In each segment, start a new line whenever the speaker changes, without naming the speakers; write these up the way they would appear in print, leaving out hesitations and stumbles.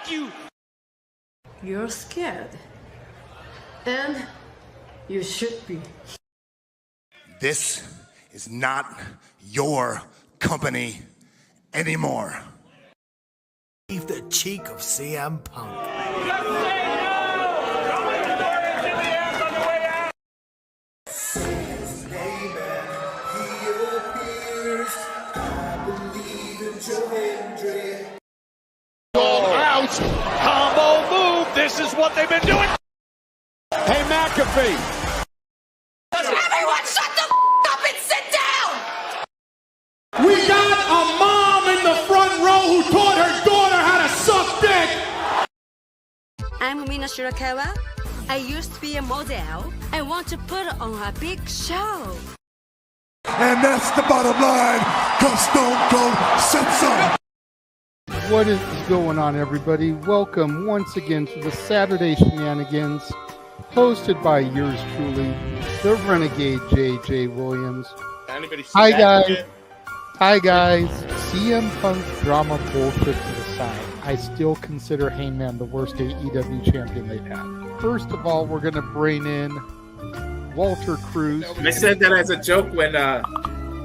you!
You're scared. And you should be.
This is not your company anymore.
Leave the cheek of CM Punk.
Out! Combo move! This is what they've been doing! Hey, McAfee!
Everyone shut the up and sit down!
We got a mom in the front row who taught her daughter how to suck dick!
I'm Mina Shirakawa. I used to be a model. I want to put on a big show.
And that's the bottom line, because Stone Cold said so.
What is going on, everybody? Welcome once again to the Saturday Shenanigans, hosted by yours truly, the Renegade JJ Williams. Hi guys. Hi guys. CM Punk drama bullshit to the side. I still consider Hangman the worst AEW champion they've had. First of all, we're going to bring in Walter Cruz.
I said that as a joke when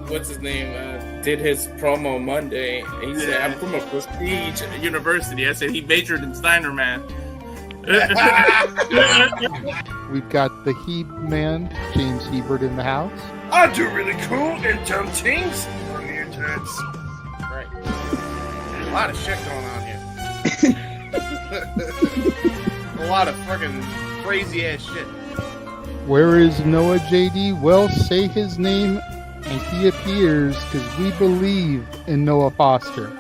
what's his name did his promo Monday. He said, "I'm from a prestige university." I said he majored in Steiner, man.
We've got the Heb man, James Hebert, in the house.
I do really cool in dumb things. Mutants.
Right. A lot of shit going on here. A lot of fucking crazy ass shit.
Where is Noah JD? Well, say his name and he appears, because we believe in Noah Foster.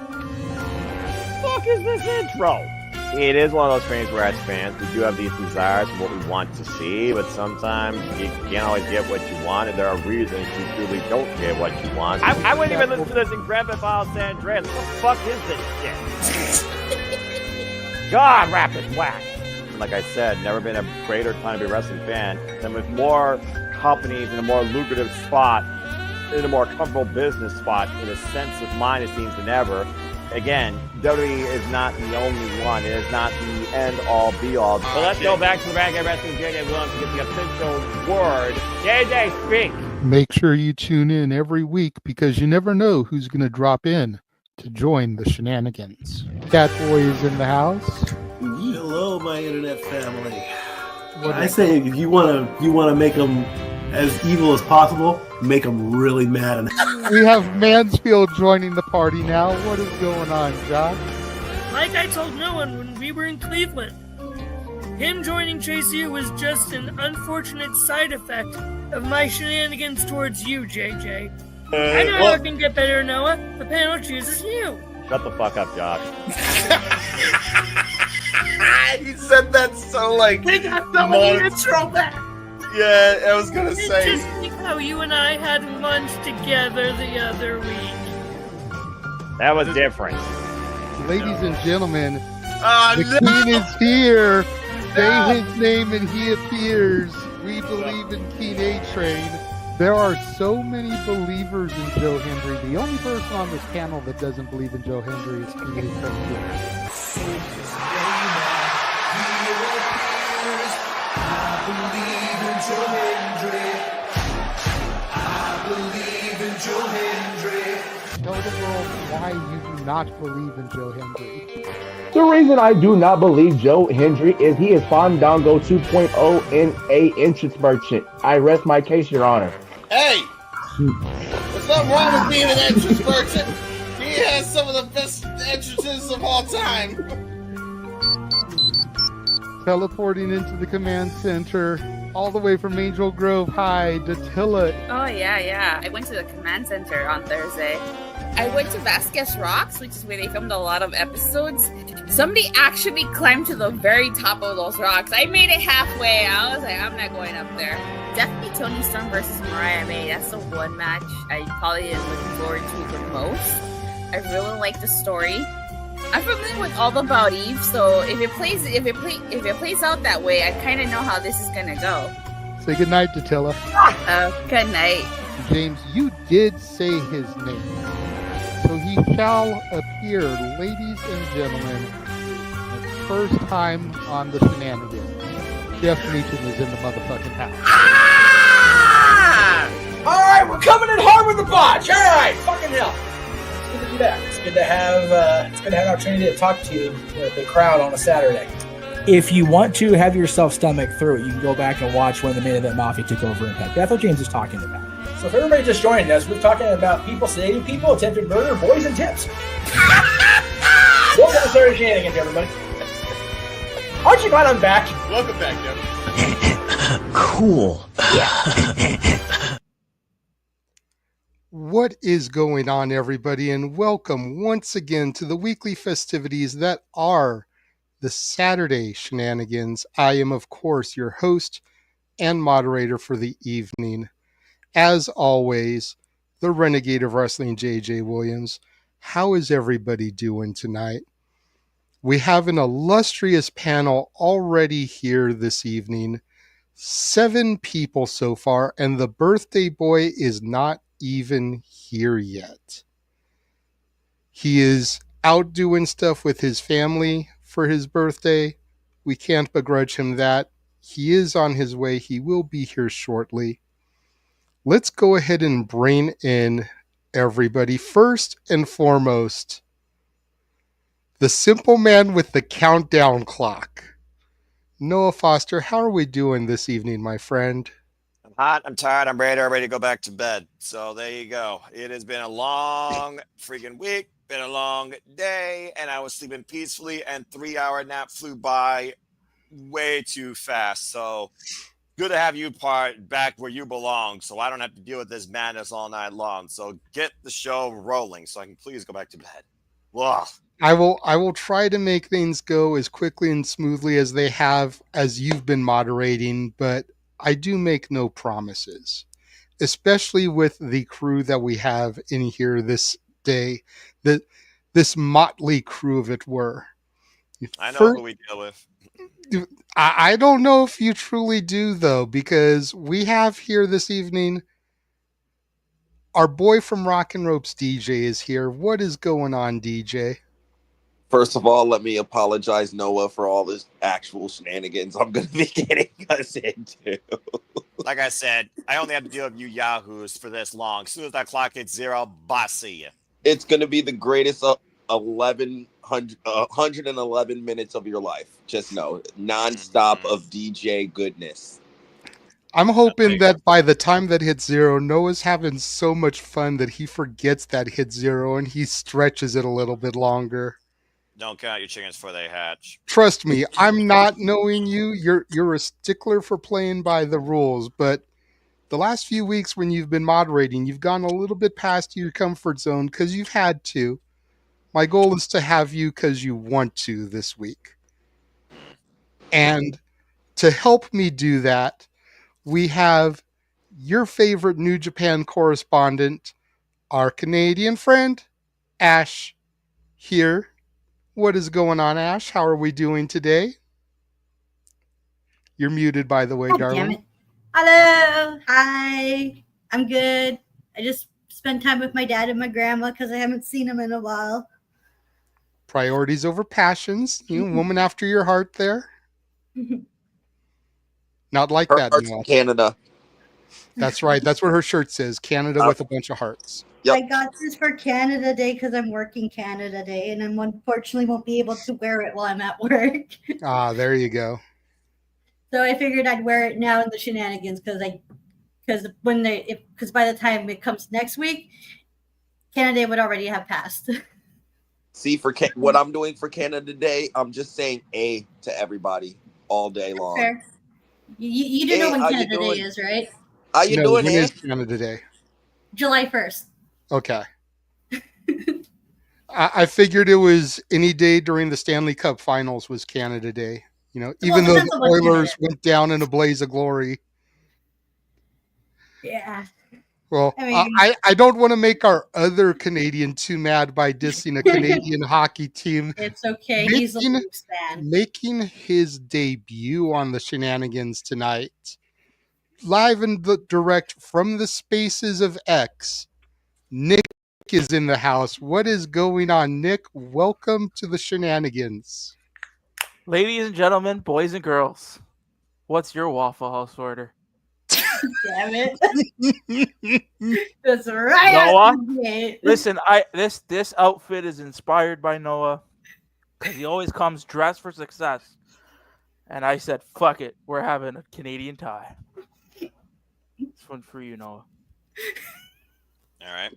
Fuck is this intro? It is one of those things where as fans we do have these desires for what we want to see, but sometimes you can't always get what you want, and there are reasons you truly don't get what you want. I wouldn't even listen to this in Grand Theft Auto San Andreas. What the fuck is this shit? God, rapid whack. Like I said, never been a greater time to be a wrestling fan than with more companies in a more lucrative spot, in a more comfortable business spot, in a sense of mind, it seems, than ever. Again, WWE is not the only one. It is not the end-all, be-all. So let's go back to the Renegade Wrestling JJ Williams to get the official word. JJ, speak!
Make sure you tune in every week, because you never know who's going to drop in to join the shenanigans. Catboy is in the house.
Hello, my internet family. I say if you want to make them as evil as possible, make them really mad.
We have Mansfield joining the party now. What is going on, Josh?
Like I told no one when we were in Cleveland, him joining Chase U was just an unfortunate side effect of my shenanigans towards you, JJ. I know how it can get better, Noah. The panel chooses you.
Shut the fuck up, Josh.
He said that so like.
They got the intro back.
Yeah, I was gonna say.
Just like how you and I had lunch together the other week.
That was different.
Ladies and gentlemen, the King is here. Say his name and he appears. We believe in King A-Train. There are so many believers in Joe Hendry. The only person on this panel that doesn't believe in Joe Hendry is King A-Train. Tell the world why you do not believe in Joe Hendry.
The reason I do not believe Joe Hendry is he is Fandango 2.0 in a entrance merchant. I rest my case, Your Honor.
Hey! There's nothing wrong with being an entrance merchant. He has some of the best entrances of all time.
Teleporting into the command center, all the way from Angel Grove High, Datilla.
Oh, yeah. I went to the command center on Thursday. I went to Vasquez Rocks, which is where they filmed a lot of episodes. Somebody actually climbed to the very top of those rocks. I made it halfway. I was like, I'm not going up there. Definitely Toni Storm versus Mariah May. That's the one match I probably am looking forward to the most. I really like the story. I'm familiar with all about Eve, so if it plays out that way, I kind of know how this is gonna go.
Say goodnight, Datilla.
Good night.
James, you did say his name. So he shall appear, ladies and gentlemen. first time on the Shenanigans. Jeff Meacham is in the motherfucking house.
All right, we're coming in hard with the botch. All right, fucking hell. It's good to be back. It's good to have an opportunity to talk to the crowd on a Saturday. If you want to have yourself stomach through it, you can go back and watch when the Main Event Mafia took over Impact. That's what James is talking about. So if everybody just joined us, we're talking about people sedating people, attempted murder, boys, and tips. Welcome to Saturday Shenanigans, everybody. Aren't you glad I'm back?
Welcome back, Jeff.
Cool.
What is going on, everybody, and welcome once again to the weekly festivities that are the Saturday Shenanigans. I am, of course, your host and moderator for the evening. As always, the Renegade of Wrestling, JJ Williams. How is everybody doing tonight? We have an illustrious panel already here this evening. 7 people so far, and the birthday boy is not even here yet. He is out doing stuff with his family for his birthday. We can't begrudge him that. He is on his way. He will be here shortly. Let's go ahead and bring in everybody. First and foremost, the simple man with the countdown clock. Noah Foster, how are we doing this evening, my friend?
I'm hot, I'm tired, I'm ready to go back to bed. So there you go. It has been a long freaking week, been a long day, and I was sleeping peacefully, and 3-hour nap flew by way too fast. So good to have you back where you belong, so I don't have to deal with this madness all night long. So get the show rolling so I can please go back to bed. Ugh.
I will try to make things go as quickly and smoothly as they have as you've been moderating, but I do make no promises, especially with the crew that we have in here this day, this motley crew, if it were.
I know who we deal with.
I don't know if you truly do, though, because we have here this evening, our boy from Rock and Ropes, DJ, is here. What is going on, DJ?
First of all, let me apologize, Noah, for all this actual shenanigans I'm going to be getting us into.
Like I said, I only have to deal with you yahoos for this long. As soon as that clock hits 0, bye, see ya.
It's going to be the greatest 111 minutes of your life. Just know, nonstop of DJ goodness.
I'm hoping that by the time that hits 0, Noah's having so much fun that he forgets that hit 0 and he stretches it a little bit longer.
Don't count your chickens before they hatch.
Trust me, I'm not knowing you. You're a stickler for playing by the rules, but the last few weeks when you've been moderating, you've gone a little bit past your comfort zone because you've had to. My goal is to have you because you want to this week. And to help me do that, we have your favorite New Japan correspondent, our Canadian friend, Ash, here. What is going on, Ash? How are we doing today? You're muted, by the way,
God
darling.
Damn it. Hello. Hi. I'm good. I just spent time with my dad and my grandma because I haven't seen them in a while.
Priorities over passions. You know, woman after your heart there. Not like
Her
that.
heart's in Canada.
That's right. That's what her shirt says. Canada with a bunch of hearts.
Yep.
I got this for Canada Day because I'm working Canada Day, and I unfortunately won't be able to wear it while I'm at work.
Ah, there you go.
So I figured I'd wear it now in the Shenanigans because by the time it comes next week, Canada Day would already have passed.
See, for what I'm doing for Canada Day, I'm just saying A to everybody all day long.
Fair. You do know when Canada Day is, right?
How you doing,
when
man?
is Canada Day?
July 1st.
Okay. I figured it was any day during the Stanley Cup Finals was Canada Day. You know, even though the Oilers went down in a blaze of glory.
Yeah.
Well, I don't want to make our other Canadian too mad by dissing a Canadian hockey team.
It's okay. He's a Leafs fan.
Making his debut on the Shenanigans tonight. Live and direct from the spaces of X, Nick is in the house. What is going on, Nick? Welcome to the Shenanigans.
Ladies and gentlemen, boys and girls, what's your Waffle House order?
Damn it. That's right.
Noah,
Yeah.
listen, this outfit is inspired by Noah because he always comes dressed for success. And I said, fuck it, we're having a Canadian tie. This one's for you, Noah.
All right.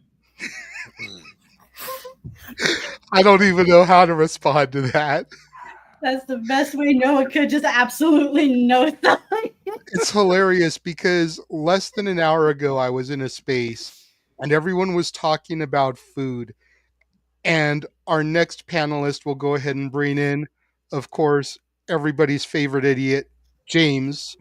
I don't even know how to respond to that.
That's the best way Noah could just absolutely know something.
It's hilarious because less than an hour ago, I was in a space and everyone was talking about food. And our next panelist will go ahead and bring in, of course, everybody's favorite idiot, James.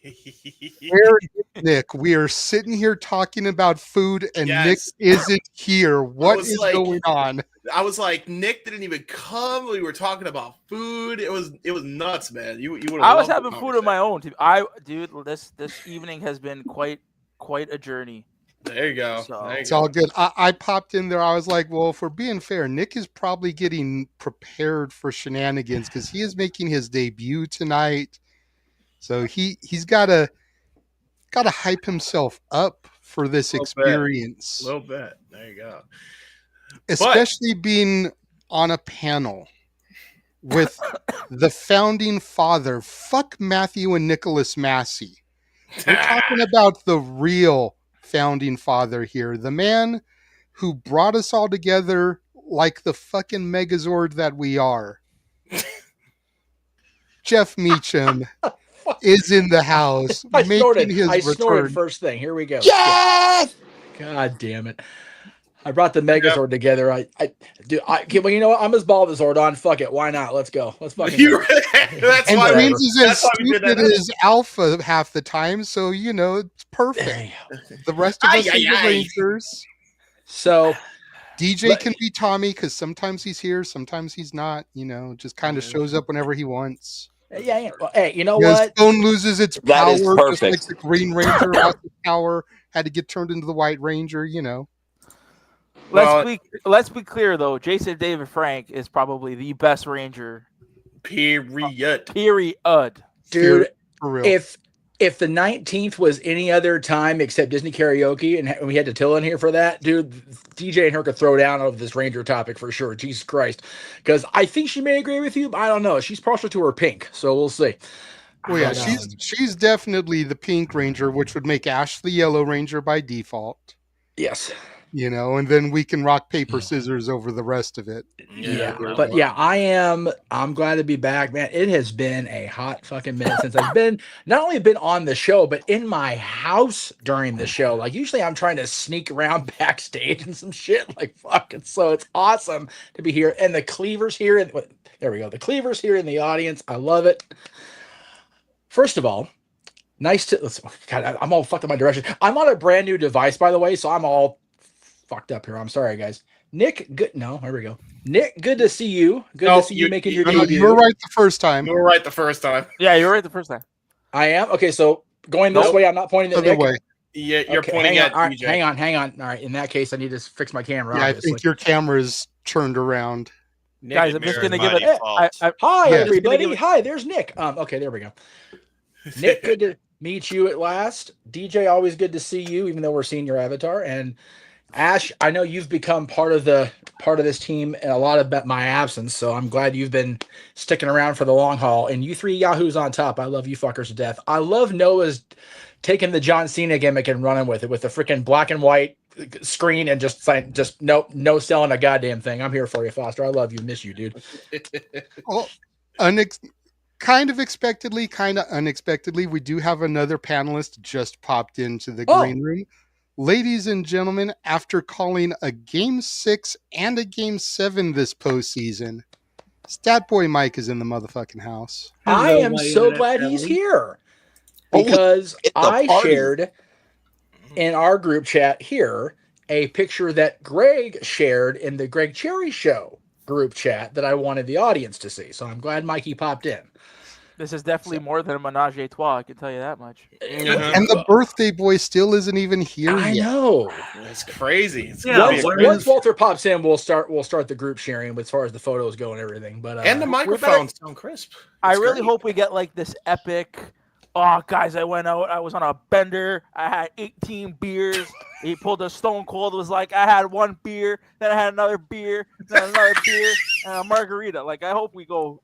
Where is Nick? We are sitting here talking about food and Nick isn't here. What is going on?
I was like, Nick didn't even come. We were talking about food. It was nuts, man. You would.
I was having food of my own. Dude, this evening has been quite a journey.
There you go.
It's all good. I popped in there. I was like, well, if we're being fair, Nick is probably getting prepared for Shenanigans because he is making his debut tonight. So he's gotta hype himself up for this experience.
A little bit. There you go.
Especially being on a panel with the founding father. Fuck Matthew and Nicholas Massey. We're talking about the real founding father here. The man who brought us all together like the fucking Megazord that we are. Jeff Meacham is in the house making his return.
Snorted first thing. Here we go.
Yes!
God damn it. I brought the Megazord together. Well, you know what? I'm as bald as Zordon. Fuck it. Why not? Let's go. Let's fucking go.
That's
and
why
James is as
we did that.
stupid as Alpha half the time, so it's perfect. The rest of us are the Rangers.
So
DJ can be Tommy because sometimes he's here, sometimes he's not. Just kind of shows up whenever he wants.
Yeah. Well, hey, you know what?
Phone loses its
That
power,
is
just
perfect.
like the Green Ranger lost its power, had to get turned into the White Ranger.
Let's be clear though. Jason David Frank is probably the best Ranger.
Period.
Dude,
for real.
If the 19th was any other time except Disney karaoke and we had to Till in here for that, dude, DJ and her could throw down over this Ranger topic for sure. Jesus Christ. Because I think she may agree with you, but I don't know. She's partial to her pink, so we'll see.
Well, yeah, she's definitely the Pink Ranger, which would make Ash the Yellow Ranger by default.
Yes.
And then we can rock, paper, scissors over the rest of it.
Yeah. But yeah, I'm glad to be back, man. It has been a hot fucking minute since I've not only been on the show, but in my house during the show. Like usually I'm trying to sneak around backstage and some shit like fucking. So it's awesome to be here. And the Cleavers here. There we go. The Cleavers here in the audience. I love it. First of all, God, I'm all fucked up my direction. I'm on a brand new device, by the way, so I'm all fucked up here. I'm sorry, guys. Nick, good. No, here we go. Nick, good to see you. Good to see you making your debut.
You were right the first time.
You were right the first time.
Yeah, you were right the first time.
I am? Okay, so going this way, I'm not pointing at
Other
Nick.
way.
Yeah, you're pointing at
All right,
DJ.
hang on. All right, in that case, I need to fix my camera.
Yeah,
obviously.
I think your camera's turned around.
Guys, I'm just going to give it.
Hi,
Yeah.
everybody. Hi, there's Nick. Okay, there we go. Nick, good to meet you at last. DJ, always good to see you, even though we're seeing your avatar. And Ash, I know you've become part of this team in a lot of my absence, so I'm glad you've been sticking around for the long haul. And you three Yahoos on top, I love you fuckers to death. I love Noah's taking the John Cena gimmick and running with it with the freaking black and white screen and just no selling a goddamn thing. I'm here for you, Foster. I love you, miss you, dude.
Well, kind of expectedly, kind of unexpectedly, we do have another panelist just popped into the green room. Ladies and gentlemen, after calling a Game 6 and a Game 7 this postseason, Stat Boy Mike is in the motherfucking house.
I am so glad he's here because I shared in our group chat here a picture that Greg shared in the Greg Cherry Show group chat that I wanted the audience to see. So I'm glad Mikey popped in.
This is definitely more than a menage a trois. I can tell you that much.
And the birthday boy still isn't even here
I
yet.
know.
It's crazy.
Once Walter pops in, we'll start the group sharing as far as the photos go and everything. But
and the microphones sound crisp.
I really hope we get like this epic. Oh, guys, I went out. I was on a bender. I had 18 beers. He pulled a Stone Cold. It was like I had one beer, then I had another beer, then another beer, and a margarita. Like I hope he goes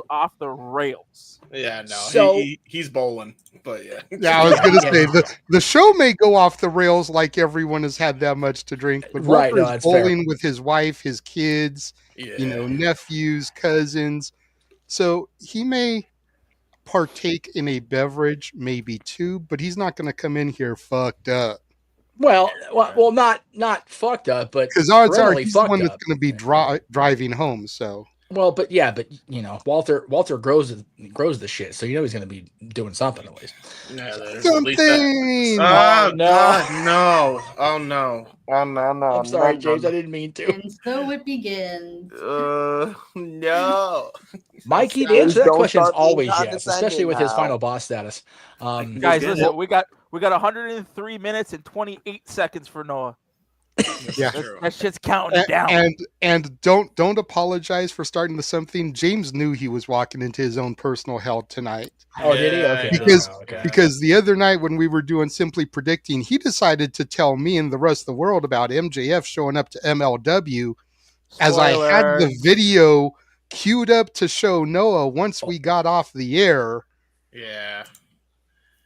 off the rails.
Yeah, no.
So-
he's bowling, but yeah.
Yeah, I was gonna say the show may go off the rails like everyone has had that much to drink, but
Right,
Walter
no,
is
that's fair.
bowling with his wife, his kids, nephews, cousins. So he may partake in a beverage, maybe two, but he's not going to come in here fucked up.
Well, not fucked up, but
Because odds are
perennially
he's the
fucked
one that's
up.
going to be driving home. So
Well, but Walter grows the shit, so he's going to be doing something at least.
Yeah, there's
Something.
at least that.
Oh, no.
God, no! Oh no! Oh no! No!
I'm sorry,
no,
James.
no.
I didn't mean to.
And so it begins.
No.
Mikey, the
James,
answer to that
don't
question is
start being
always yes,
condescending
especially with his
now.
final boss status.
Guys, listen, we got 103 minutes and 28 seconds for Noah.
yeah,
That shit's counting down.
And don't apologize for starting to something. James knew he was walking into his own personal hell tonight.
Oh, did he? Okay.
Because the other night when we were doing Simply Predicting, he decided to tell me and the rest of the world about MJF showing up to MLW as I had the video queued up to show Noah once we got off the air.
Yeah.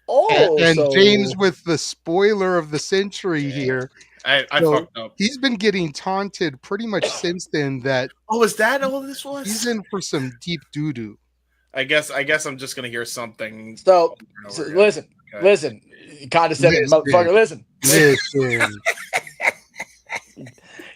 And James with the spoiler of the century here.
I
So
fucked up.
He's been getting taunted pretty much since then that
is that all this was?
he's in for some deep doo-doo.
I guess I'm just gonna hear something.
So
over again.
listen, condescending motherfucker, listen.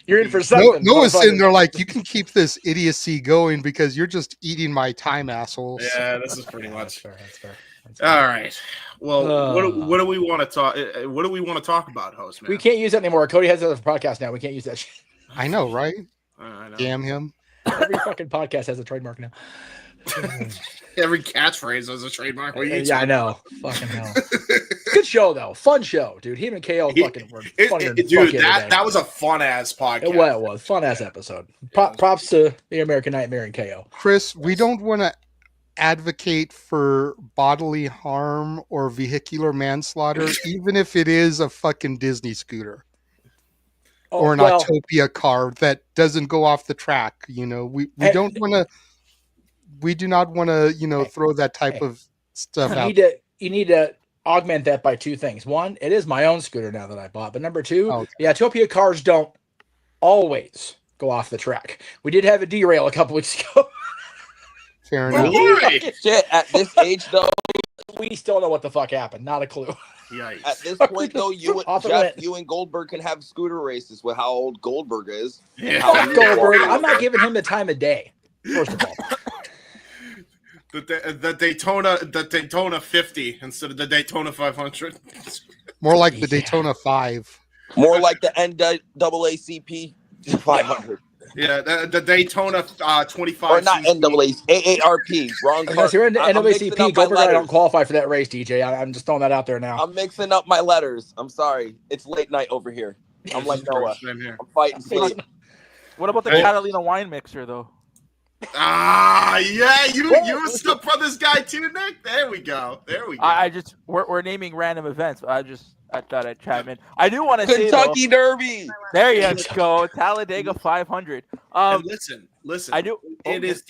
You're in for something.
Noah's sitting
motherfucker.
there like, you can keep this idiocy going because you're just eating my time, assholes.
Yeah, this is pretty much. That's fair. All right. Well, what do we want to talk? What do we want to talk about, host man?
We can't use that anymore. Cody has another podcast now. We can't use that shit.
I know, right?
I know.
Damn him.
Every fucking podcast has a trademark now.
Every catchphrase has a trademark. What are you
Yeah, I know. Fucking hell. Good show though. Fun show, dude. Him and KO fucking were funny.
Dude, that was a fun ass podcast.
It was fun ass episode. Props to the American Nightmare and KO.
Chris, we don't want to advocate for bodily harm or vehicular manslaughter, even if it is a fucking Disney scooter. Or an Autopia car that doesn't go off the track. We don't want to. We do not want to, throw that type of stuff out.
You need to augment that by two things. One, it is my own scooter now that I bought. But number two, the Autopia cars don't always go off the track. We did have a derail a couple weeks ago.
Fair enough.
Shit, at this age though,
we still know what the fuck happened. Not a clue.
Yikes.
At this point though, you and Goldberg can have scooter races with how old Goldberg is.
Yeah.
Fuck Goldberg. I'm not giving him the time of day. First of all.
The Daytona 50 instead of the Daytona 500.
More like the Daytona 5.
More like the NAACP 500.
Yeah, the Daytona 25.
Or not AARP. Wrong.
Unless you're in the NAACP, Goldberg, I don't qualify for that race, DJ. I'm just throwing that out there now.
I'm mixing up my letters. I'm sorry. It's late night over here. I'm like Noah. I'm fighting sleep.
What about the Catalina wine mixer, though?
Yeah, you stuck for this guy too, Nick. There we go.
We're naming random events. I thought I'd chime in. I do want to say
Kentucky Derby.
There you go, Talladega 500.
Listen.
I do.
It is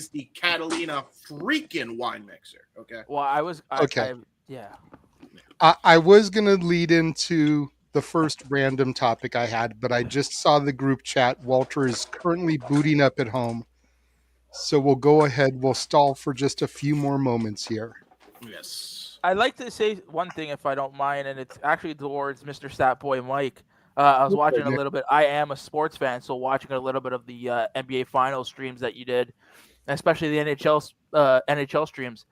the Catalina freaking wine mixer. Okay.
Well, I was
gonna lead into the first random topic I had, but I just saw the group chat. Walter is currently booting up at home. So we'll go ahead. We'll stall for just a few more moments here.
Yes.
I'd like to say one thing, if I don't mind, and it's actually towards Mr. Statboy Mike. I was watching a little bit. I am a sports fan, so watching a little bit of the NBA Finals streams that you did, especially the NHL streams.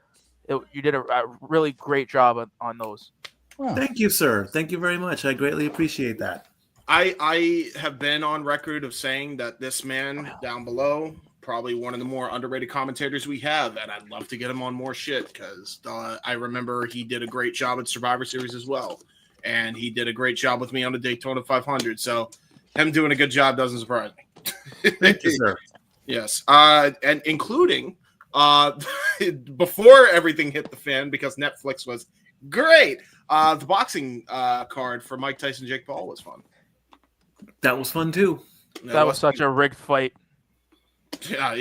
You did a really great job on those.
Oh. Thank you, sir. Thank you very much. I greatly appreciate that.
I have been on record of saying that this man down below probably one of the more underrated commentators we have, and I'd love to get him on more shit because I remember he did a great job at Survivor Series as well, and he did a great job with me on the Daytona 500. So him doing a good job doesn't surprise me.
Thank you, sir.
Yes, and including before everything hit the fan because Netflix was great. The boxing card for Mike Tyson, Jake Paul was fun.
That was fun too.
That was such a rigged fight.
Yeah.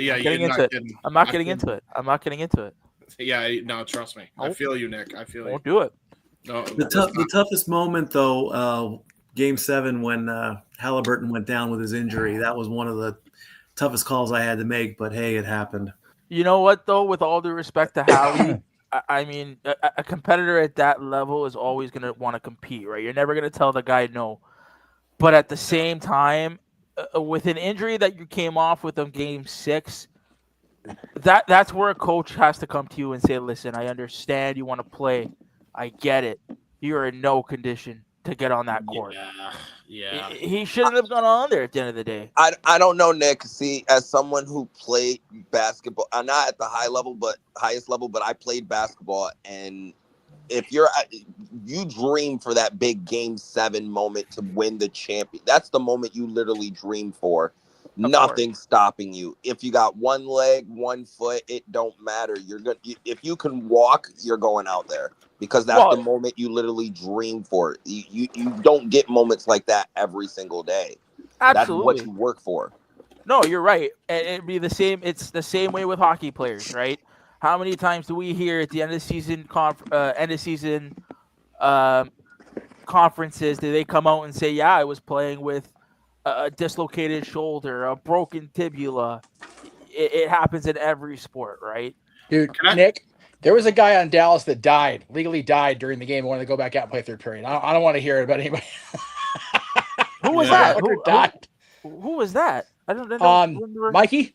I'm not getting into it. I'm not getting into it.
Yeah, no, trust me. I feel you, Nick. I feel you.
Won't do it.
No,
the toughest moment, though, Game 7 when Halliburton went down with his injury. That was one of the toughest calls I had to make. But hey, it happened.
You know what, though? With all due respect to Howie, I mean, a competitor at that level is always going to want to compete, right? You're never going to tell the guy no. But at the same time, with an injury that you came off with on Game 6, that's where a coach has to come to you and say, listen, I understand you want to play. I get it. You're in no condition to get on that court.
Yeah.
He shouldn't have gone on there at the end of the day.
I don't know, Nick. See, as someone who played basketball, not at the highest level, but I played basketball, and if you dream for that big Game 7 moment to win the champion, that's the moment you literally dream for. Nothing's stopping you. If you got one leg, one foot, it don't matter. You're good. If you can walk, you're going out there because that's the moment you literally dream for. You don't get moments like that every single day.
Absolutely.
That's what you work for.
No, you're right. It'd be the same. It's the same way with hockey players, right? How many times do we hear at the end of the season conferences do they come out and say, "Yeah, I was playing with a dislocated shoulder, a broken tibula." It happens in every sport, right?
Dude, Nick, there was a guy on Dallas that legally died during the game. Wanted to go back out and play third period. I don't want to hear it about anybody.
Who was that?
Who died?
Who was that? I don't know.
Mikey?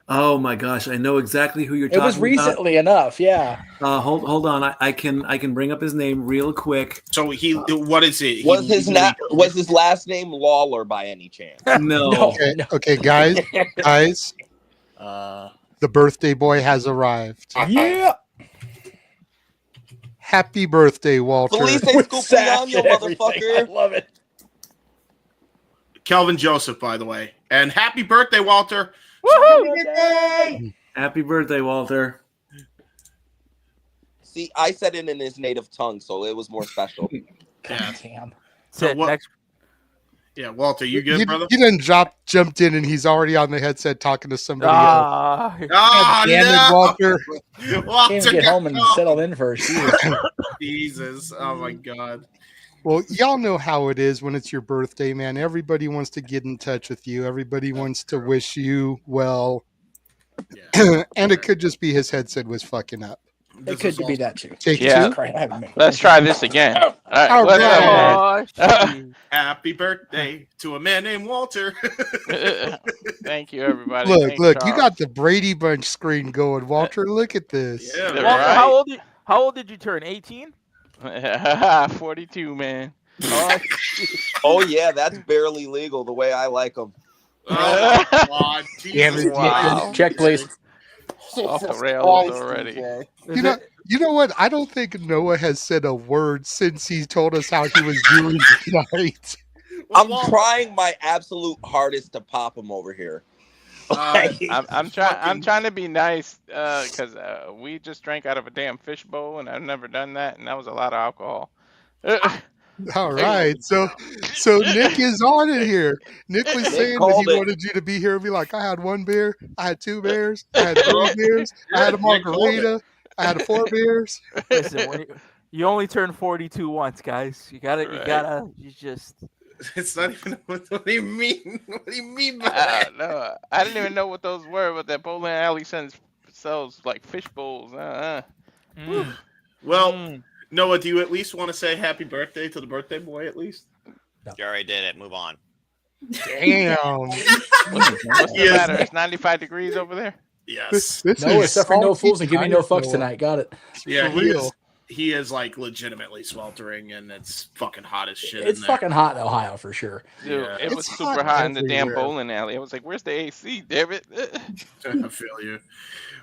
Oh my gosh, I know exactly who you're talking about.
It was recently enough, yeah.
Hold on, I can bring up his name real quick.
So what is it?
Was his last name Lawler by any chance?
No.
Okay, guys. The birthday boy has arrived.
Yeah.
Happy birthday, Walter.
Felice Scoopignon, motherfucker.
I love it.
Kelvin Joseph, by the way. And happy birthday, Walter.
Woohoo!
Happy birthday, Walter.
See, I said it in his native tongue, so it was more special.
Yeah.
Damn.
So yeah, Walter, you good, brother?
He done jumped in and he's already on the headset talking to somebody else.
Damn it,
Walter.
Can't get home and settle in first.
Jesus. Oh my God.
Well, y'all know how it is when it's your birthday, man. Everybody wants to get in touch with you. Everybody wants to wish you well. Yeah. And it could just be his headset was fucking up.
It could be that too.
Take
yeah. Let's try this again. All right.
Happy birthday to a man named Walter.
Thank you, everybody.
Look, you got the Brady Bunch screen going, Walter. Look at this.
Yeah,
Walter, right. How old did you turn? 18?
42, man.
Oh yeah, that's barely legal the way I like them.
Oh God, Jesus.
Wow. Check, please.
Off the rails already.
You know what? I don't think Noah has said a word since he told us how he was doing tonight.
I'm trying my absolute hardest to pop him over here.
I'm trying to be nice because we just drank out of a damn fishbowl and I've never done that, and that was a lot of alcohol.
All right, so Nick is on it here. Nick was saying that he wanted you to be here and be like, I had 1 beer, I had 2 beers, I had 3 beers, I had a margarita, I had 4 beers.
Listen, you only turn 42 once, guys. You just.
It's not even. What do you mean? What do you mean by that?
No, I didn't even know what those were. But that bowling alley sells like fish bowls.
Well, Noah, do you at least want to say happy birthday to the birthday boy? At least.
No. You already did it. Move on.
Damn.
What's the matter? It's 95 degrees over there.
Yes.
No, we're suffering no fools and giving no fucks tonight. Got it.
Yeah,
for real.
he is like legitimately sweltering, and it's fucking hot as shit.
It's
in there.
fucking hot in Ohio for sure.
Dude,
Yeah.
it was
It's
super
hot
hot in the damn
everywhere.
bowling alley. I was like, "Where's the AC? Damn it!"
I feel you.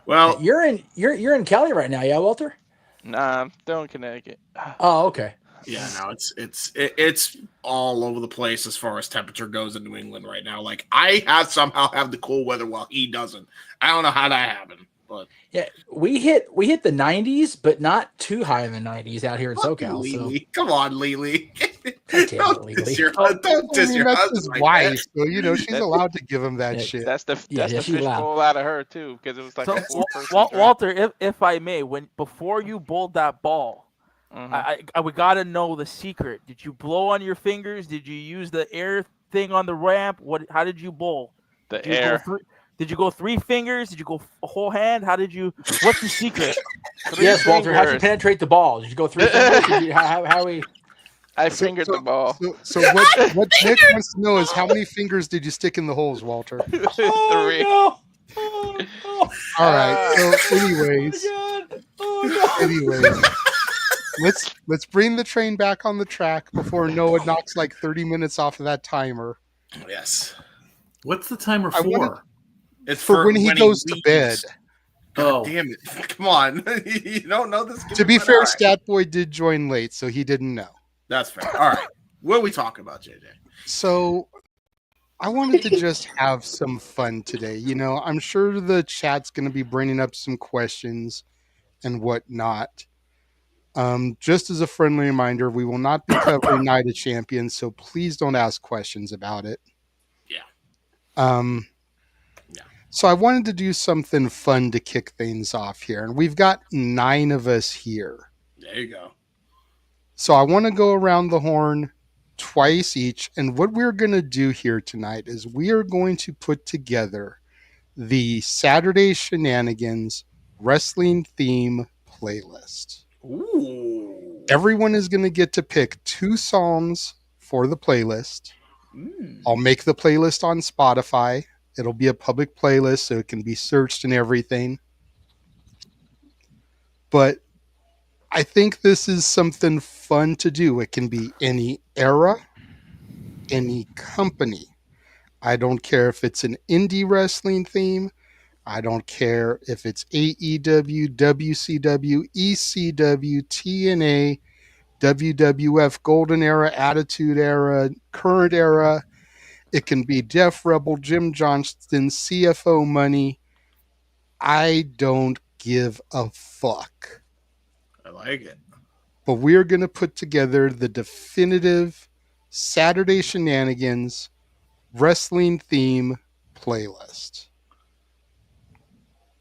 Well,
You're in Cali right now, yeah, Walter?
Nah, I'm still in Connecticut.
Oh, okay.
yeah, no, it's all over the place as far as temperature goes in New England right now. Like I somehow have the cool weather while he doesn't. I don't know how that happened, but
Yeah, we hit the 90s, but not too high in the 90s out here in
fucking
SoCal. So
Lily. Come on, Lily.
God damn it,
Don't
Lily.
diss your
That's
husband
his
like
wife,
that.
so you know she's allowed to give him that
Yeah,
shit.
That's the
she's
fishbowl out of her too, because it was like
So,
a 4-person drink.
Walter, if I may, before you bowled that ball,
Mhm.
we gotta know the secret. Did you blow on your fingers? Did you use the air thing on the ramp? How did you bowl?
The
Did you
air.
Did you go 3 fingers? Did you go a whole hand? How did you? What's the secret?
Yes, Walter, how'd you
fingers.
penetrate the ball? Did you go 3 fingers? Did you, how we?
I fingered the ball.
So what Nick wants to know is how many fingers did you stick in the holes, Walter?
3.
No.
All right. So anyways, let's bring the train back on the track before Noah knocks like 30 minutes off of that timer.
Yes.
What's the timer
I wanted-
for?
It's
for when he goes to
leaves.
bed.
God damn it. Come on. You don't know this? Give
To
me
be
one
fair,
eye.
Statboy did join late, so he didn't know.
That's fair. All right. What are we talking about, JJ?
So I wanted to just have some fun today. You know, I'm sure the chat's going to be bringing up some questions and whatnot. Just as a friendly reminder, we will not be covering Night of Champions, so please don't ask questions about it.
Yeah.
So I wanted to do something fun to kick things off here, and we've got 9 of us here.
There you go.
So I want to go around the horn twice each, and what we're going to do here tonight is we are going to put together the Saturday Shenanigans wrestling theme playlist.
Ooh.
Everyone is going to get to pick 2 songs for the playlist. I'll make the playlist on Spotify. It'll be a public playlist, so it can be searched and everything. But I think this is something fun to do. It can be any era, any company. I don't care if it's an indie wrestling theme. I don't care if it's AEW, WCW, ECW, TNA, WWF, Golden Era, Attitude Era, Current Era. It can be Def Rebel, Jim Johnston, CFO Money. I don't give a fuck.
I like it.
But we're going to put together the definitive Saturday Shenanigans wrestling theme playlist.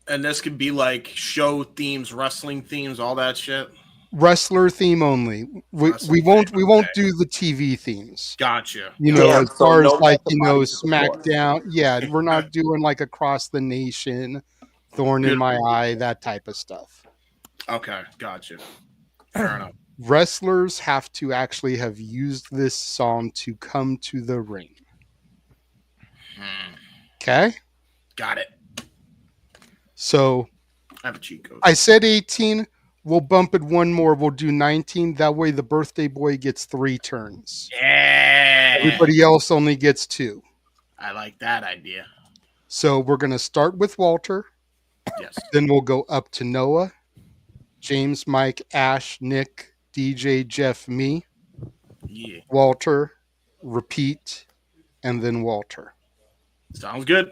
And this could be like show themes, wrestling themes, all that shit.
Wrestler theme only. We won't do the TV themes.
Gotcha.
You know, as
so
far
no
as like,
Let the
you know,
Body to the Floor.
SmackDown. Yeah, we're not doing like Across the Nation, Thorn in My Eye, that type of stuff.
Okay, gotcha. Fair enough.
Wrestlers have to actually have used this song to come to the ring. Okay?
Got it.
So
I have a cheat code.
I said 18. We'll bump it one more. We'll do 19. That way the birthday boy gets 3 turns.
Yeah.
Everybody else only gets 2.
I like that idea.
So we're going to start with Walter.
Yes.
Then we'll go up to Noah, James, Mike, Ash, Nick, DJ, Jeff, me,
Yeah.
Walter, repeat, and then Walter.
Sounds good.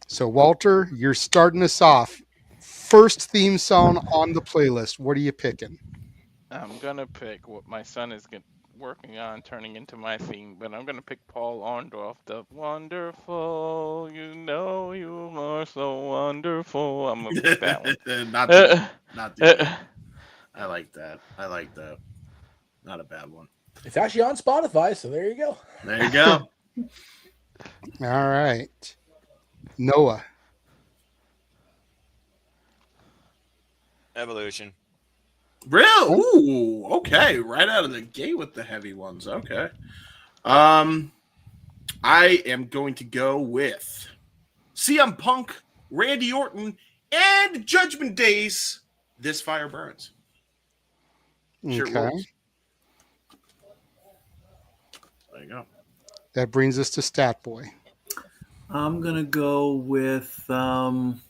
So Walter, you're starting us off. First theme song on the playlist. What are you picking?
I'm gonna pick what my son is working on turning into my theme, but I'm gonna pick Paul Orndorff, the wonderful. You know you are so wonderful. I'm gonna pick that one.
Not the I like that. I like that. Not a bad one.
It's actually on Spotify, so there you go.
There you go.
All right. Noah.
Evolution.
Real? Ooh, okay. Right out of the gate with the heavy ones. Okay. I am going to go with CM Punk, Randy Orton, and Judgment Day's This Fire Burns. Sure
Okay.
rules. There you go.
That brings us to Stat Boy.
I'm gonna go with man,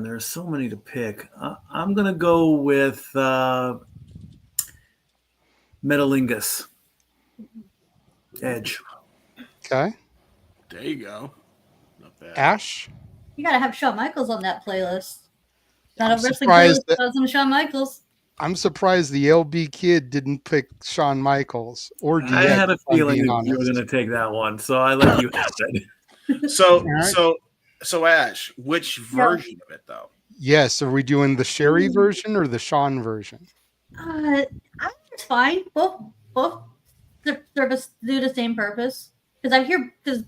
there's so many to pick. I'm gonna go with Metalingus. Edge.
Okay.
There you go. Not bad.
Ash?
You gotta have Shawn Michaels on that playlist. Not
I'm
a wrestling
surprised
playlist without some Shawn Michaels.
I'm surprised the LB kid didn't pick Shawn Michaels or DX.
I had a
if I'm
feeling
being
that you were
honest.
gonna take that one, so I let you have it.
So Ash, which version of it though?
Yes. Are we doing the Sherry version or the Shawn version?
I think it's fine. Both service do the same purpose. Because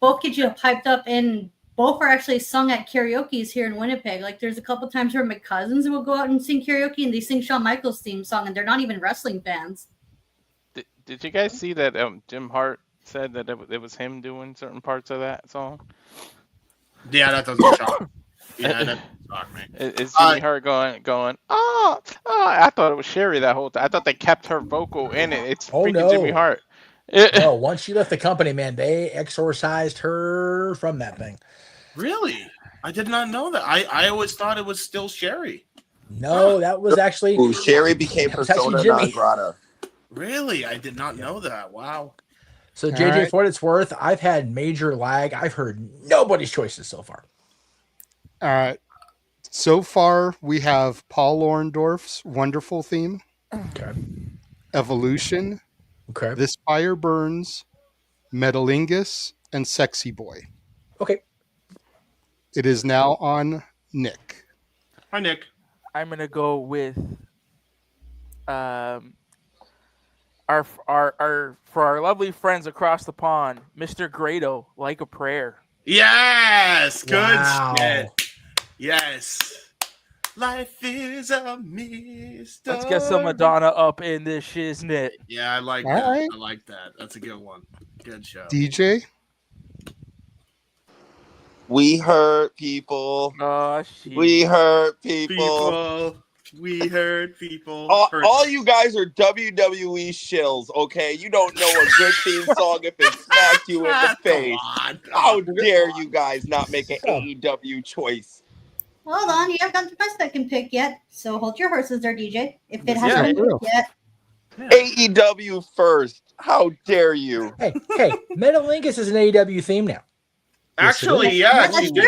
both get you hyped up, and both are actually sung at karaoke's here in Winnipeg. Like there's a couple times where my cousins will go out and sing karaoke, and they sing Shawn Michaels' theme song, and they're not even wrestling fans.
Did you guys see that Jim Hart said that it was him doing certain parts of that song?
Yeah, that doesn't shock me. Yeah, that doesn't shock me.
Is Jimmy Hart going? Oh, I thought it was Sherry that whole time. I thought they kept her vocal in it. It's freaking Jimmy Hart.
No, once she left the company, man, they exorcised her from that thing.
Really? I did not know that. I always thought it was still Sherry.
No, that was actually
Sherry became persona non grata.
Really? I did not know that. Wow.
So JJ, for what it's worth, I've had major lag. I've heard nobody's choices so far.
All right. So far, we have Paul Orndorff's wonderful theme.
Okay.
Evolution.
Okay.
This Fire Burns, Metalingus, and Sexy Boy.
Okay.
It is now on Nick.
Hi, Nick.
I'm gonna go with our for our lovely friends across the pond, Mr. Grado, Like a Prayer.
Yes, good
Wow.
shit. Yes. Life is a mystery.
Let's get some Madonna up in this shiznit.
Yeah, I like
All
that.
right.
I like that. That's a good one. Good show.
DJ?
We hurt people.
Oh, shit.
We hurt people.
We hurt people.
All you guys are WWE shills, okay? You don't know a good theme song if it smacked you in the face. How dare you guys not make an AEW choice?
Hold on, you haven't gotten to my second pick yet, so hold your horses there, DJ. If it
Yeah.
hasn't been picked yet.
AEW first. How dare you?
Hey, Metalingus is an AEW theme now.
Actually,
Yeah,
yeah,
that's true,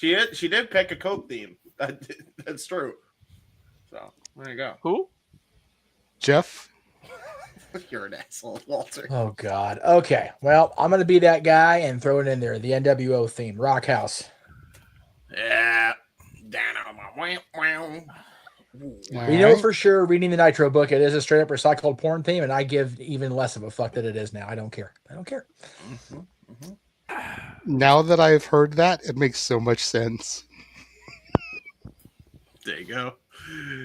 yeah.
she did pick a Coke theme. That's true. So there you go.
Who?
Jeff?
You're an asshole, Walter.
Oh God. Okay. Well, I'm gonna be that guy and throw it in there. The NWO theme, Rock House.
Yeah.
We know for sure, reading the Nitro book, it is a straight up recycled porn theme, and I give even less of a fuck that it is now. I don't care.
Now that I've heard that, it makes so much sense.
There you go.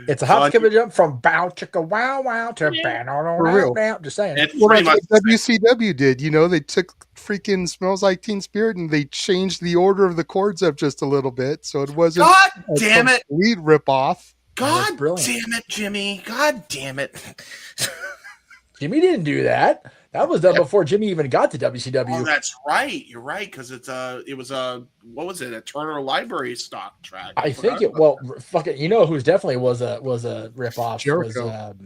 It's a hop, skip, and jump from bow chicka wow wow to
For real.
down. Just saying.
It's
Well,
pretty
that's
much
what WCW did. You know, they took freaking Smells Like Teen Spirit and they changed the order of the chords up just a little bit, so it wasn't
God
a
damn it.
complete ripoff.
God damn it, Jimmy. God damn it.
Jimmy didn't do that. That was done before Jimmy even got to WCW.
Oh, that's right. You're right, because it was a what was it? A Turner Library stock track.
I think it. Well, fucking, you know who's definitely was a ripoff.
Jericho.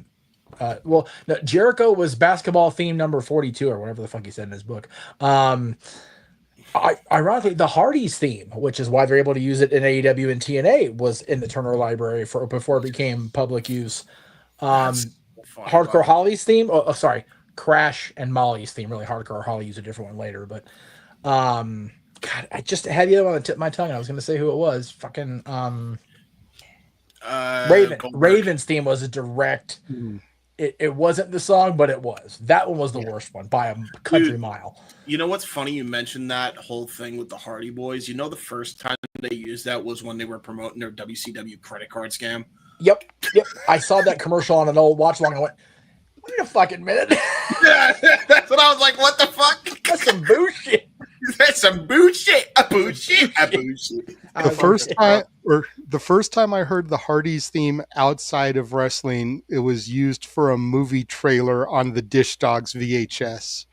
No, Jericho was basketball theme number 42 or whatever the fuck he said in his book. Ironically, the Hardys theme, which is why they're able to use it in AEW and TNA, was in the Turner Library before it became public use. Hardcore Holly's theme. Oh, sorry. Crash and Molly's theme. Really, Hardcore Holly used a different one later, but God, I just had the other one on the tip of my tongue. I was going to say who it was. Fucking Raven. Raven's theme was a direct. It wasn't the song, but it was. That one was the worst one by a country mile.
You know what's funny? You mentioned that whole thing with the Hardy Boys. You know, the first time they used that was when they were promoting their WCW credit card scam.
Yep. I saw that commercial on an old watch long. I went, wait a fucking minute.
That's what I was like. What the fuck?
That's some bullshit.
That's some bullshit. A bullshit.
The Or the first time I heard the Hardys theme outside of wrestling, it was used for a movie trailer on the Dish Dogs VHS.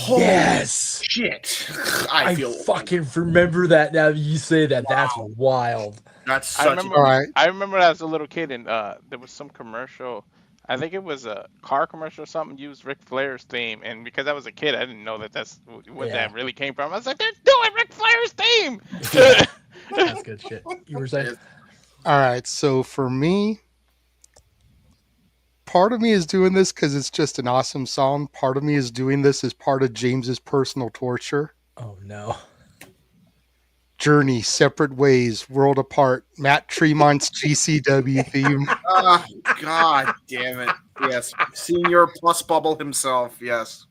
Yes, shit. I feel
fucking remember that now that you say that. That's wild.
That's
I
such
remember. I remember as a little kid, and there was some commercial. I think it was a car commercial or something. Used Ric Flair's theme, and because I was a kid, I didn't know that that's what that really came from. I was like, they're doing Ric Flair's theme.
That's good shit. You were saying?
All right, so for me, part of me is doing this because it's just an awesome song. Part of me is doing this as part of James's personal torture.
Oh no.
Journey, Separate Ways, World Apart, Matt Tremont's GCW theme.
Oh, God damn it. Yes. Senior plus Bubble himself. Yes.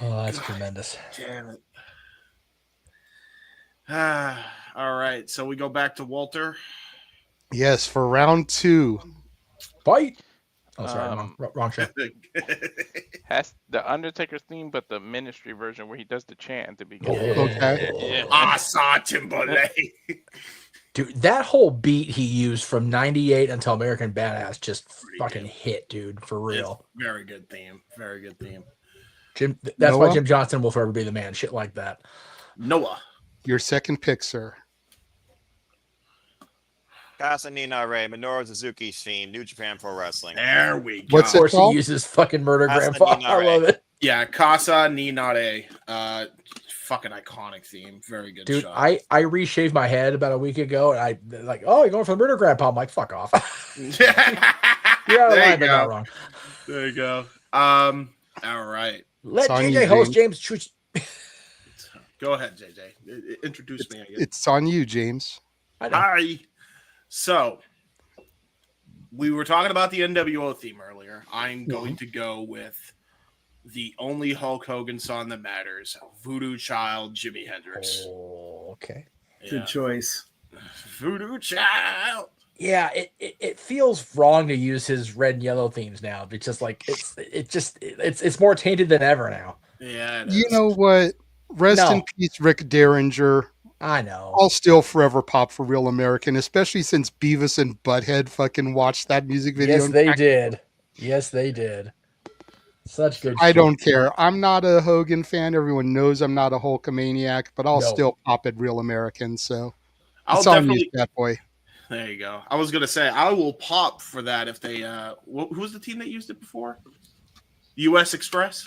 Oh, that's tremendous.
Damn it. All right. So we go back to Walter.
Yes, for round 2.
Fight. Oh, sorry. Wrong show.
Has the Undertaker's theme, but the Ministry version where he does the chant at the beginning.
Okay.
I saw Timberlake.
Dude, that whole beat he used from 98 until American Badass just fucking hit, dude, for real.
Very good theme. Very good theme.
That's why Jim Johnson will forever be the man. Shit like that.
Noah.
Your second pick, sir.
Casa Nina Ray, Minoru Suzuki's theme, New Japan Pro Wrestling.
There we go.
What's
Of course,
it called?
he uses fucking Murder
Casa
Grandpa.
Nina
I love
Ray.
it.
Yeah, Casa Ni Nare. Fucking iconic theme. Very good
Dude,
shot.
I reshaved my head about a week ago, and I like, oh, you're going for the Murder Grandpa. I'm like, fuck off. You're out of
There you
line, but
go.
not wrong.
There you go. All right.
Let
It's on
JJ
you,
host
James.
James.
Go ahead, JJ. Introduce me again.
It's on you, James.
Hi. So, we were talking about the NWO theme earlier. I'm going to go with the only Hulk Hogan song that matters, Voodoo Child, Jimi Hendrix.
Oh, okay.
Good choice.
Voodoo Child.
Yeah, it feels wrong to use his red and yellow themes now. It's just like it's more tainted than ever now.
Yeah. it
You
is.
know what? Rest
No.
in peace, Rick Derringer.
I know.
I'll still forever pop for Real American, especially since Beavis and Butthead fucking watched that music video.
Yes, they did. Yes, they did. Such good
I
shit.
don't care. I'm not a Hogan fan. Everyone knows I'm not a Hulkamaniac, but I'll
No.
still pop at Real American. So
I'll
it's on you,
definitely.
that boy.
There you go. I was gonna say I will pop for that if they. Who was the team that used it before? U.S. Express.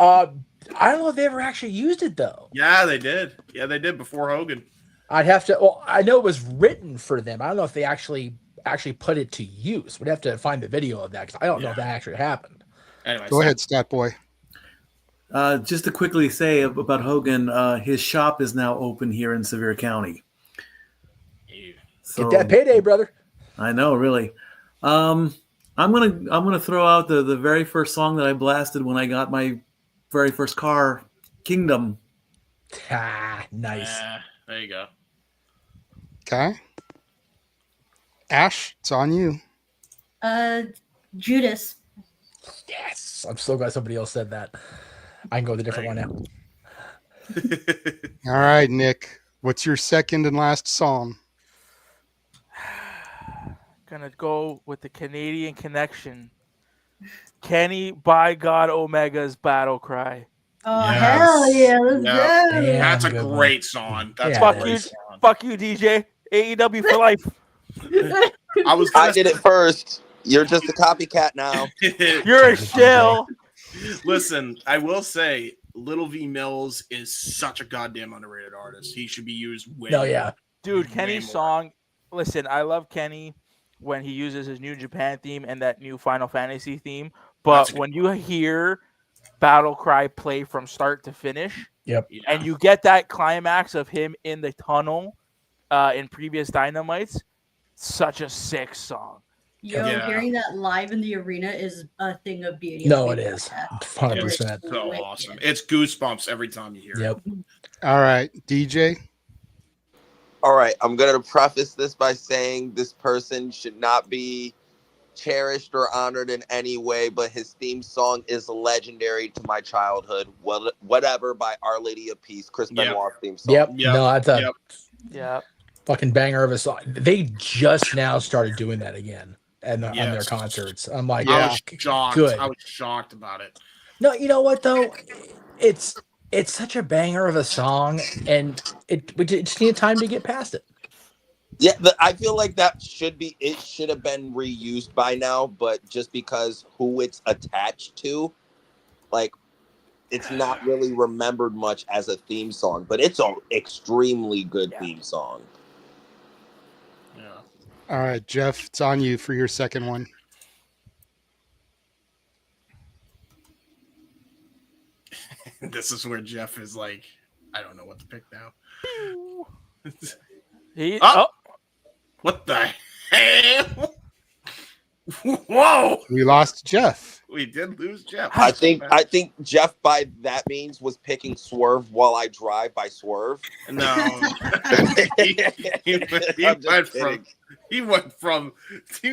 I don't know if they ever actually used it though.
Yeah, they did. Yeah, they did before Hogan.
I'd have to. Well, I know it was written for them. I don't know if they actually put it to use. We'd have to find the video of that because I don't know if that actually happened.
Anyway,
Go ahead, Stat Boy.
Just to quickly say about Hogan, his shop is now open here in Sevier County. So,
Get that payday, brother.
I know, really. I'm gonna throw out the very first song that I blasted when I got my very first car, Kingdom.
Ah, nice.
There you go.
Okay. Ash, it's on you.
Judas.
Yes, I'm so glad somebody else said that. I can go with a different one now.
All right, Nick. What's your second and last song?
Gonna go with the Canadian connection. Kenny by God Omega's Battle Cry.
Oh, hell yeah. Let's go.
That's a great song. That's
fuck
a
you,
great song.
fuck you, DJ. AEW for life.
I did it first. You're just a copycat now.
You're a shell.
Listen, I will say, Little V Mills is such a goddamn underrated artist. He should be used way more.
Dude,
Way
Kenny's
more.
song. Listen, I love Kenny when he uses his New Japan theme and that new Final Fantasy theme. But when you hear Battle Cry play from start to finish, and you get that climax of him in the tunnel in previous Dynamites, such a sick song.
Yo, hearing that live in the arena is a thing of beauty.
No, it is. 100%.
It's so awesome. It's goosebumps every time you hear it.
All right, DJ.
All right, I'm going to preface this by saying this person should not be cherished or honored in any way, but his theme song is legendary to my childhood. Whatever by Our Lady of Peace, Chris Benoit's theme song.
No, that's a.
Yeah.
fucking banger of a song. They just now started doing that again on their concerts. I'm like,
I was shocked.
good.
I was shocked about it.
No, you know what though? It's such a banger of a song, and we just need time to get past it.
Yeah, I feel like it should have been reused by now, but just because who it's attached to, like, it's not really remembered much as a theme song, but it's an extremely good theme song.
Yeah.
All right, Jeff, it's on you for your second one.
This is where Jeff is like, I don't know what to pick now. What the hell? Whoa!
We lost Jeff.
We did lose Jeff.
I think Jeff by that means was picking "Swerve While I Drive" by Swerve.
No, he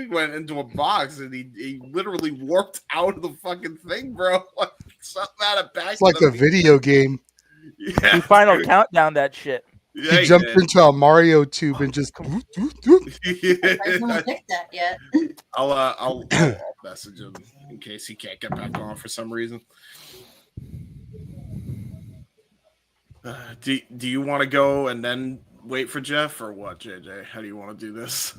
went into a box and he literally warped out of the fucking thing, bro. Something out of back.
It's like a video game.
Yeah,
He final countdown that shit.
Yeah,
he jumped into a Mario tube and just.
I haven't picked that yet.
I'll message him in case he can't get back on for some reason. Do you want to go and then wait for Jeff or what, JJ? How do you want to do this?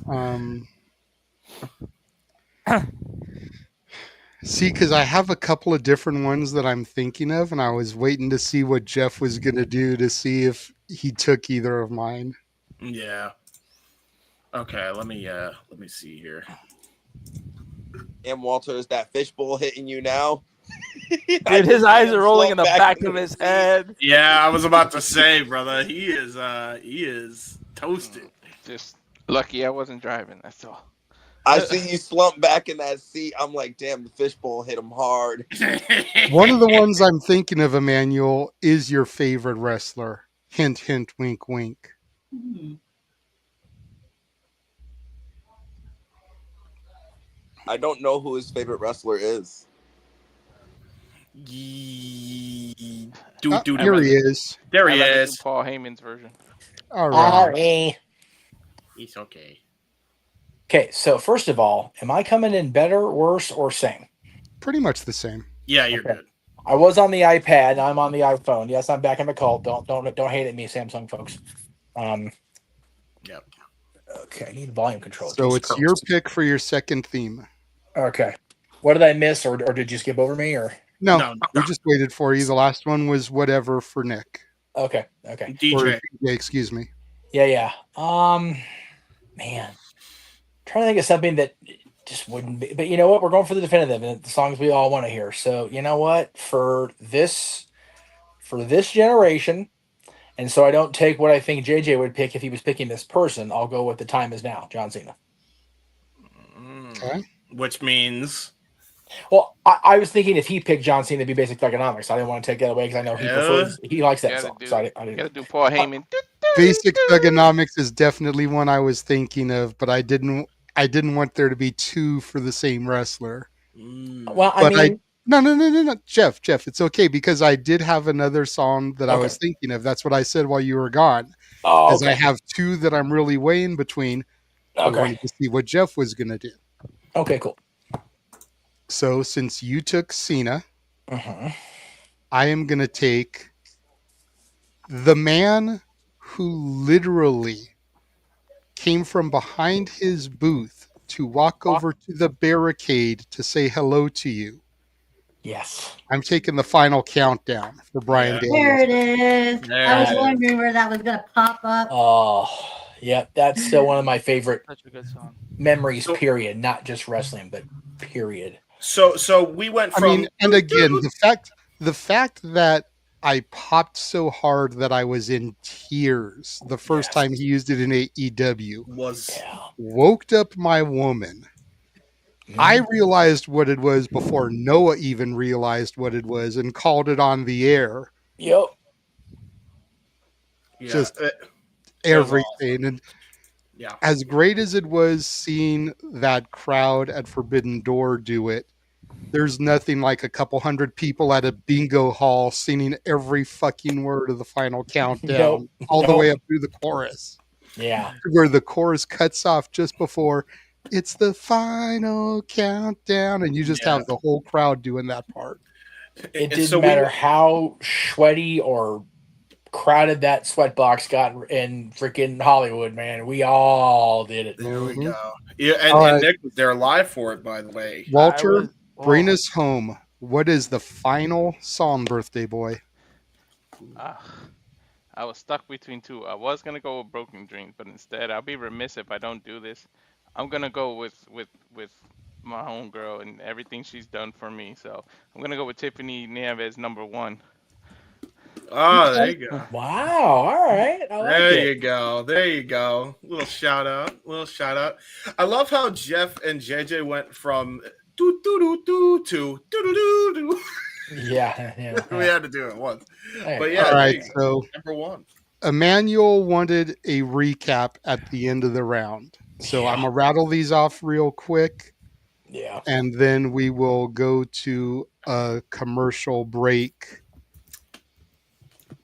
See, because I have a couple of different ones that I'm thinking of, and I was waiting to see what Jeff was going to do to see if he took either of mine.
Yeah. Okay, let me see here.
And Walter, is that fishbowl hitting you now?
Dude, his eyes are rolling in the back of his head.
Yeah, I was about to say, brother, he is toasted.
Just lucky I wasn't driving. That's all.
I see you slump back in that seat. I'm like, damn, the fishbowl hit him hard.
One of the ones I'm thinking of, Emmanuel, is your favorite wrestler. Hint, hint, wink, wink.
I don't know who his favorite wrestler is.
Here he is.
There he
I like to
is.
do Paul Heyman's version.
All right.
He's okay.
Okay, so first of all, am I coming in better, worse, or same?
Pretty much the same.
Yeah, you're good.
I was on the iPad. I'm on the iPhone. Yes, I'm back in the cult. Don't hate at me, Samsung folks.
Yep.
Okay, I need volume control.
So
Jesus
it's
Christ.
your pick for your second theme.
Okay. What did I miss, or did you skip over me, or?
No, we just waited for you. The last one was whatever for Nick.
Okay.
Or DJ, excuse me.
Yeah. Man, trying to think of something that just wouldn't be. But you know what? We're going for the definitive and the songs we all want to hear. So you know what? For this generation, and so I don't take what I think JJ would pick if he was picking this person. I'll go with The Time Is Now, John Cena.
Okay.
Which means.
Well, I was thinking if he picked John Cena, it'd be Basic Thugonomics. I didn't want to take that away because I know he likes that song. So I didn't.
Gotta do Paul Heyman.
Basic Thugonomics is definitely one I was thinking of, but I didn't want there to be two for the same wrestler.
Well,
No, Jeff, it's okay because I did have another song that I was thinking of. That's what I said while you were gone.
Oh,
as I have two that I'm really weighing between. I wanted to see what Jeff was going to do.
Okay, cool.
So since you took Cena, I am going to take the man who literally came from behind his booth to walk over to the barricade to say hello to you.
Yes.
I'm taking the final countdown for Brian Daniels.
There it is. I was wondering where that was going to pop up.
Oh, yeah. That's still one of my favorite
Such a good song.
memories, period. Not just wrestling, but period.
So we went from.
I mean, and again, the fact that I popped so hard that I was in tears the first time he used it in AEW woke up my woman. I realized what it was before Noah even realized what it was and called it on the air.
Yep.
Just everything. And as great as it was seeing that crowd at Forbidden Door do it, there's nothing like a couple hundred people at a bingo hall singing every fucking word of the final countdown all the way up through the chorus.
Yeah.
Where the chorus cuts off just before it's the final countdown, and you just have the whole crowd doing that part.
It didn't matter how sweaty or crowded that sweat box got in freaking Hollywood, man. We all did it.
There we go. Yeah, and,
All
and
right.
Nick was there live for it, by the way.
Walter, bring us home. What is the final song, birthday boy?
I was stuck between two. I was gonna go with Broken Dreams, but instead, I'll be remiss if I don't do this. I'm gonna go with my homegirl and everything she's done for me. So I'm gonna go with Tiffany Nieves, number 1.
Oh, there you go.
Wow. All right. I like
There
it.
you go. There you go. Little shout out. Little shout out. I love how Jeff and JJ went from do do do do to do do do do.
Yeah.
We had to do it once.
Hey.
But yeah,
All right. So
number 1.
Emmanuel wanted a recap at the end of the round. So I'm going to rattle these off real quick.
Yeah.
And then we will go to a commercial break.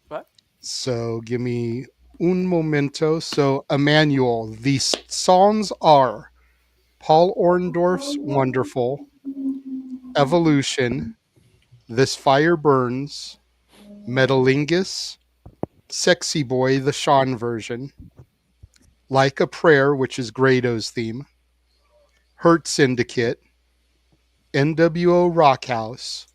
What?
So give me un momento. So Emmanuel, these songs are Paul Orndorff's Wonderful, Evolution, This Fire Burns, Metalingus, Sexy Boy, the Sean version, Like a Prayer, which is Grado's theme, Hurt Syndicate, NWO Rockhouse,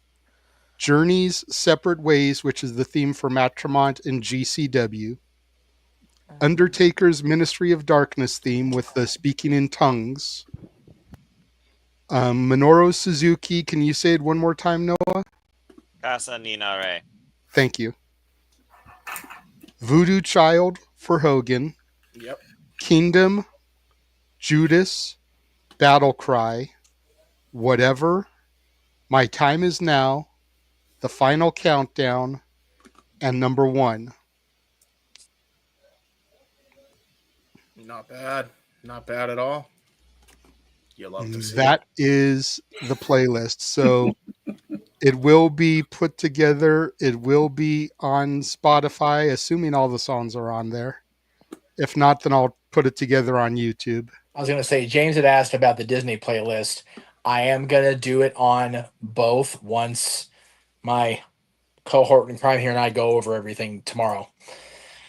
Journey's Separate Ways, which is the theme for Matt Tremont and GCW, Undertaker's Ministry of Darkness theme with the Speaking in Tongues, Minoru Suzuki, can you say it one more time, Noah?
Casa Nina Ray.
Thank you. Voodoo Child for Hogan.
Yep.
Kingdom, Judas, Battle Cry, Whatever, My Time Is Now, The Final Countdown, and number 1.
Not bad. Not bad at all. You love to see
That is the playlist. So it will be put together. It will be on Spotify, assuming all the songs are on there. If not, then I'll put it together on YouTube.
I was going to say, James had asked about the Disney playlist. I am going to do it on both once my cohort in crime here and I go over everything tomorrow.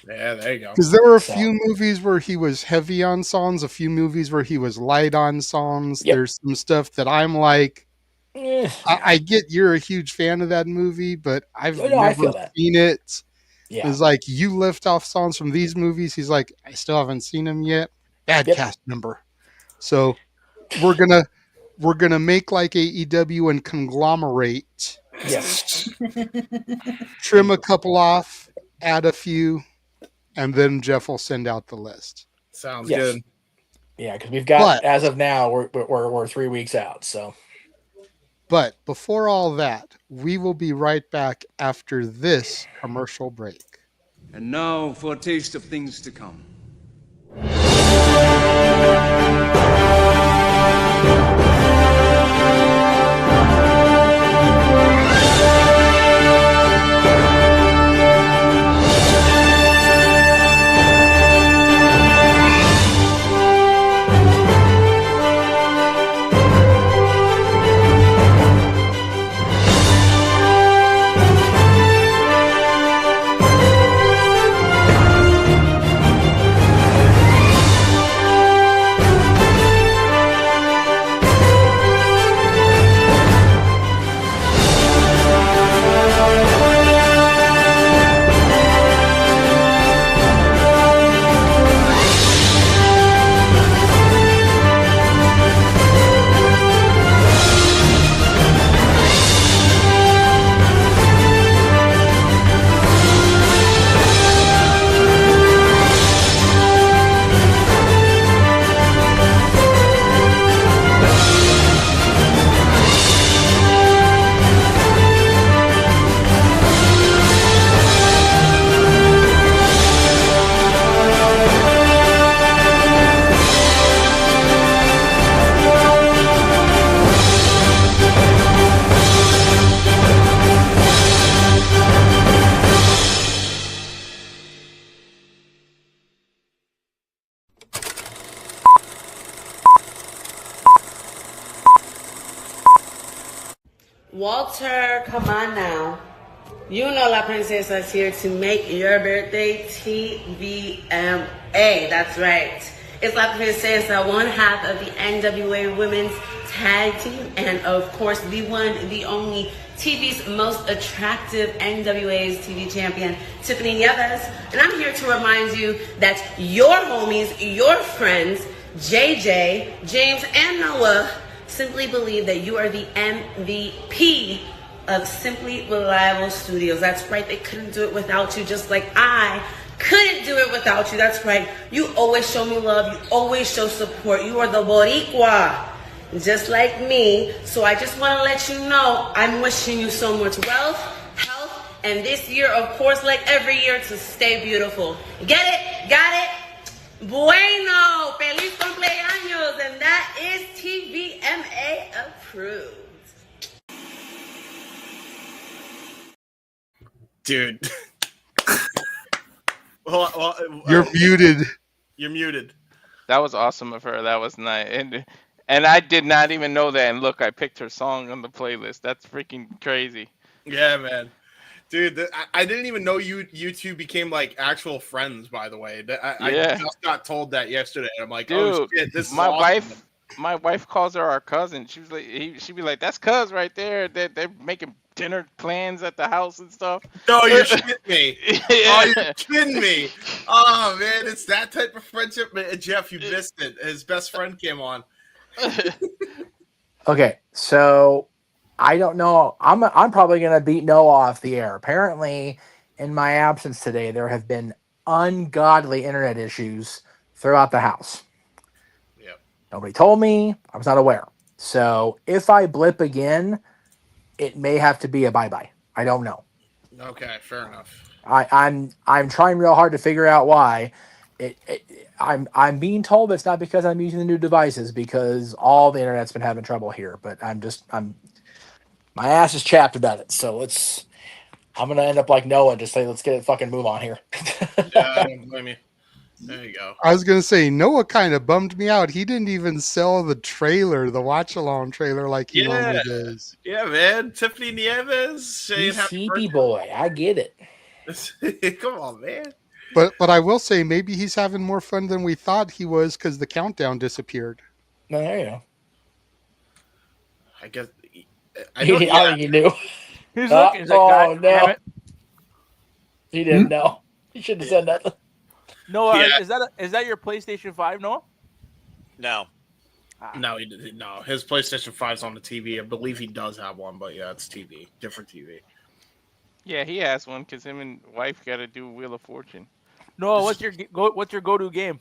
Yeah, there you go.
Because there were a few movies where he was heavy on songs, a few movies where he was light on songs.
Yep.
There's some stuff that I'm like, I get you're a huge fan of that movie, but I've
I
never
feel that.
seen it.
Yeah.
It's like you lift off songs from these movies. He's like, I still haven't seen them yet. Bad cast member. So we're gonna make like AEW and conglomerate.
Yes.
Trim a couple off, add a few, and then Jeff will send out the list.
Sounds
Yes.
good.
Yeah, because we've got, as of now, we're 3 weeks out. So,
But before all that, we will be right back after this commercial break.
And now for a taste of things to come.
Walter, come on now. You know La Princesa is here to make your birthday TVMA. That's right. It's La Princesa, one half of the NWA Women's Tag Team, and of course, the one, the only, TV's most attractive NWA's TV champion, Tiffany Nieves. And I'm here to remind you that your homies, your friends, JJ, James, and Noah simply believe that you are the MVP of Simply Reliable Studios. That's right, they couldn't do it without you, just like I couldn't do it without you. That's right, you always show me love, you always show support. You are the Boricua, just like me. So I just want to let you know, I'm wishing you so much wealth, health, and this year, of course, like every year, to stay beautiful. Get it? Got it? Bueno, feliz cumpleaños, and that is TVMA approved.
Dude.
You're muted.
You're muted.
That was awesome of her. That was nice. And I did not even know that. And look, I picked her song on the playlist. That's freaking crazy.
Yeah, man. Dude, I didn't even know you two became like actual friends, by the way. I just got told that yesterday. I'm like,
dude,
oh shit, this is
my
awesome.
My wife calls her our cousin. She was like, she'd be like, "That's cuz right there. They're making dinner plans at the house and stuff."
No, you're shitting me. Oh, you're kidding me. Oh man, it's that type of friendship. Man, Jeff, you missed it. His best friend came on.
Okay, so I don't know. I'm probably gonna beat Noah off the air. Apparently, in my absence today, there have been ungodly internet issues throughout the house.
Yep.
Nobody told me. I was not aware. So if I blip again, it may have to be a bye-bye. I don't know.
Okay, fair enough.
I'm trying real hard to figure out why. I'm being told it's not because I'm using the new devices, because all the internet's been having trouble here. But my ass is chapped about it. So I'm gonna end up like Noah, just say let's get it fucking move on here.
Yeah, I don't blame you. There you go.
I was going to say, Noah kind of bummed me out. He didn't even sell the trailer, the watch-along trailer, like he normally does.
Yeah, man. Tiffany Nieves saying
He's
happy
sleepy boy. I get it.
birthday. Come on, man.
But I will say, maybe he's having more fun than we thought he was because the countdown disappeared.
No, there you go.
I guess.
I think he knew.
He's looking. He's like, God damn
no.
it.
He didn't know. He shouldn't have said nothing.
Noah, is that your PlayStation 5, Noah?
No.
No, he didn't. No, his PlayStation 5's on the TV. I believe he does have one, but yeah, it's TV, different TV.
Yeah, he has one because him and wife got to do Wheel of Fortune.
Noah, what's your go-to game?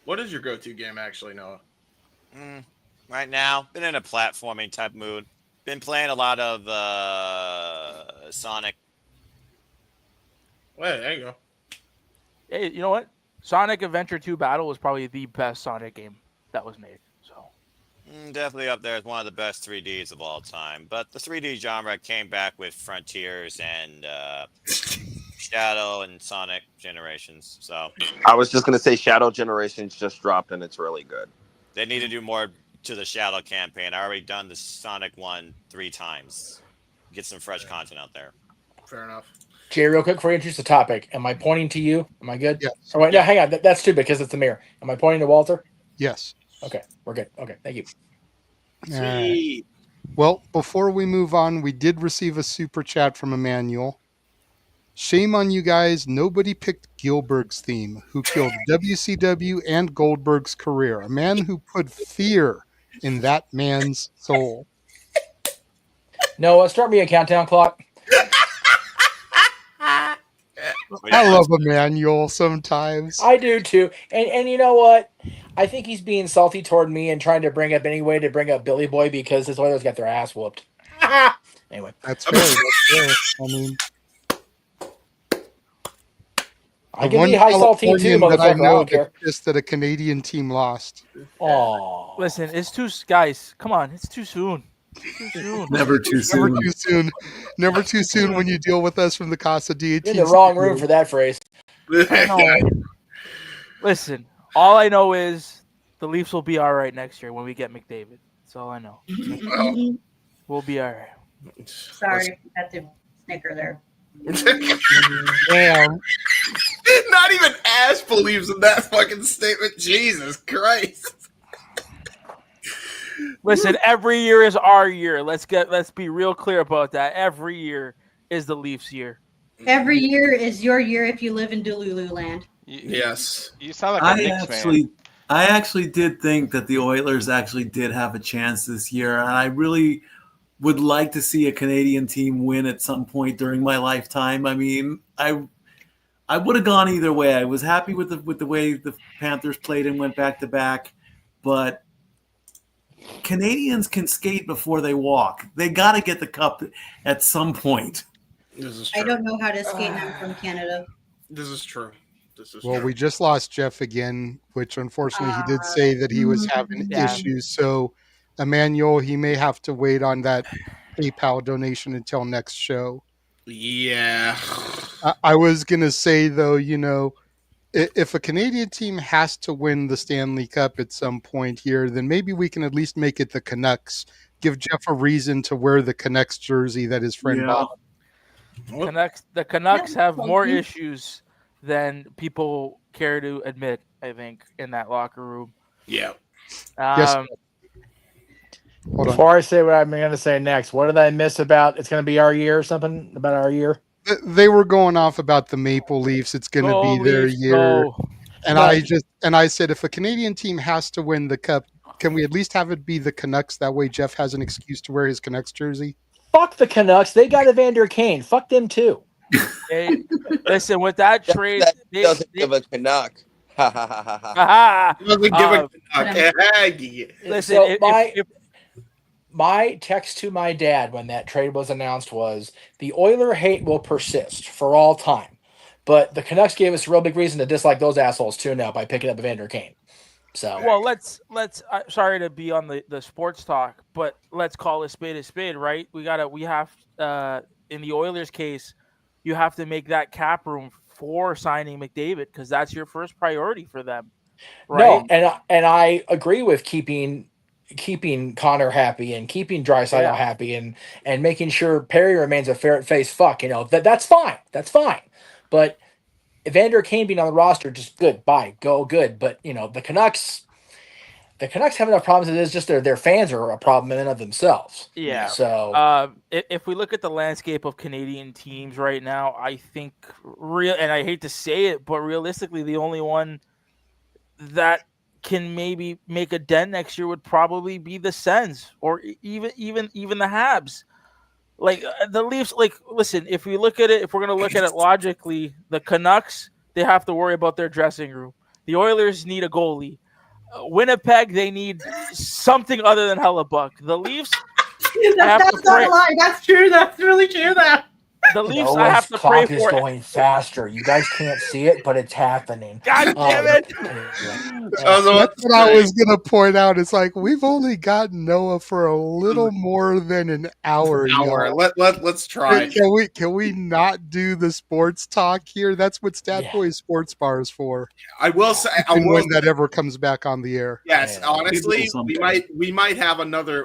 What is your go-to game, actually, Noah?
Right now, been in a platforming type mood. Been playing a lot of Sonic.
Well, there you go.
Hey, you know what? Sonic Adventure 2 Battle was probably the best Sonic game that was made. So
Definitely up there as one of the best 3Ds of all time. But the 3D genre came back with Frontiers and Shadow and Sonic Generations. So
I was just gonna say Shadow Generations just dropped and it's really good.
they need to do more to the Shadow campaign. I already done the Sonic one 3 times. Get some fresh content out there.
Fair enough.
Jay, real quick before you introduce the topic, am I pointing to you? Am I good?
Yes.
Oh, wait, no, hang on. That's stupid because it's the mirror. Am I pointing to Walter?
Yes.
Okay, we're good. Okay, thank you.
Sweet.
Well, before we move on, we did receive a super chat from Emmanuel. Shame on you guys. Nobody picked Gilbert's theme, who killed WCW and Goldberg's career. A man who put fear in that man's soul.
Noah, start me a countdown clock.
I love Emmanuel sometimes.
I do too. And you know what? I think he's being salty toward me and trying to bring up Billy Boy because his Oilers got their ass whooped. Anyway.
That's fair. That's fair. I mean,
I can be high salty too,
that I
motherfucker. I
know
don't care.
that's pissed that a Canadian team lost.
Oh,
listen, guys. Come on, it's too soon. Too soon.
Never too soon.
Never too soon. Never too soon when you deal with us from the Casa DAT.
you're in the wrong room for that phrase.
I know. Listen, all I know is the Leafs will be all right next year when we get McDavid. That's all I know.
Mhm.
We'll be all right.
Sorry, had to snicker there.
Damn.
Not even Ash believes in that fucking statement. Jesus Christ.
Listen, every year is our year. Let's be real clear about that. Every year is the Leafs' year.
Every year is your year if you live in Delulu land.
Yes.
You sound like a Knicks fan.
I actually did think that the Oilers actually did have a chance this year, and I really would like to see a Canadian team win at some point during my lifetime. I mean, I would have gone either way. I was happy with the way the Panthers played and went back to back, but Canadians can skate before they walk. They got to get the cup at some point.
This is
I
true.
don't know how to skate. And I'm from Canada.
This is true. This is
Well,
true.
we just lost Jeff again, which unfortunately he did say that he was having issues. So, Emmanuel, he may have to wait on that PayPal donation until next show.
Yeah.
I was going to say, though, if a Canadian team has to win the Stanley Cup at some point here, then maybe we can at least make it the Canucks. Give Jeff a reason to wear the Canucks jersey that his friend bought.
The Canucks have more issues than people care to admit, I think, in that locker room.
Yeah.
Before I say what I'm going to say next, what did I miss about it's going to be our year or something about our year?
They were going off about the Maple Leafs. It's going to be their year.
Go.
And
But-
I said, if a Canadian team has to win the cup, can we at least have it be the Canucks? That way Jeff has an excuse to wear his Canucks jersey.
Fuck the Canucks. They got Evander Kane. Fuck them too.
Hey, listen, with that trade,
That doesn't give a Canuck. Ha ha ha ha ha.
Aha!
Doesn't give a Canuck.
Listen,
So
if
my text to my dad when that trade was announced was the Oiler hate will persist for all time. But the Canucks gave us a real big reason to dislike those assholes too now by picking up Evander Kane. So
well, let's sorry to be on the sports talk, but let's call a spade, right? We have in the Oilers case, you have to make that cap room for signing McDavid because that's your first priority for them. Right?
No, and I agree with keeping Connor happy and keeping Draisaitl happy and making sure Perry remains a ferret face fuck. That's fine. That's fine. But Evander Kane being on the roster, just good. Bye. Go good. But the Canucks have enough problems. It is just their fans are a problem in and of themselves.
Yeah.
So
if we look at the landscape of Canadian teams right now, I think and I hate to say it, but realistically, the only one that can maybe make a dent next year would probably be the Sens or even the Habs. Like the Leafs, listen, if we look at it, if we're going to look at it logically, the Canucks, they have to worry about their dressing room. The Oilers need a goalie. Winnipeg, they need something other than Hellebuck. The Leafs,
That's not a lie. That's true. That's really true.
The Leafs, I have to pray
clock is
for.
going faster. You guys can't see it, but it's happening.
God damn it!
That's what I was gonna point out. It's like we've only got Noah for a little more than an hour. y'all.
Let's try.
Can we not do the sports talk here? That's what Stat Boy Sports Bar is for.
I will say,
when that ever comes back on the air.
Yes, honestly, we might have another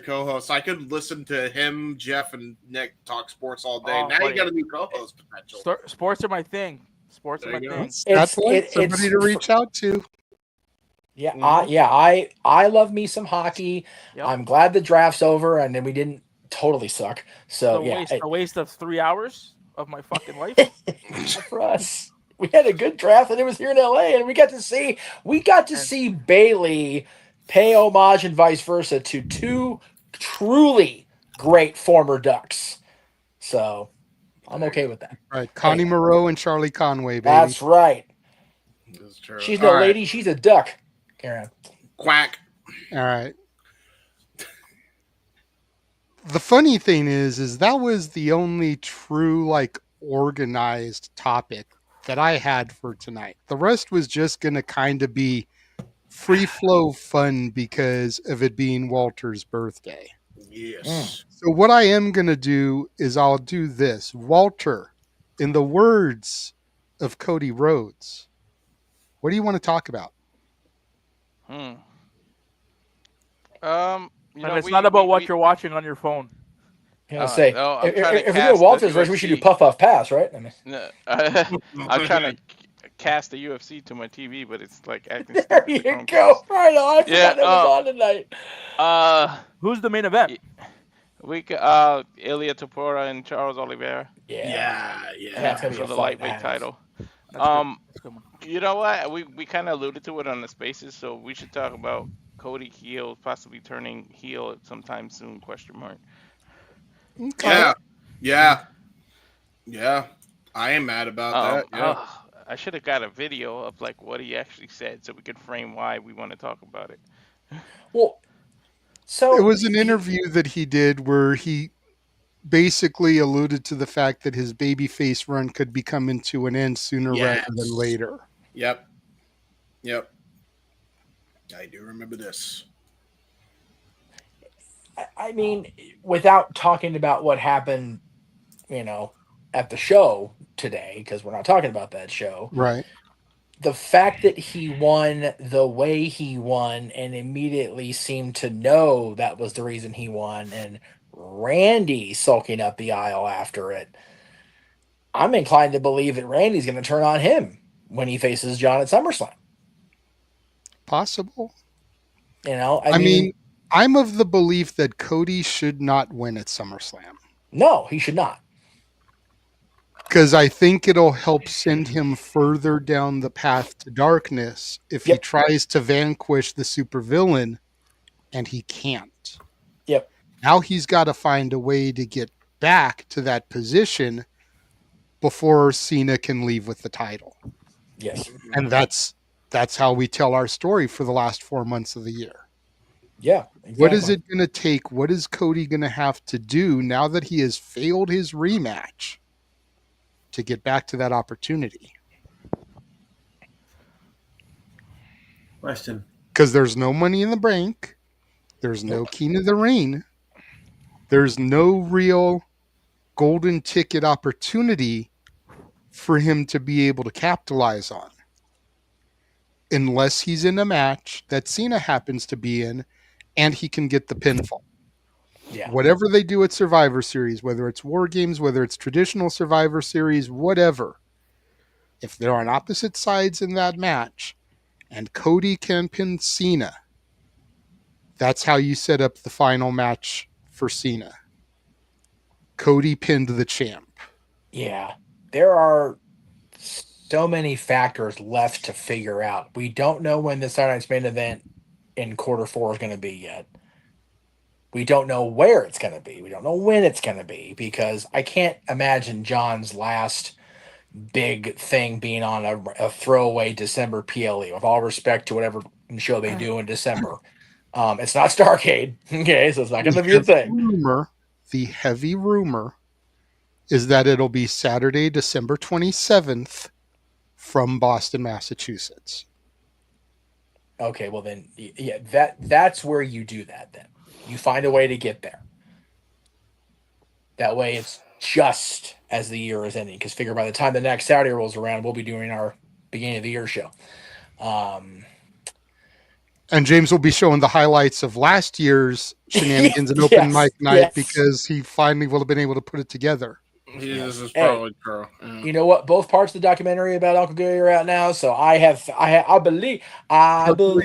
co-host. I could listen to him, Jeff, and Nick talk sports all day. Now you got a new co-host potential.
Sports are my thing. Sports are my thing.
That's somebody to reach out to.
Yeah, I love me some hockey.
Yep.
I'm glad the draft's over and then we didn't totally suck. So
a waste of 3 hours of my fucking life
for us. We had a good draft and it was here in LA and we got to see Bailey pay homage and vice versa to two truly great former Ducks. So I'm okay with that.
Right, Connie Moreau and Charlie Conway, baby.
That's right.
That's true.
She's no lady, she's a duck. Karen.
Quack.
All right. The funny thing is that was the only true organized topic that I had for tonight. The rest was just going to kind of be free flow fun because of it being Walter's birthday.
Yes.
So what I am going to do is I'll do this. Walter, in the words of Cody Rhodes, what do you want to talk about?
And it's not about what you're watching on your phone.
I was say,
no, I'm trying to
if we're doing
cast
Walter's
the
version, we should do
UFC.
Puff Puff Pass, right? I mean,
No, I'm trying to cast the UFC to my TV, but it's like acting
there
stupid.
you
the Chromecast.
go. Right on. I
Yeah,
forgot that was on tonight.
Who's the main event?
Ilya Topora and Charles Oliveira.
Yeah.
That's gonna be
for
a
the
fight,
lightweight
that is.
title.
That's good.
You know what? We kind of alluded to it on the spaces, so we should talk about Cody heel possibly turning heel sometime soon? ?
Yeah. I am mad about that. Yeah.
I should have got a video of like what he actually said, so we could frame why we want to talk about it.
Well, so
it was an interview that he did where he basically alluded to the fact that his babyface run could be coming to an end sooner rather than later.
Yep. I do remember this.
I mean, without talking about what happened, at the show today, because we're not talking about that show.
Right.
The fact that he won the way he won and immediately seemed to know that was the reason he won, and Randy sulking up the aisle after it, I'm inclined to believe that Randy's going to turn on him when he faces John at SummerSlam.
Possible.
I mean,
I'm of the belief that Cody should not win at SummerSlam.
No, he should not.
Because I think it'll help send him further down the path to darkness if he tries to vanquish the supervillain, and he can't.
Yep.
Now he's got to find a way to get back to that position before Cena can leave with the title.
Yes.
And that's how we tell our story for the last 4 months of the year.
Yeah. Exactly.
What is it going to take? What is Cody going to have to do now that he has failed his rematch to get back to that opportunity?
Question.
Because there's no Money in the Bank. There's no King of the Ring. There's no real golden ticket opportunity for him to be able to capitalize on. Unless he's in a match that Cena happens to be in and he can get the pinfall.
Yeah.
Whatever they do at Survivor Series, whether it's War Games, whether it's traditional Survivor Series, whatever, if they're on opposite sides in that match and Cody can pin Cena, that's how you set up the final match for Cena. Cody pinned the champ.
Yeah. There are so many factors left to figure out. We don't know when the Saturday Night's main event in quarter 4 is going to be yet. We don't know where it's going to be. We don't know when it's going to be, because I can't imagine John's last big thing being on a throwaway December PLE, with all respect to whatever show they do in December. It's not Starrcade. Okay, so it's not going to be a thing.
The heavy rumor is that it'll be Saturday, December 27th from Boston, Massachusetts.
Okay, well then, yeah, that's where you do that then. You find a way to get there. That way it's just as the year is ending, because figure by the time the next Saturday rolls around, we'll be doing our beginning of the year show.
And James will be showing the highlights of last year's Shenanigans and Open Mic Night, because he finally will have been able to put it together.
This is probably true.
You know what? Both parts of the documentary about Uncle Gary are out now, so I believe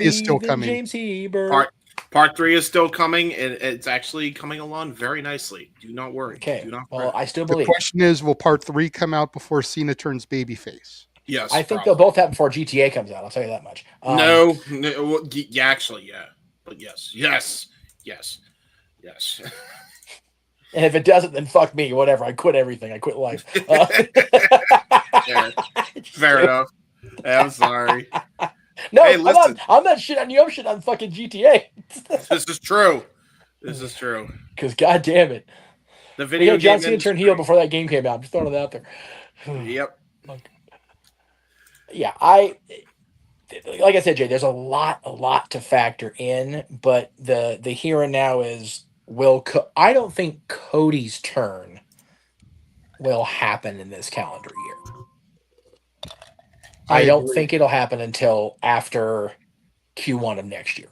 is still
in
coming.
James Hebert.
Part 3 is still coming, and it's actually coming along very nicely. Do not worry.
Okay.
Do not
well,
fret.
I still
The
believe.
question is, will part 3 come out before Cena turns babyface?
Yes,
I think they'll both happen before GTA comes out. I'll tell you that much.
No, yeah, actually, yeah, but yes.
And if it doesn't, then fuck me. Whatever. I quit everything. I quit life.
Fair enough. I'm sorry.
No,
Hey, listen.
I'm not shit on you. I'm shit on fucking GTA.
This is true.
Because god damn it,
the video
John
game
Cena turned heel before that game came out. I'm just throwing it out there.
Yep.
Yeah, like I said, Jay, there's a lot to factor in, but the here and now is I don't think Cody's turn will happen in this calendar year. I don't think it'll happen until after Q1 of next year.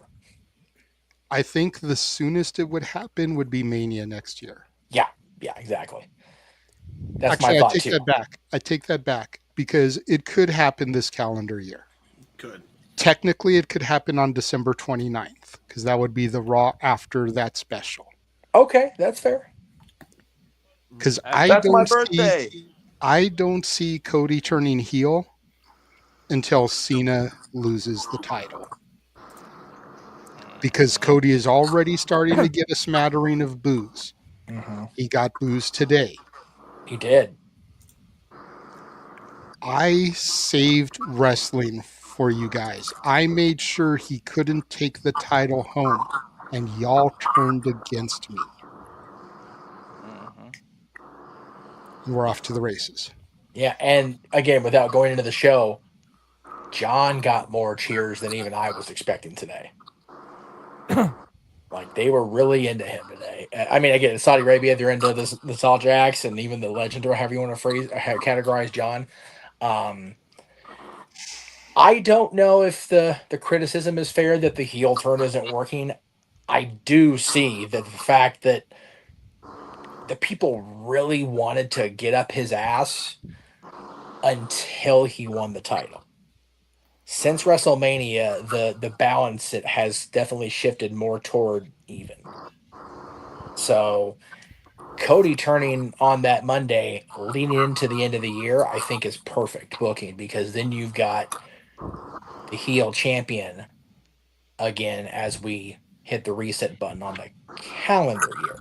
I think the soonest it would happen would be Mania next year.
Yeah, exactly. That's
Actually,
my thought
I take
too.
that back. I take that back because it could happen this calendar year.
Good.
Technically, it could happen on December 29th because that would be the Raw after that special.
Okay, that's fair.
Because
That's my birthday.
I don't see Cody turning heel until Cena loses the title. Because Cody is already starting to get a smattering of boos. He got boos today.
He did.
I saved wrestling for you guys. I made sure he couldn't take the title home, and y'all turned against me. And we're off to the races.
Yeah, and again, without going into the show, John got more cheers than even I was expecting today. Like, they were really into him today. I mean, again, in Saudi Arabia, they're into the Sal Jacks and even the legend, or however you want to categorize John. I don't know if the criticism is fair that the heel turn isn't working. I do see that the fact that the people really wanted to get up his ass until he won the title. Since WrestleMania, the balance it has definitely shifted more toward even. So Cody turning on that Monday, leading into the end of the year, I think is perfect booking, because then you've got the heel champion again as we hit the reset button on the calendar year.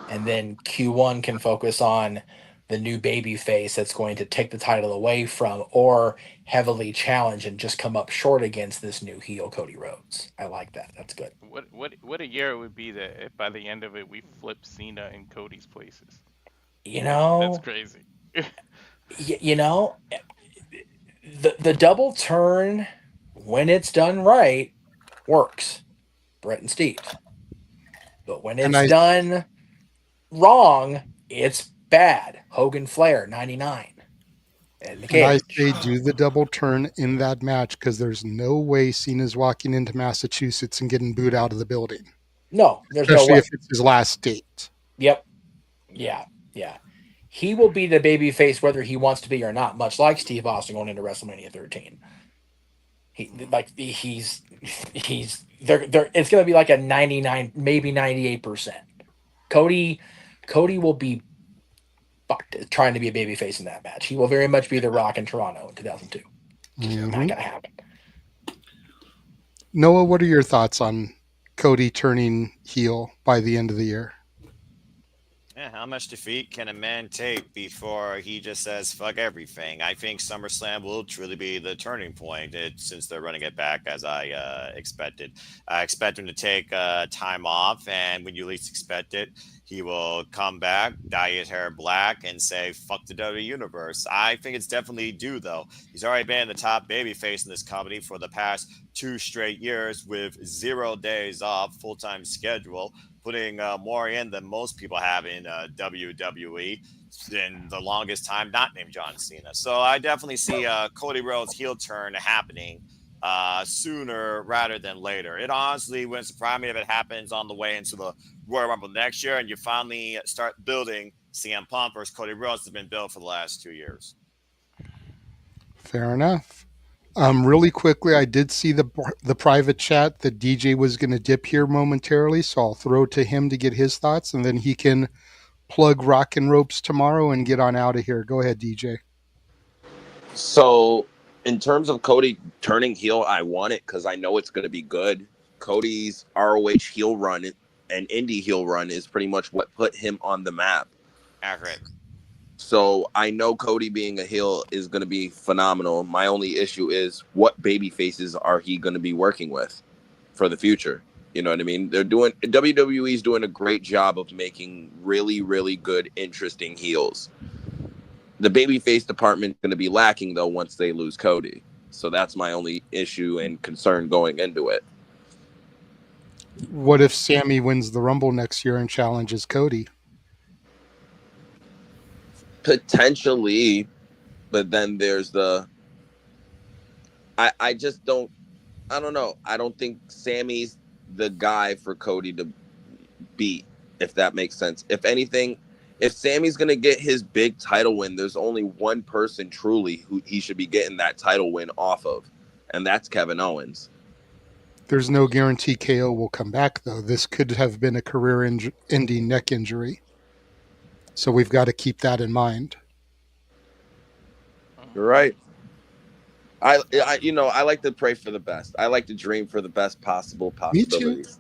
And then Q1 can focus on the new baby face that's going to take the title away from or heavily challenge and just come up short against this new heel Cody Rhodes. I like that. That's good.
What a year it would be that if by the end of it we flip Cena and Cody's places.
You know,
That's crazy.
you know, the double turn, when it's done right, works. Brett and Steve. But when it's done wrong, it's bad. Hogan Flair, 99. And
I say do the double turn in that match, because there's no way Cena's walking into Massachusetts and getting booed out of the building.
No, there's
Especially
no way.
if it's his last date.
Yep. Yeah. He will be the babyface whether he wants to be or not, much like Steve Austin going into WrestleMania 13. He's it's going to be like a 99, maybe 98%. Cody will be fucked trying to be a babyface in that match. He will very much be The Rock in Toronto in 2002. Not going to happen.
Noah, what are your thoughts on Cody turning heel by the end of the year?
Yeah, how much defeat can a man take before he just says fuck everything? I think SummerSlam will truly be the turning point since they're running it back as I expected. I expect him to take time off, and when you least expect it, he will come back, dye his hair black, and say fuck the WWE Universe. I think it's definitely due, though. He's already been the top babyface in this company for the past 2 straight years with 0 days off, full-time schedule, putting more in than most people have in WWE in the longest time not named John Cena. So I definitely see Cody Rhodes' heel turn happening sooner rather than later. It honestly wouldn't surprise me if it happens on the way into the Royal Rumble next year and you finally start building CM Punk versus Cody Rhodes that's been built for the last 2 years.
Fair enough. Really quickly, I did see the private chat that DJ was going to dip here momentarily, so I'll throw to him to get his thoughts, and then he can plug Rock and Ropes tomorrow and get on out of here. Go ahead, DJ.
So, in terms of Cody turning heel, I want it because I know it's going to be good. Cody's ROH heel run and indie heel run is pretty much what put him on the map.
Accurate.
So I know Cody being a heel is going to be phenomenal. My only issue is what baby faces are he going to be working with for the future? You know what I mean? WWE's doing a great job of making really, really good, interesting heels. The babyface department is going to be lacking, though, once they lose Cody. So that's my only issue and concern going into it.
What if Sammy wins the Rumble next year and challenges Cody?
Potentially, but then there's I don't know. I don't think Sammy's the guy for Cody to beat, if that makes sense. If anything, if Sammy's going to get his big title win, there's only one person truly who he should be getting that title win off of, and that's Kevin Owens.
There's no guarantee KO will come back, though. This could have been a career-ending neck injury. So we've got to keep that in mind.
You're right. I like to pray for the best. I like to dream for the best possible possibilities.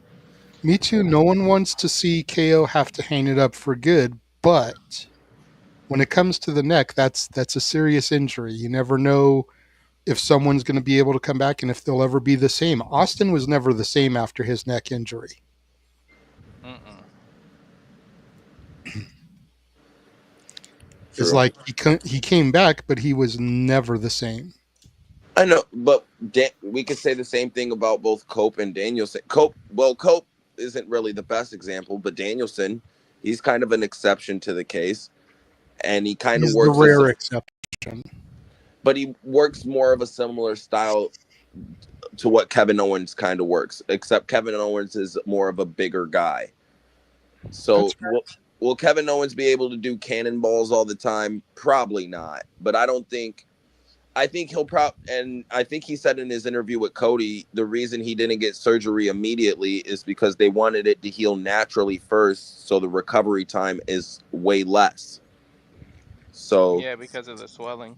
Me too. No one wants to see KO have to hang it up for good, but when it comes to the neck, that's a serious injury. You never know if someone's going to be able to come back and if they'll ever be the same. Austin was never the same after his neck injury. It's like he came back, but he was never the same.
I know, but we could say the same thing about both Cope and Danielson. Cope isn't really the best example, but Danielson, he's kind of an exception to the case, and he kind of works
the rare exception.
But he works more of a similar style to what Kevin Owens kind of works, except Kevin Owens is more of a bigger guy. So will Kevin Owens be able to do cannonballs all the time? Probably not. But I think he'll and I think he said in his interview with Cody, the reason he didn't get surgery immediately is because they wanted it to heal naturally first, so the recovery time is way less. So
yeah, because of the swelling.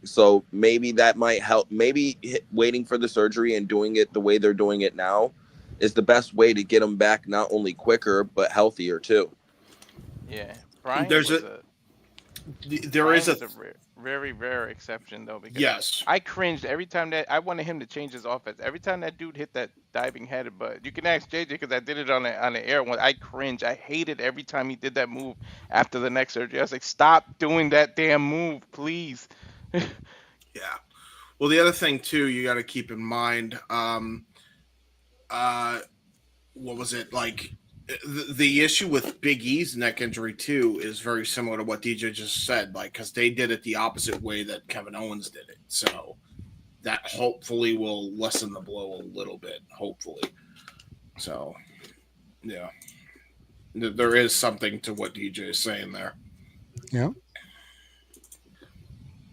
So maybe that might help. Maybe waiting for the surgery and doing it the way they're doing it now is the best way to get him back, not only quicker but healthier too.
Yeah, Brian.
There is a
very rare exception though, because
yes,
I cringed every time that I wanted him to change his offense. Every time that dude hit that diving head, but you can ask JJ because I did it on the air once. I cringed. I hated every time he did that move after the neck surgery. I was like, stop doing that damn move, please.
Yeah. Well, the other thing too, you got to keep in mind, what was it like? The issue with Big E's neck injury too is very similar to what DJ just said, like because they did it the opposite way that Kevin Owens did it, so that hopefully will lessen the blow a little bit. Hopefully, so yeah, there is something to what DJ is saying there.
Yeah.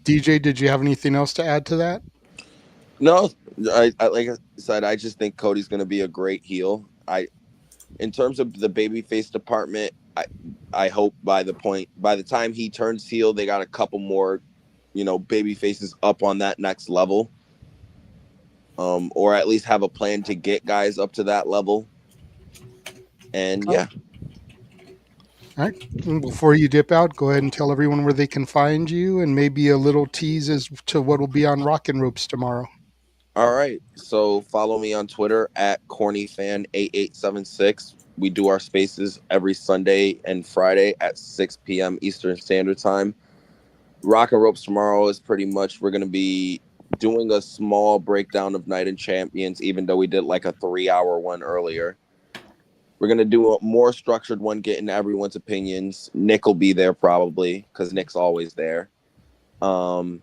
DJ, did you have anything else to add to that?
No, I like I said, I just think Cody's going to be a great heel. In terms of the babyface department, I hope by the time he turns heel, they got a couple more, baby faces up on that next level, or at least have a plan to get guys up to that level. And yeah.
All right. Before you dip out, go ahead and tell everyone where they can find you, and maybe a little tease as to what will be on Rockin' Ropes tomorrow.
All right. So follow me on Twitter at cornyfan8876. We do our spaces every Sunday and Friday at 6 p.m. Eastern Standard Time. Rockin' Ropes tomorrow is pretty much, we're going to be doing a small breakdown of Night of Champions, even though we did like a 3-hour one earlier. We're going to do a more structured one, getting everyone's opinions. Nick will be there probably because Nick's always there. And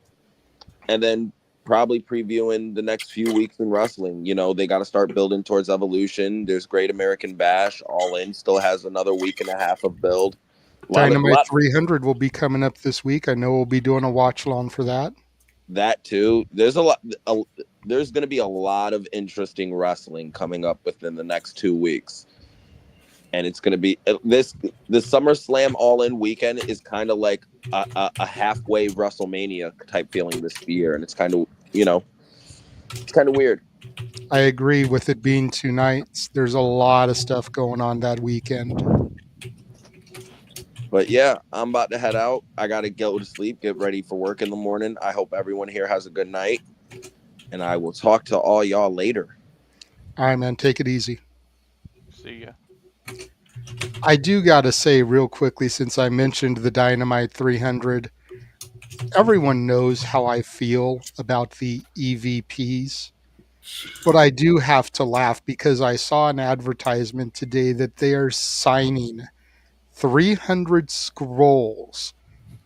then probably previewing the next few weeks in wrestling. They got to start building towards Evolution. There's Great American Bash. All In still has another week and a half of build.
Dynamite 300 will be coming up this week. I know we'll be doing a watch along for that.
That too. There's there's going to be a lot of interesting wrestling coming up within the next 2 weeks. And it's going to be the SummerSlam All In weekend is kind of like a halfway WrestleMania type feeling this year. And it's kind of, it's kind of weird.
I agree with it being 2 nights. There's a lot of stuff going on that weekend.
But yeah, I'm about to head out. I got to go to sleep, get ready for work in the morning. I hope everyone here has a good night. And I will talk to all y'all later.
All right, man. Take it easy.
See ya.
I do got to say real quickly, since I mentioned the Dynamite 300, everyone knows how I feel about the EVPs, but I do have to laugh because I saw an advertisement today that they are signing 300 scrolls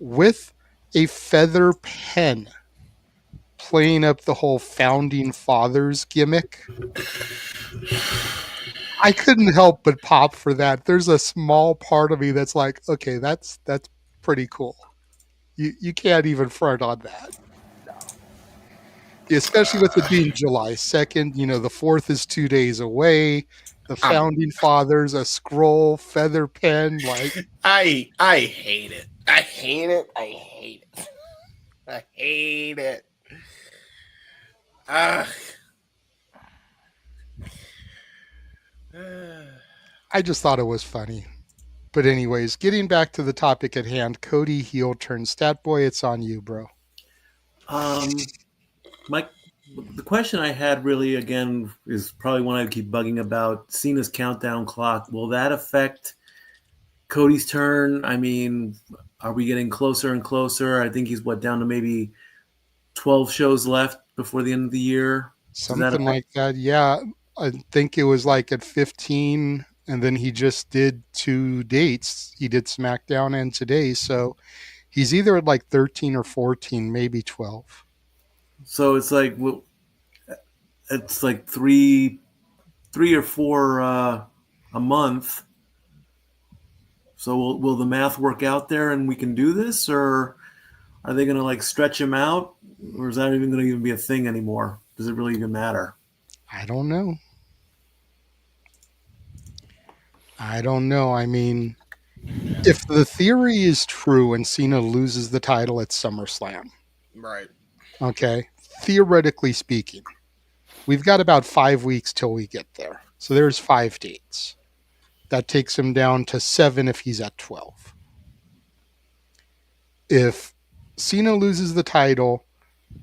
with a feather pen playing up the whole founding fathers gimmick. I couldn't help but pop for that. There's a small part of me that's like, okay, that's pretty cool. You can't even front on that. No. Especially with it being July 2nd, the 4th is 2 days away. The founding fathers, a scroll, feather pen, like
I hate it. I hate it. I hate it. I hate it.
I just thought it was funny. But anyways, getting back to the topic at hand, Cody heel turn stat boy, it's on you, bro.
The question I had really, again, is probably one I keep bugging about. Cena's countdown clock. Will that affect Cody's turn? I mean, are we getting closer and closer? I think he's, down to maybe 12 shows left before the end of the year?
Something like that, yeah. I think it was like at 15, and then he just did 2 dates. He did SmackDown and today, so he's either at like 13 or 14, maybe 12.
So it's like three or four a month. So will the math work out there, and we can do this, or are they going to stretch him out, or is that even going to be a thing anymore? Does it really even matter?
I don't know. I mean, if the theory is true and Cena loses the title at SummerSlam,
right?
Okay, theoretically speaking, we've got about 5 weeks till we get there. So there's 5 dates. That takes him down to 7 if he's at 12. If Cena loses the title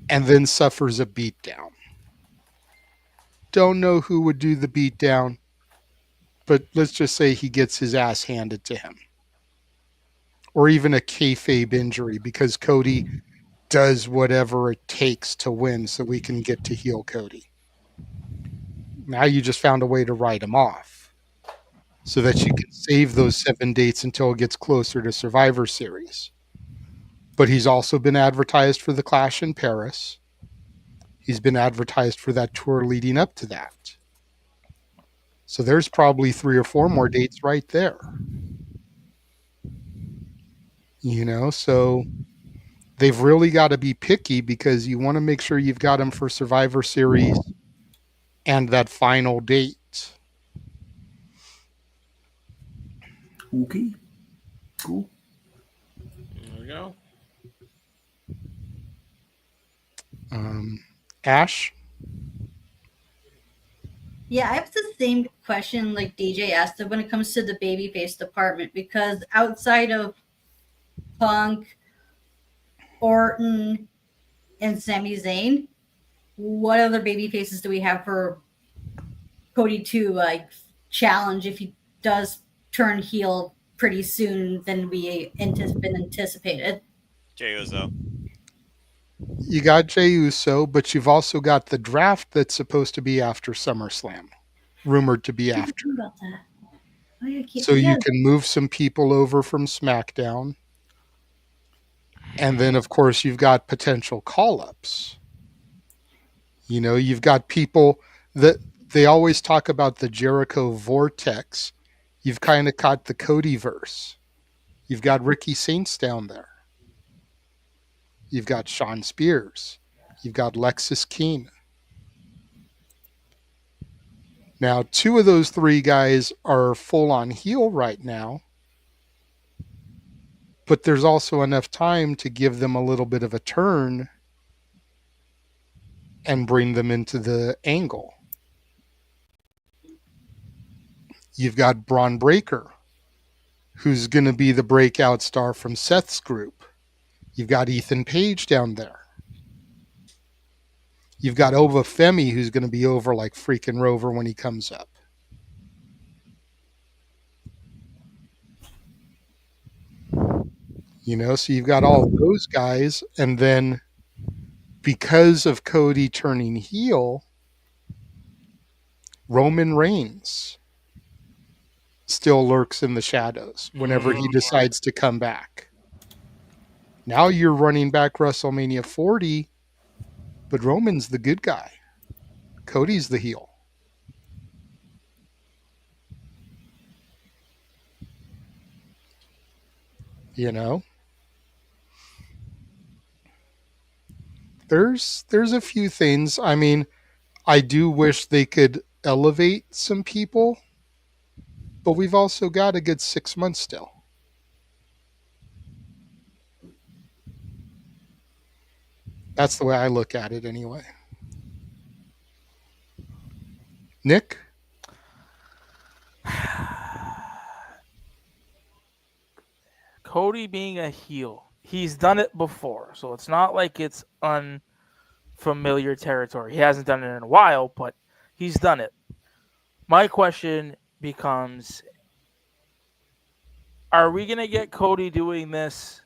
and then suffers a beatdown, don't know who would do the beatdown, but let's just say he gets his ass handed to him. Or even a kayfabe injury because Cody does whatever it takes to win so we can get to heel Cody. Now you just found a way to write him off so that you can save those 7 dates until it gets closer to Survivor Series. But he's also been advertised for the Clash in Paris. He's been advertised for that tour leading up to that. So there's probably 3 or 4 more dates right there. So they've really got to be picky because you want to make sure you've got him for Survivor Series and that final date.
Okay. Cool.
There we go.
Ash?
Yeah, I have the same question like DJ asked when it comes to the babyface department, because outside of Punk, Orton, and Sami Zayn, what other baby faces do we have for Cody to challenge if he does turn heel pretty soon than we anticipated?
Jey Uso.
You got Jey Uso, but you've also got the draft that's supposed to be after SummerSlam, rumored to be after.
About that.
So you can move some people over from SmackDown. And then, of course, you've got potential call-ups. You've got people that they always talk about the Jericho Vortex. You've kind of got the Codyverse. You've got Ricky Saints down there. You've got Shawn Spears. You've got Lexis Keane. Now, 2 of those 3 guys are full-on heel right now. But there's also enough time to give them a little bit of a turn and bring them into the angle. You've got Braun Breaker, who's going to be the breakout star from Seth's group. You've got Ethan Page down there. You've got Ova Femi, who's going to be over like freaking Rover when he comes up. So you've got all those guys, and then because of Cody turning heel, Roman Reigns still lurks in the shadows whenever he decides to come back. Now you're running back WrestleMania 40 But Roman's the good guy. Cody's the heel. You know? There's a few things. I mean, I do wish they could elevate some people, but we've also got a good 6 months still. That's the way I look at it anyway. Nick?
Cody being a heel, he's done it before, so it's not like it's unfamiliar territory. He hasn't done it in a while, but he's done it. My question becomes, are we going to get Cody doing this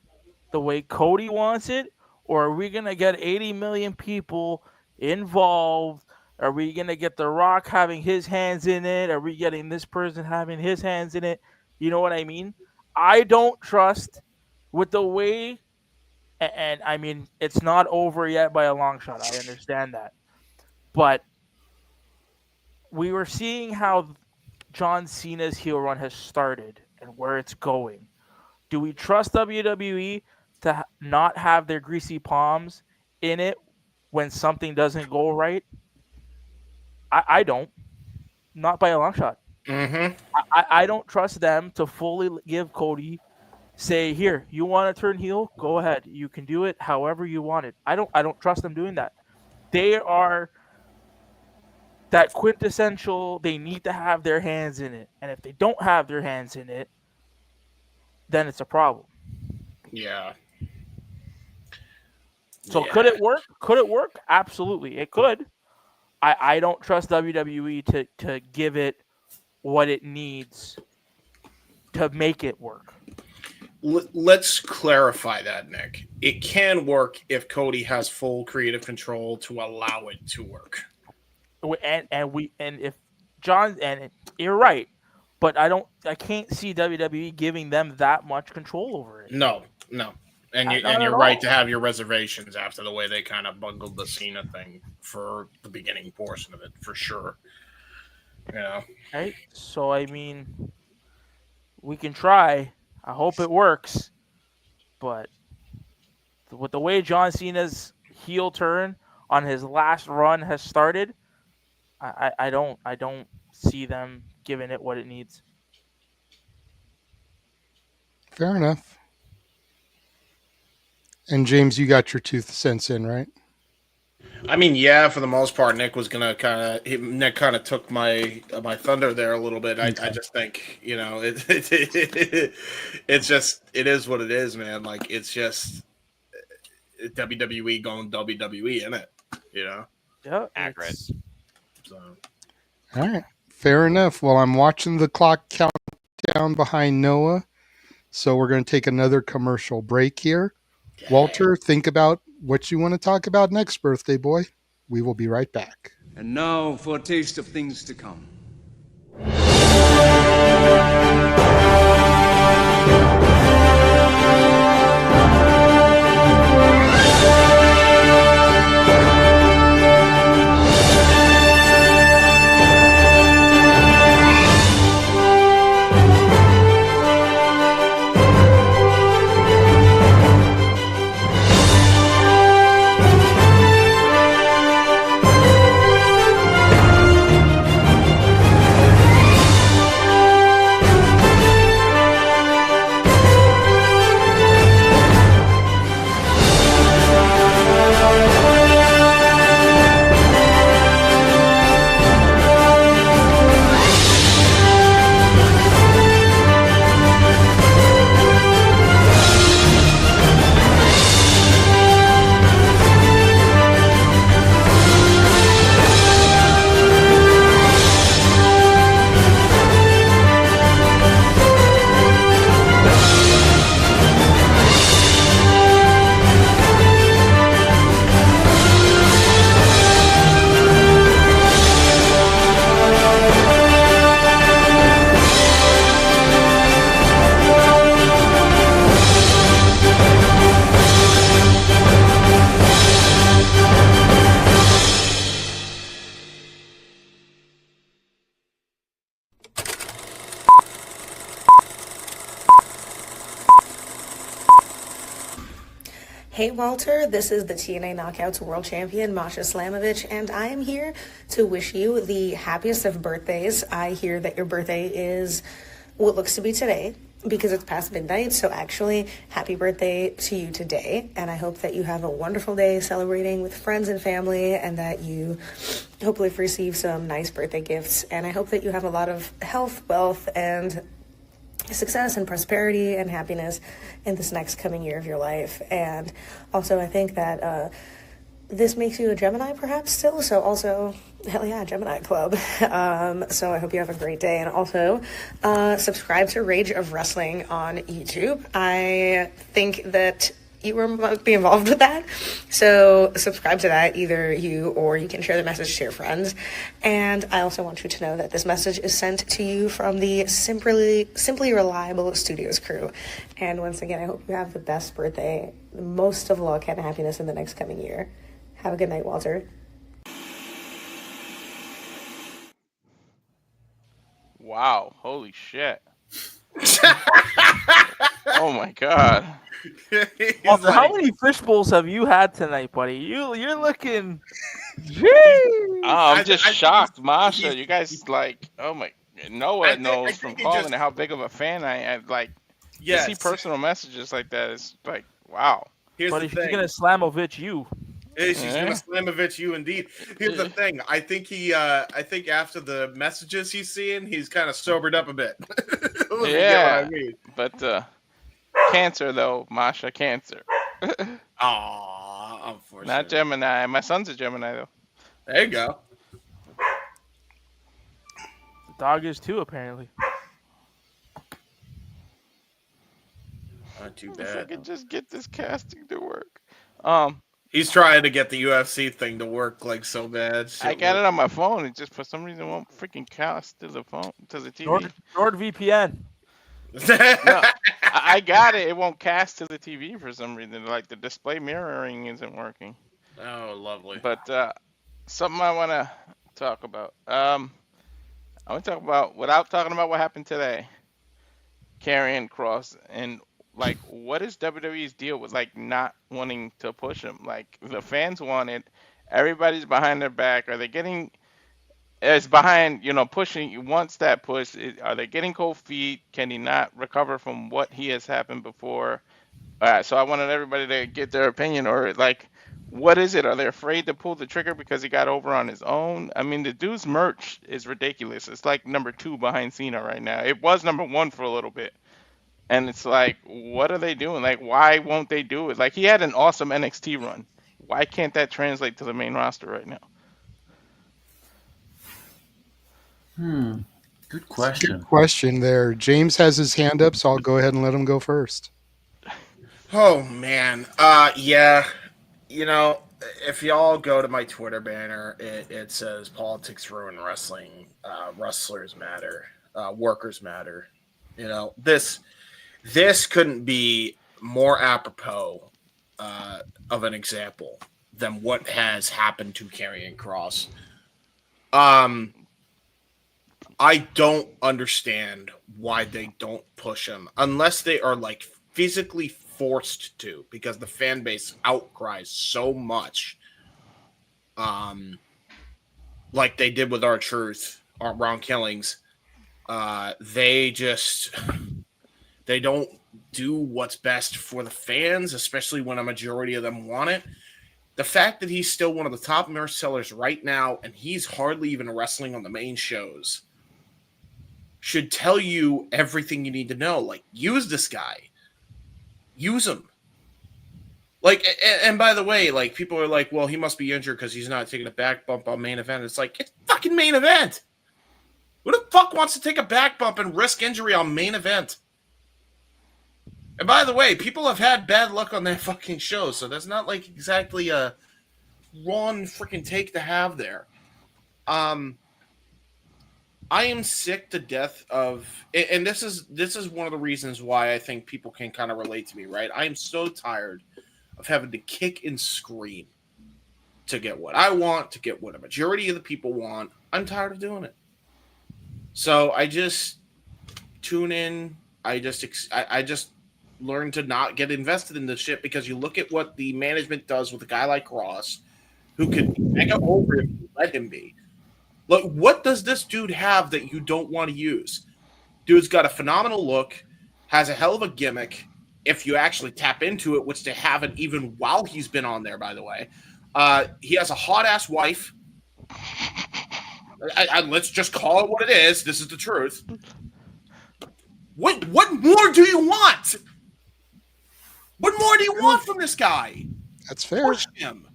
the way Cody wants it, or are we going to get 80 million people involved? Are we going to get The Rock having his hands in it? Are we getting this person having his hands in it? You know what I mean? I don't trust with the way, and I mean, it's not over yet by a long shot. I understand that. But we were seeing how John Cena's heel run has started and where it's going. Do we trust WWE to not have their greasy palms in it when something doesn't go right? I don't. Not by a long shot.
Mm-hmm.
I don't trust them to fully give Cody, say, here, you want to turn heel? Go ahead. You can do it however you want it. I don't trust them doing that. They are that quintessential, they need to have their hands in it. And if they don't have their hands in it, then it's a problem.
Yeah.
So could it work? Could it work? Absolutely. It could. I don't trust WWE to give it what it needs to make it work.
Let's clarify that, Nick. It can work if Cody has full creative control to allow it to work.
And if John, and you're right, but I can't see WWE giving them that much control over it.
No. And you're right to have your reservations after the way they kind of bungled the Cena thing for the beginning portion of it, for sure. You know?
Right? So, I mean, we can try. I hope it works. But with the way John Cena's heel turn on his last run has started, I don't see them giving it what it needs.
Fair enough. And James, you got your 2 cents in, right?
I mean, yeah, for the most part, Nick was gonna Nick kind of took my thunder there a little bit. I just think, you know, it's just, it is what it is, man. Like, it's just WWE going WWE in it, you know.
Yeah,
accurate.
So,
all right, fair enough. Well, I'm watching the clock count down behind Noah, so we're going to take another commercial break here. Walter, think about what you want to talk about next, birthday boy. We will be right back.
And now for a taste of things to come.
Hey Walter, this is the TNA Knockouts World Champion Masha Slamovich, and I am here to wish you the happiest of birthdays. I hear that your birthday is what looks to be today because it's past midnight, so actually happy birthday to you today, and I hope that you have a wonderful day celebrating with friends and family, and that you hopefully receive some nice birthday gifts, and I hope that you have a lot of health, wealth, and success and prosperity and happiness in this next coming year of your life. And also I think that this makes you a Gemini perhaps still, so also hell yeah, Gemini Club. So I hope you have a great day, and also subscribe to Rage of Wrestling on YouTube. I think that you might be involved with that, so subscribe to that, either you or you can share the message to your friends. And I also want you to know that this message is sent to you from the Simply Reliable Studios crew. And once again, I hope you have the best birthday, the most of luck and happiness in the next coming year. Have a good night, Walter.
Wow! Holy shit! Oh my god!
Walter, how many fish bowls have you had tonight, buddy? You're looking. Jeez.
I'm just shocked, Masha. You guys like, oh my. Noah knows from calling how big of a fan I am. Like, to see personal messages like that is like, wow.
But if you're gonna Slamovich you.
She's gonna Slamovich you indeed. Here's the thing. I think I think after the messages he's seeing, he's kind of sobered up a bit.
Yeah.
I mean.
But Cancer though, Masha, Cancer.
Aww, unfortunately.
Not Gemini. My son's a Gemini though.
There you go.
The dog is too, apparently.
Not too
If
bad.
I could just get this casting to work.
He's trying to get the UFC thing to work like so bad.
I got it on my phone. It just for some reason won't freaking cast to the phone, to the TV.
NordVPN.
No, I got it. It won't cast to the TV for some reason. Like the display mirroring isn't working.
Oh, lovely.
But something I want to talk about. I want to talk about, without talking about what happened today, Karrion Kross, and like, what is WWE's deal with like not wanting to push him? Like, the fans want it, everybody's behind their back. Are they getting as behind, pushing? Wants that push? Are they getting cold feet? Can he not recover from what he has happened before? So I wanted everybody to get their opinion, or like, what is it? Are they afraid to pull the trigger because he got over on his own? I mean, the dude's merch is ridiculous. It's like number 2 behind Cena right now. It was number 1 for a little bit. And it's like, what are they doing? Like, why won't they do it? Like, he had an awesome NXT run. Why can't that translate to the main roster right now?
Good question.
Good question there. James has his hand up, so I'll go ahead and let him go first.
Oh man, yeah. If y'all go to my Twitter banner, it says "Politics ruin wrestling. Wrestlers matter. Workers matter." This couldn't be more apropos of an example than what has happened to Karrion Kross. I don't understand why they don't push him unless they are like physically forced to, because the fan base outcries so much, like they did with R-Truth, Ron Killings. They don't do what's best for the fans, especially when a majority of them want it. The fact that he's still one of the top merch sellers right now, and he's hardly even wrestling on the main shows, should tell you everything you need to know. Like, use this guy. Use him. Like, and by the way, like, people are like, well, he must be injured because he's not taking a back bump on main event. It's like, it's fucking main event. Who the fuck wants to take a back bump and risk injury on main event? And by the way, people have had bad luck on that fucking show, so that's not like exactly a wrong freaking take to have there. I am sick to death of, and this is one of the reasons why I think people can kind of relate to me, right? I am so tired of having to kick and scream to get what I want, to get what a majority of the people want. I'm tired of doing it. So I just tune in. I just learn to not get invested in this shit, because you look at what the management does with a guy like Ross, who could be mega over if you let him be. Like, what does this dude have that you don't want to use? Dude's got a phenomenal look, has a hell of a gimmick, if you actually tap into it, which they haven't even while he's been on there, by the way. He has a hot-ass wife. Let's just call it what it is. This is the truth. What more do you want? What more do you want from this guy?
That's fair.
Push him.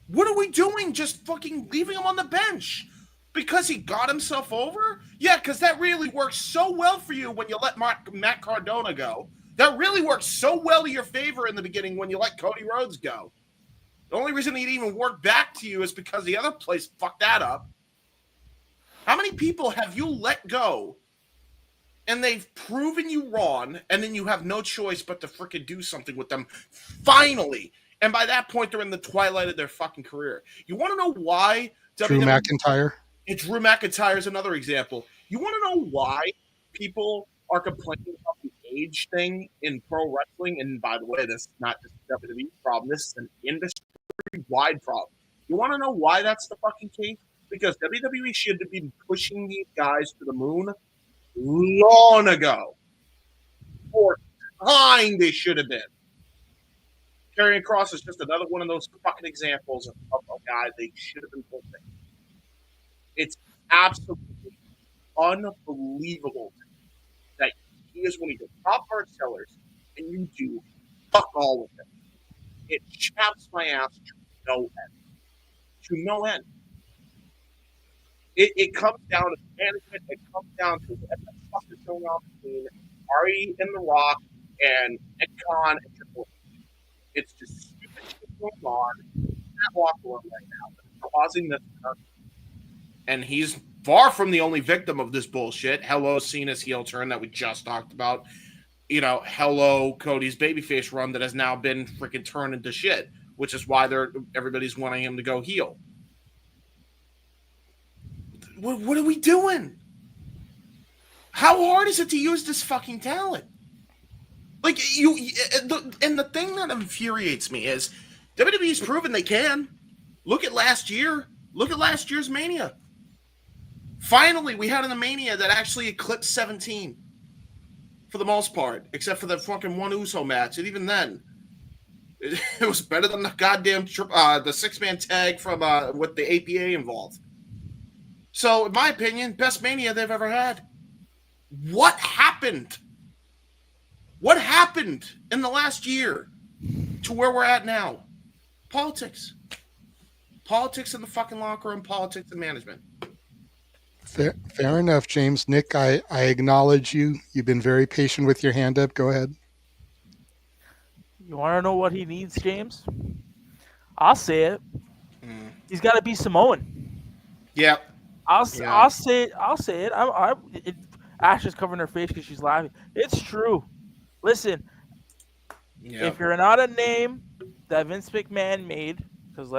What are we doing? Just fucking leaving him on the bench because he got himself over? Yeah, because that really works so well for you when you let Matt Cardona go. That really worked so well to your favor in the beginning when you let Cody Rhodes go. The only reason he'd even work back to you is because the other place fucked that up. How many people have you let go and they've proven you wrong, and then you have no choice but to freaking do something with them finally? And by that point, they're in the twilight of their fucking career. You want to know why?
Drew McIntyre.
Drew McIntyre is another example. You want to know why people are complaining about the age thing in pro wrestling? And by the way, this is not just a WWE problem. This is an industry-wide problem. You want to know why that's the fucking case? Because WWE should have been pushing these guys to the moon long ago. For time they should have been. Karrion Kross is just another one of those fucking examples of a guy they should have been pushing. It's absolutely unbelievable that he is one of your top hard sellers and you do fuck all with him. It chaps my ass to no end. To no end. It comes down to management. It comes down to what the fuck is going on between Ari and The Rock and Nick Khan and Triple H. It's just stupid shit going on in that locker room right now that's causing this. And he's far from the only victim of this bullshit. Hello, Cena's heel turn that we just talked about. You know, hello, Cody's babyface run that has now been freaking turned into shit, which is why everybody's wanting him to go heel. What are we doing? How hard is it to use this fucking talent? Like, and the thing that infuriates me is WWE's proven they can. Look at last year. Look at last year's Mania. Finally, we had a Mania that actually eclipsed 17 for the most part, except for the fucking one Uso match. And even then, it was better than the goddamn the six-man tag from with the APA involved. So, in my opinion, best Mania they've ever had. What happened? What happened in the last year to where we're at now? Politics. Politics in the fucking locker room, politics in management.
Fair enough, James. Nick, I acknowledge you. You've been very patient with your hand up. Go ahead.
You want to know what he needs, James? I'll say it. He's got to be Samoan.
Yeah.
I'll say it. Ash is covering her face because she's laughing. It's true. Listen, if you're not a name that Vince McMahon made, because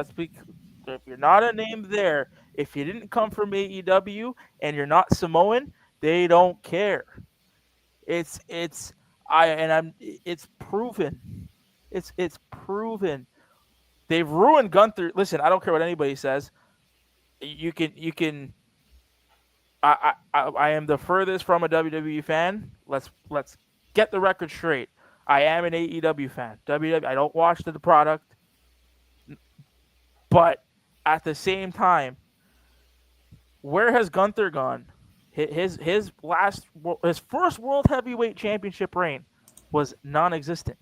if you're not a name there, if you didn't come from AEW and you're not Samoan, they don't care. It's proven. It's proven. They've ruined Gunther. Listen, I don't care what anybody says. You can. I am the furthest from a WWE fan. Let's get the record straight. I am an AEW fan. WWE. I don't watch the product, but at the same time, where has Gunther gone? His first World Heavyweight Championship reign was non-existent.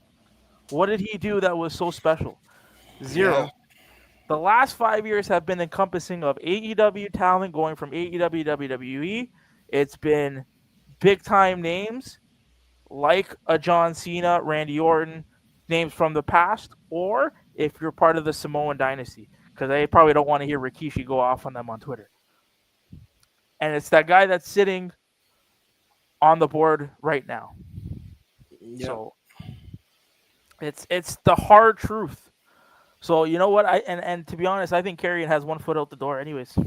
What did he do that was so special? Zero. Yeah. The last 5 years have been encompassing of AEW talent going from AEW to WWE. It's been big-time names like a John Cena, Randy Orton, names from the past, or if you're part of the Samoan dynasty, because they probably don't want to hear Rikishi go off on them on Twitter. And it's that guy that's sitting on the board right now. Yep. So it's the hard truth. So you know what? And to be honest, I think Karrion has one foot out the door anyways.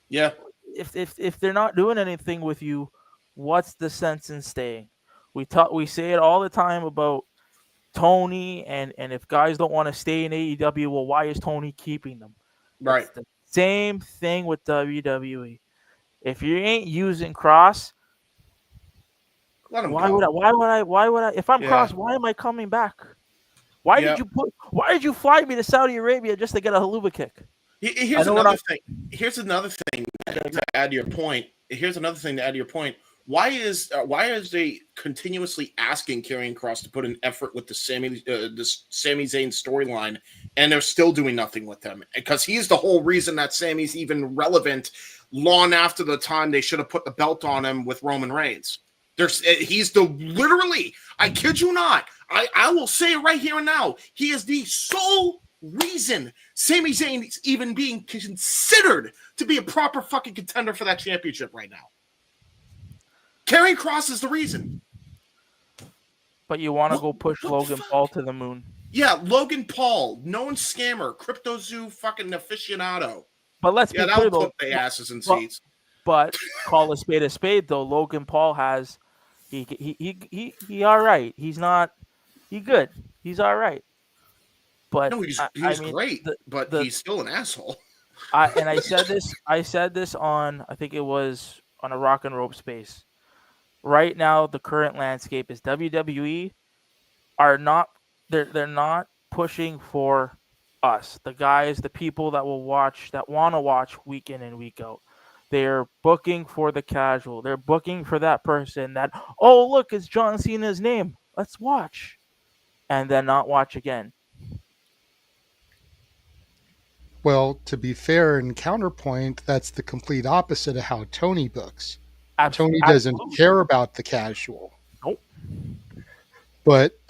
Yeah.
If they're not doing anything with you, what's the sense in staying? We say it all the time about Tony, and if guys don't want to stay in AEW, well, why is Tony keeping them?
Right.
It's the same thing with WWE. If you ain't using Cross,
let him
why
go.
Why would I? If I'm
Yeah.
Cross, why am I coming back? Why did you fly me to Saudi Arabia just to get a haluva kick?
Here's another thing. Here's another thing to add to your point. Why is they continuously asking Karrion Kross to put an effort with the Sami Zayn storyline, and they're still doing nothing with him? Because he's the whole reason that Sami's even relevant long after the time they should have put the belt on him with Roman Reigns. He's literally, I kid you not, I will say it right here and now, he is the sole reason Sami Zayn is even being considered to be a proper fucking contender for that championship right now. Karrion Kross is the reason.
But you want to go push Logan Paul to the moon.
Yeah, Logan Paul, known scammer, Crypto Zoo fucking aficionado.
But let's be clear,
that'll
though.
put their asses in seats.
But call a spade, though. Logan Paul has he all right. He's not good. He's all right. But
no, he's great, but he's still an asshole.
I said this on, I think it was on a Rock and Rope space. Right now, the current landscape is WWE are not they're not pushing for us, the guys, the people that want to watch week in and week out. They're booking for the casual. They're booking for that person that, oh, look, it's John Cena's name. Let's watch. And then not watch again.
Well, to be fair and counterpoint, that's the complete opposite of how Tony books. Tony doesn't care about the casual.
Nope.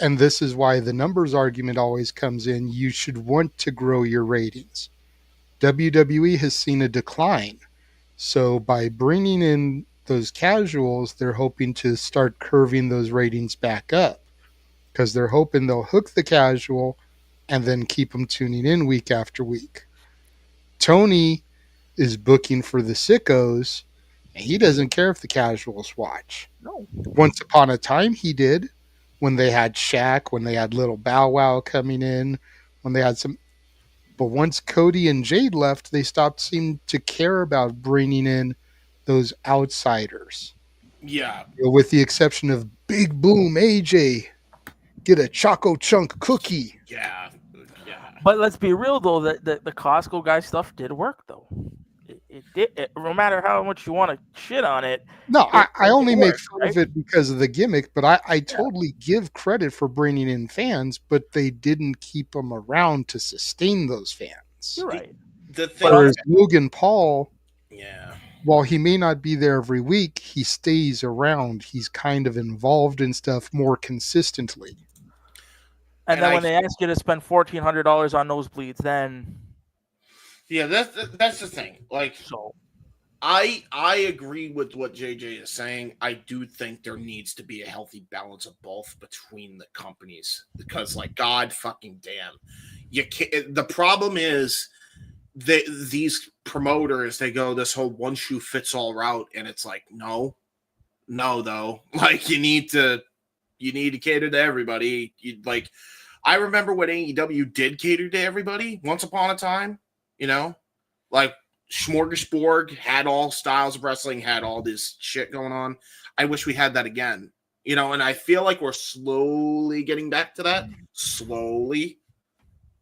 And this is why the numbers argument always comes in. You should want to grow your ratings. WWE has seen a decline. So by bringing in those casuals, they're hoping to start curving those ratings back up, because they're hoping they'll hook the casual and then keep them tuning in week after week. Tony is booking for the sickos, and he doesn't care if the casuals watch.
No.
Once upon a time, he did, when they had Shaq, when they had Little Bow Wow coming in, when they had some. But once Cody and Jade left, they stopped seeming to care about bringing in those outsiders.
Yeah.
With the exception of Big Boom AJ, get a Choco Chunk cookie.
Yeah.
But let's be real, though, that the Costco guy stuff did work, though. It did. No matter how much you want to shit on it.
No, I only make fun of it because of the gimmick, but I totally give credit for bringing in fans, but they didn't keep them around to sustain those fans.
You're right.
Whereas Logan Paul,
yeah,
while he may not be there every week, he stays around. He's kind of involved in stuff more consistently.
And then when they ask you to spend $1,400 on nosebleeds, then
yeah, that's the thing. Like,
so
I agree with what JJ is saying. I do think there needs to be a healthy balance of both between the companies, because, like, God fucking damn, you can't. The problem is these promoters, they go this whole one shoe fits all route, and it's like, no, though, like, you need to cater to everybody. I remember when AEW did cater to everybody once upon a time, like Smorgasbord had all styles of wrestling, had all this shit going on. I wish we had that again, and I feel like we're slowly getting back to that. Slowly.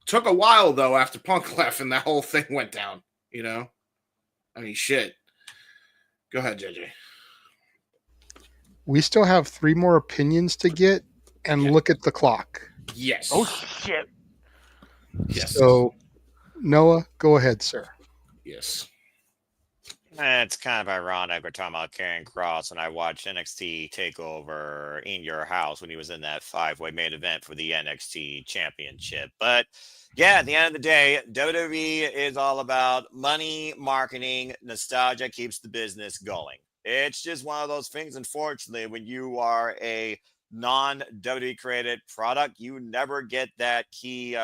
Took a while, though, after Punk left and that whole thing went down, I mean, shit. Go ahead, JJ.
We still have 3 more opinions to get, and look at the clock.
Yes.
Oh, shit.
Yes.
So, Noah, go ahead, sir.
Yes.
It's kind of ironic we're talking about Karrion Kross, and I watched NXT TakeOver in your house when he was in that 5-way main event for the NXT Championship. But yeah, at the end of the day, WWE is all about money, marketing, nostalgia keeps the business going. It's just one of those things, unfortunately, when you are a non-WWE created product, you never get that key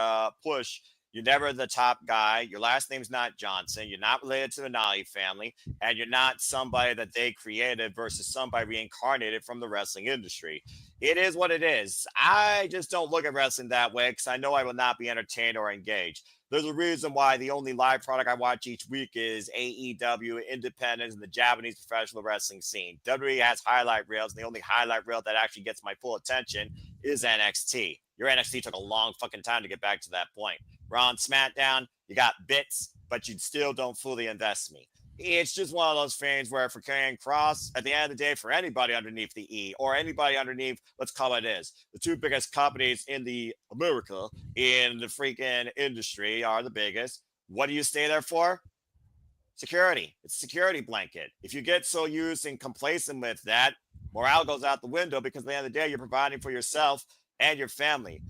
push You're never the top guy. Your last name's not Johnson. You're not related to the Nally family, and you're not somebody that they created versus somebody reincarnated from the wrestling industry. It is what it is. I just don't look at wrestling that way because I know I will not be entertained or engaged. There's a reason why the only live product I watch each week is AEW, Independence, and the Japanese professional wrestling scene. WWE has highlight reels, and the only highlight reel that actually gets my full attention is NXT. Your NXT took a long fucking time to get back to that point. Raw and SmackDown, you got bits, but you still don't fully invest me. It's just one of those things where for Karrion Kross, at the end of the day, for anybody underneath the E or anybody underneath, let's call it is, the two biggest companies in the America in the freaking industry are the biggest. What do you stay there for? Security. It's a security blanket. If you get so used and complacent with that, morale goes out the window because at the end of the day, you're providing for yourself and your family.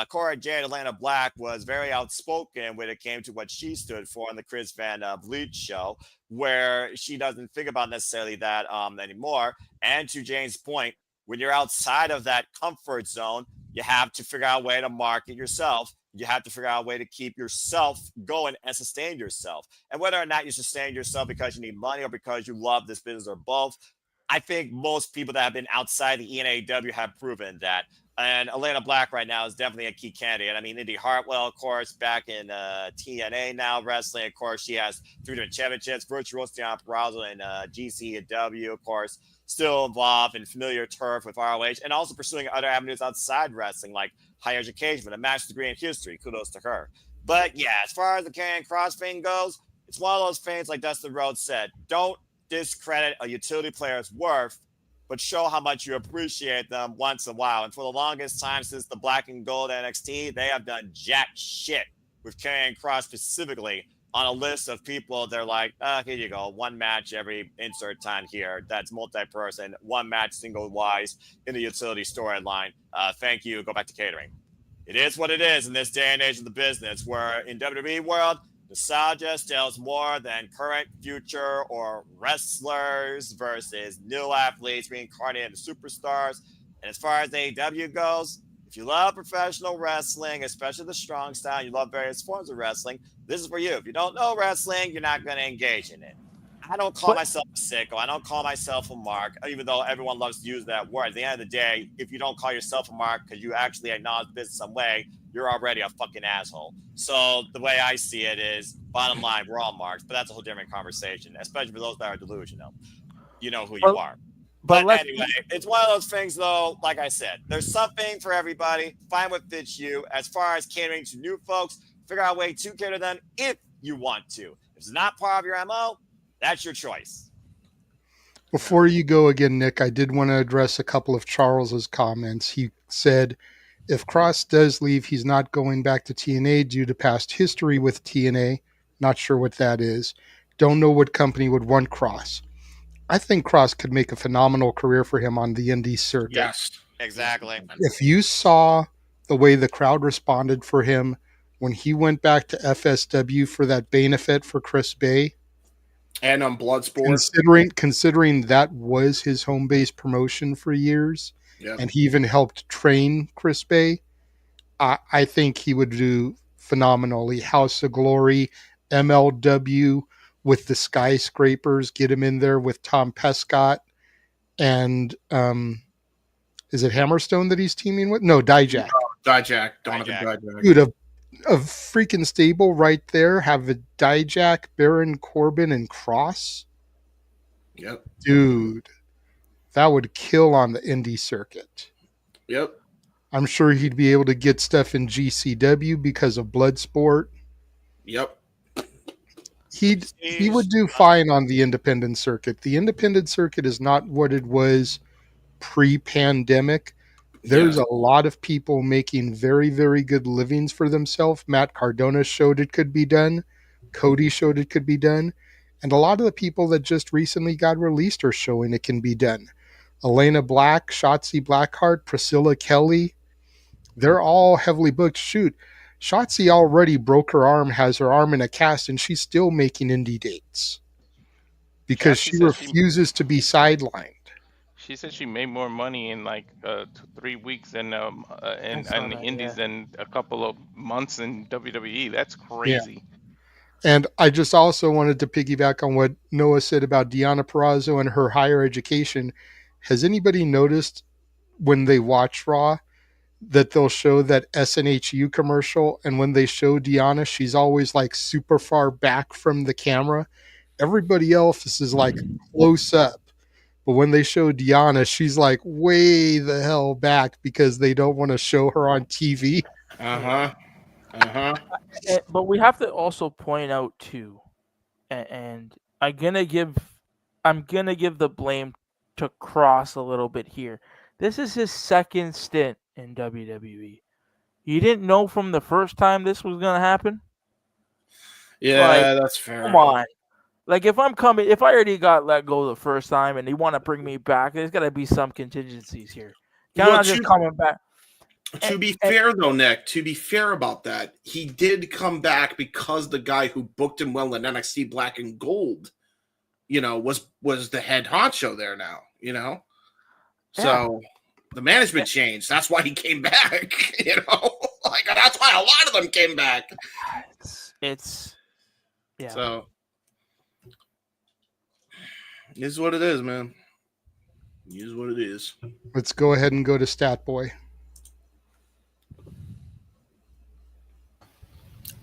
Cora Jade, Atlanta Black, was very outspoken when it came to what she stood for on the Chris Van Vliet show, where she doesn't think about necessarily that anymore. And to Jane's point, when you're outside of that comfort zone, you have to figure out a way to market yourself. You have to figure out a way to keep yourself going and sustain yourself. And whether or not you sustain yourself because you need money or because you love this business or both, I think most people that have been outside the ENAW have proven that. And Atlanta Black right now is definitely a key candidate. I mean, Indy Hartwell, of course, back in TNA now wrestling. Of course, she has 3 different championships. Virtuoso Dion Peraza and GCW, of course, still involved in familiar turf with ROH and also pursuing other avenues outside wrestling, like higher education with a master's degree in history. Kudos to her. But yeah, as far as the Karrion Kross thing goes, it's one of those things, like Dustin Rhodes said, don't discredit a utility player's worth, but show how much you appreciate them once in a while. And for the longest time since the Black and Gold NXT, they have done jack shit with Karrion Kross specifically on a list of people. They're like, here you go, one match every insert time here. That's multi-person, one match single-wise in the utility storyline. Thank you. Go back to catering. It is what it is in this day and age of the business, where in WWE world, nostalgia sells more than current, future, or wrestlers versus new athletes reincarnated into superstars. And as far as AEW goes, if you love professional wrestling, especially the strong style, you love various forms of wrestling, this is for you. If you don't know wrestling, you're not going to engage in it. I don't call myself a sicko. I don't call myself a mark, even though everyone loves to use that word. At the end of the day, if you don't call yourself a mark because you actually acknowledge business some way, you're already a fucking asshole. So the way I see it is, bottom line, we're all marks, but that's a whole different conversation, especially for those that are delusional. You know who you are. But anyway, it's one of those things, though, like I said, there's something for everybody. Find what fits you. As far as catering to new folks, figure out a way to cater to them if you want to. If it's not part of your MO, that's your choice.
Before you go again, Nick, I did want to address a couple of Charles's comments. He said, if Kross does leave, he's not going back to TNA due to past history with TNA. Not sure what that is. Don't know what company would want Kross. I think Kross could make a phenomenal career for him on the indie circuit.
Yes,
exactly.
If you saw the way the crowd responded for him when he went back to FSW for that benefit for Chris Bay,
and on Bloodsport,
considering that was his home base promotion for years, and he even helped train Chris Bay, I think he would do phenomenally. House of Glory, MLW with the Skyscrapers, get him in there with Tom Pescott, and is it Hammerstone that he's teaming with? No, Dijak.
Dijak, Donovan Dijak.
Dude, a freaking stable right there. Have a Dijak, Baron Corbin, and Kross.
Yep.
Dude, that would kill on the indie circuit.
Yep.
I'm sure he'd be able to get stuff in GCW because of Bloodsport.
Yep.
He would do fine on the independent circuit. The independent circuit is not what it was pre-pandemic. There's a lot of people making very, very good livings for themselves. Matt Cardona showed it could be done. Cody showed it could be done. And a lot of the people that just recently got released are showing it can be done. Elena Black, Shotzi Blackheart, Priscilla Kelly, they're all heavily booked. Shoot, Shotzi already broke her arm, has her arm in a cast, and she's still making indie dates because she refuses to be sidelined.
She said she made more money in like 3 weeks in
saw
the
that,
Indies
yeah.
than a couple of months in WWE. That's
Yeah.
crazy.
And I just also wanted to piggyback on what Noah said about Deonna Purrazzo and her higher education. Has anybody noticed when they watch Raw that they'll show that SNHU commercial, and when they show Deonna, she's always like super far back from the camera. Everybody else is like close up. But when they show Deonna, she's like way the hell back because they don't want to show her on TV.
But we have to also point out too, and I'm gonna give the blame to Cross a little bit here. This is his second stint in WWE. You didn't know from the first time this was gonna happen?
Yeah,
Like,
that's fair.
come on. Like if I already got let go the first time and they want to bring me back, there's got to be some contingencies here. Can't
Well,
just coming back.
To be fair, though, Nick, to be fair about that, he did come back because the guy who booked him well in NXT Black and Gold, was the head honcho there now, So the management changed. That's why he came back, Like, that's why a lot of them came back.
It's yeah.
So it is what it is, man. It is what it is.
Let's go ahead and go to Stat Boy.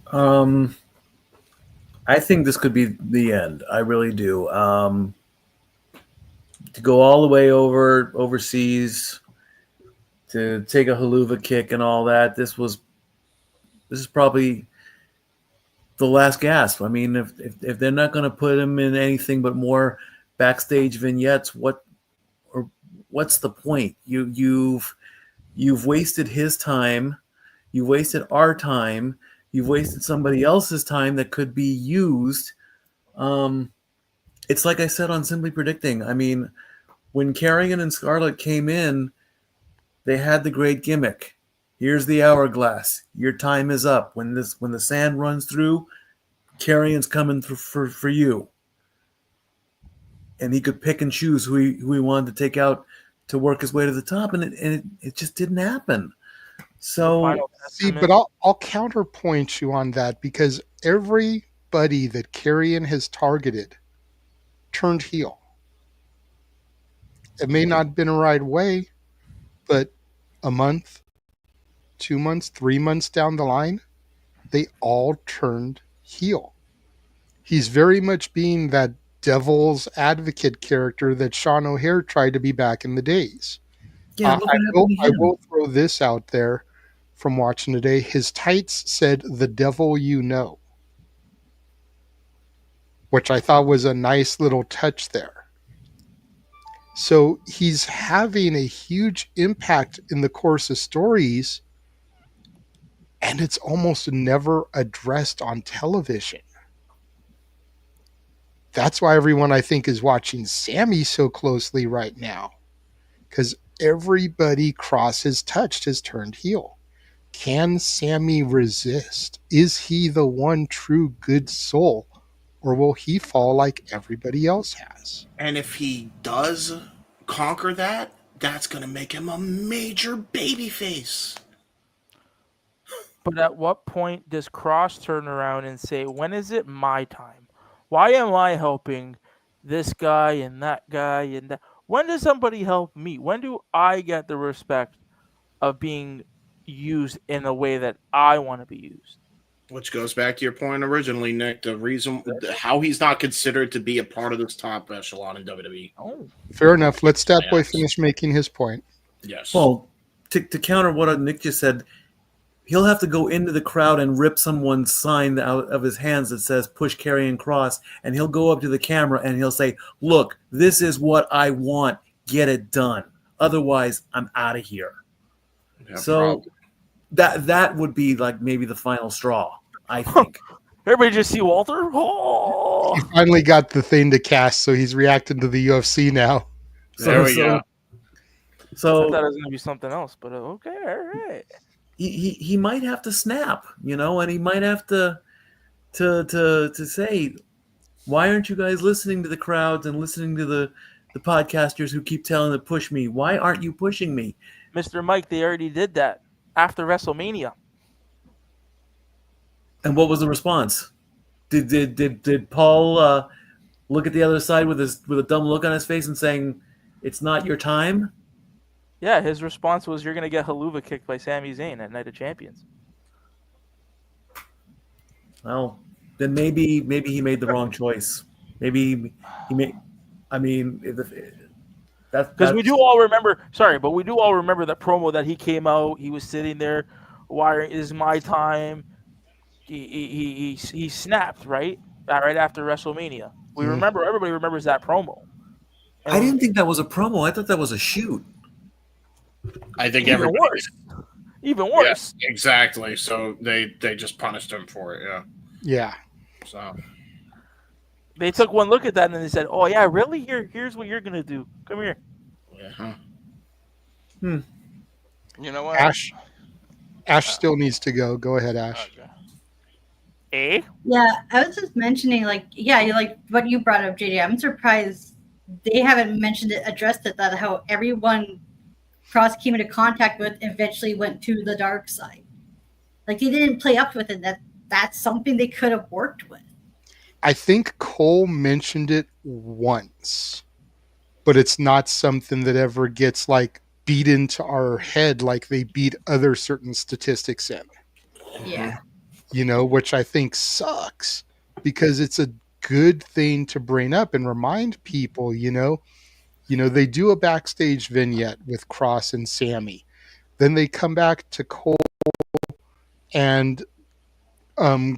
I think this could be the end. I really do. To go all the way overseas, to take a haluva kick and all that. This is probably the last gasp. I mean, if they're not going to put him in anything but more backstage vignettes, what's the point? You've wasted his time, you've wasted our time, you've wasted somebody else's time that could be used. It's like I said on Simply Predicting. I mean, when Karrion and Scarlett came in, they had the great gimmick. Here's the hourglass. Your time is up. When the sand runs through, Karrion's coming through for you. And he could pick and choose who he wanted to take out to work his way to the top, and it just didn't happen. So
see, but I'll counterpoint you on that because everybody that Karrion has targeted turned heel. It may not have been right away, but a month, 2 months, 3 months down the line, they all turned heel. He's very much being that devil's advocate character that Sean O'Hare tried to be back in the days.
Yeah,
I will throw this out there from watching today. His tights said, "The devil you know," which I thought was a nice little touch there. So he's having a huge impact in the course of stories, and it's almost never addressed on television. That's why everyone, I think, is watching Sammy so closely right now, because everybody Cross has touched has turned heel. Can Sammy resist? Is he the one true good soul, or will he fall like everybody else has?
And if he does conquer that, that's going to make him a major babyface.
But at what point does Cross turn around and say, when is it my time? Why am I helping this guy and that guy and that? When does somebody help me? When do I get the respect of being used in a way that I want to be used?
Which goes back to your point originally, Nick, the reason how he's not considered to be a part of this top echelon in WWE.
Oh,
fair enough. Let Stat Boy finish making his point.
Yes.
Well, to counter what Nick just said, he'll have to go into the crowd and rip someone's sign out of his hands that says "Push Karrion Kross," and he'll go up to the camera and he'll say, "Look, this is what I want. Get it done. Otherwise, I'm out of here."
Yeah,
so that would be like maybe the final straw, I think.
Everybody just see Walter? Oh!
He finally got the thing to cast, so he's reacting to the UFC now.
There we go.
So I thought it was going to be something else, but okay, all right.
He might have to snap, and he might have to say, why aren't you guys listening to the crowds and listening to the the podcasters who keep telling to push me. Why aren't you pushing me?
Mr. Mike, they already did that after WrestleMania.
And what was the response? Did Paul look at the other side with a dumb look on his face and saying, "It's not your time"?
Yeah, his response was, "You're gonna get haluva kicked by Sami Zayn at Night of Champions."
Well, then maybe he made the wrong choice. Maybe he made. I mean,
Because we do all remember. Sorry, but we do all remember that promo that he came out. He was sitting there, wiring, "Is my time." He snapped right after WrestleMania. We remember. Everybody remembers that promo. And
I didn't think that was a promo. I thought that was a shoot.
I think
Even
everybody.
worse. Even worse.
Yeah, exactly. So they just punished him for it. Yeah.
Yeah.
So
They took one look at that and they said, "Oh yeah, really? Here's what you're gonna do. Come here."
Yeah.
You know what?
Ash still needs to go. Go ahead, Ash.
Eh?
Yeah, I was just mentioning, like what you brought up, JJ. I'm surprised they haven't addressed it, that how everyone Cross came into contact with eventually went to the dark side. Like, they didn't play up with it. That's something they could have worked with.
I think Cole mentioned it once, but it's not something that ever gets like beat into our head like they beat other certain statistics in.
Yeah.
Which I think sucks, because it's a good thing to bring up and remind people, they do a backstage vignette with Cross and Sammy. Then they come back to Cole and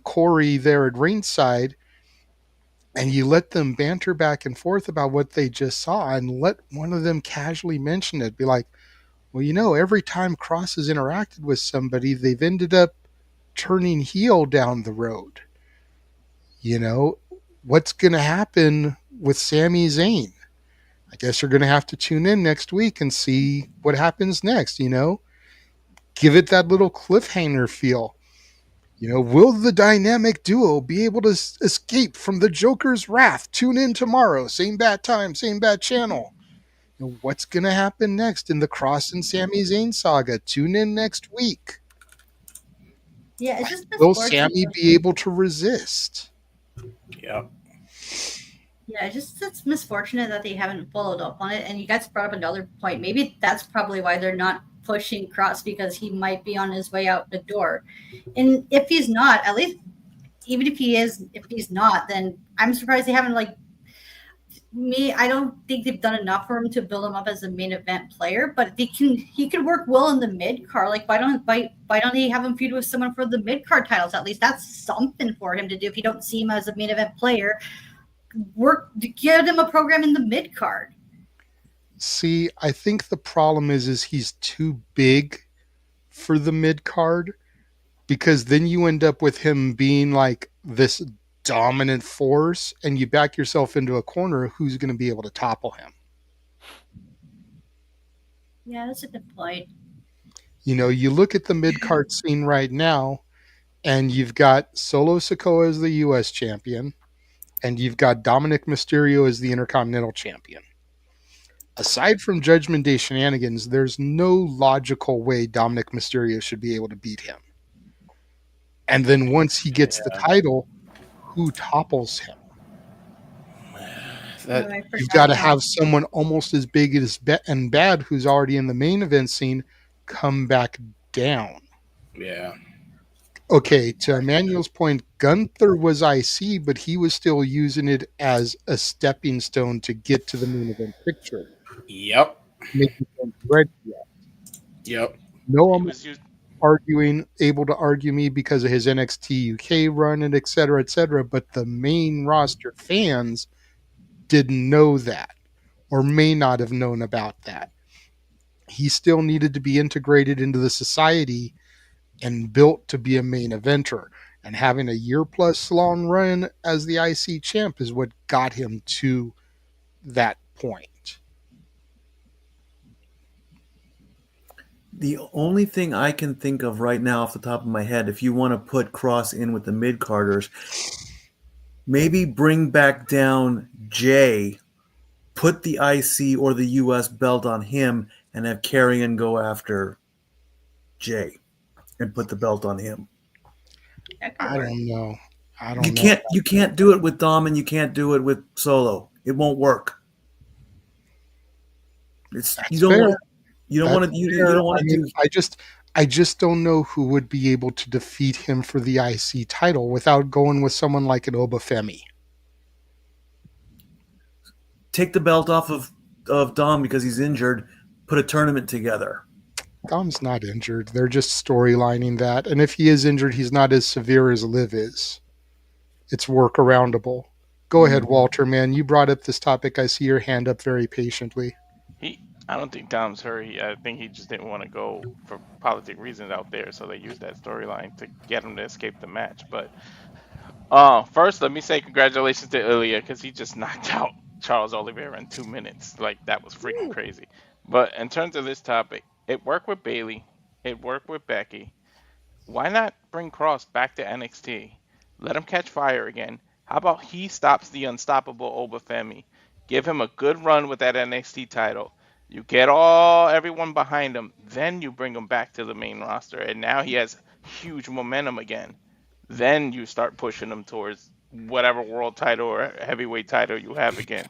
Corey there at ringside, and you let them banter back and forth about what they just saw, and let one of them casually mention it. Be like, well, every time Cross has interacted with somebody, they've ended up turning heel down the road. What's going to happen with Sami Zayn? I guess you're going to have to tune in next week and see what happens next. Give it that little cliffhanger feel. Will the dynamic duo be able to escape from the Joker's wrath? Tune in tomorrow, same bad time, same bad channel. What's going to happen next in the Cross and Sami Zayn saga? Tune in next week.
Yeah, it's just
Will Sammy be able to resist?
Yep.
Yeah, it's misfortunate that they haven't followed up on it. And you guys brought up another point. Maybe that's probably why they're not pushing Cross, because he might be on his way out the door. And if he's not, at least, even if he's not, then I'm surprised they haven't, I don't think they've done enough for him to build him up as a main event player, but he could work well in the mid card. Like, why don't they have him feud with someone for the mid card titles? At least that's something for him to do. If you don't see him as a main event player, get him a program in the mid card.
See, I think the problem is he's too big for the mid card, because then you end up with him being like this dominant force, and you back yourself into a corner of who's going to be able to topple him.
Yeah, that's a good point.
You look at the mid-card scene right now, and you've got Solo Sikoa as the U.S. champion, and you've got Dominic Mysterio as the Intercontinental champion. Aside from Judgment Day shenanigans, there's no logical way Dominic Mysterio should be able to beat him. And then once he gets the title, who topples him? You've got to have someone almost as big and bad, who's already in the main event scene, come back down.
Yeah.
Okay, to Emmanuel's point, Gunther was IC, but he was still using it as a stepping stone to get to the main event picture.
Yep.
Yep. No one was able to argue me because of his NXT UK run and et cetera, but the main roster fans didn't know that, or may not have known about that. He still needed to be integrated into the society and built to be a main eventer. And having a year-plus long run as the IC champ is what got him to that point.
The only thing I can think of right now off the top of my head, if you want to put Cross in with the mid-carders, maybe bring back down Jay, put the IC or the US belt on him and have Karrion go after Jay and put the belt on him.
I don't know.
You can't do it with Dom and you can't do it with Solo. It won't work. You don't want to do.
I just don't know who would be able to defeat him for the IC title without going with someone like an Obafemi.
Take the belt off of Dom because he's injured. Put a tournament together.
Dom's not injured. They're just storylining that. And if he is injured, he's not as severe as Liv is. It's workaroundable. Go ahead, Walter, man. You brought up this topic. I see your hand up very patiently.
I don't think Dom's hurt. I think he just didn't want to go for politic reasons out there, so they used that storyline to get him to escape the match. But first, let me say congratulations to Ilya because he just knocked out Charles Oliveira in 2 minutes. Like, that was freaking crazy. But in terms of this topic, it worked with Bayley. It worked with Becky. Why not bring Cross back to NXT? Let him catch fire again. How about he stops the unstoppable Obafemi? Give him a good run with that NXT title. You get everyone behind him. Then you bring him back to the main roster. And now he has huge momentum again. Then you start pushing him towards whatever world title or heavyweight title you have again.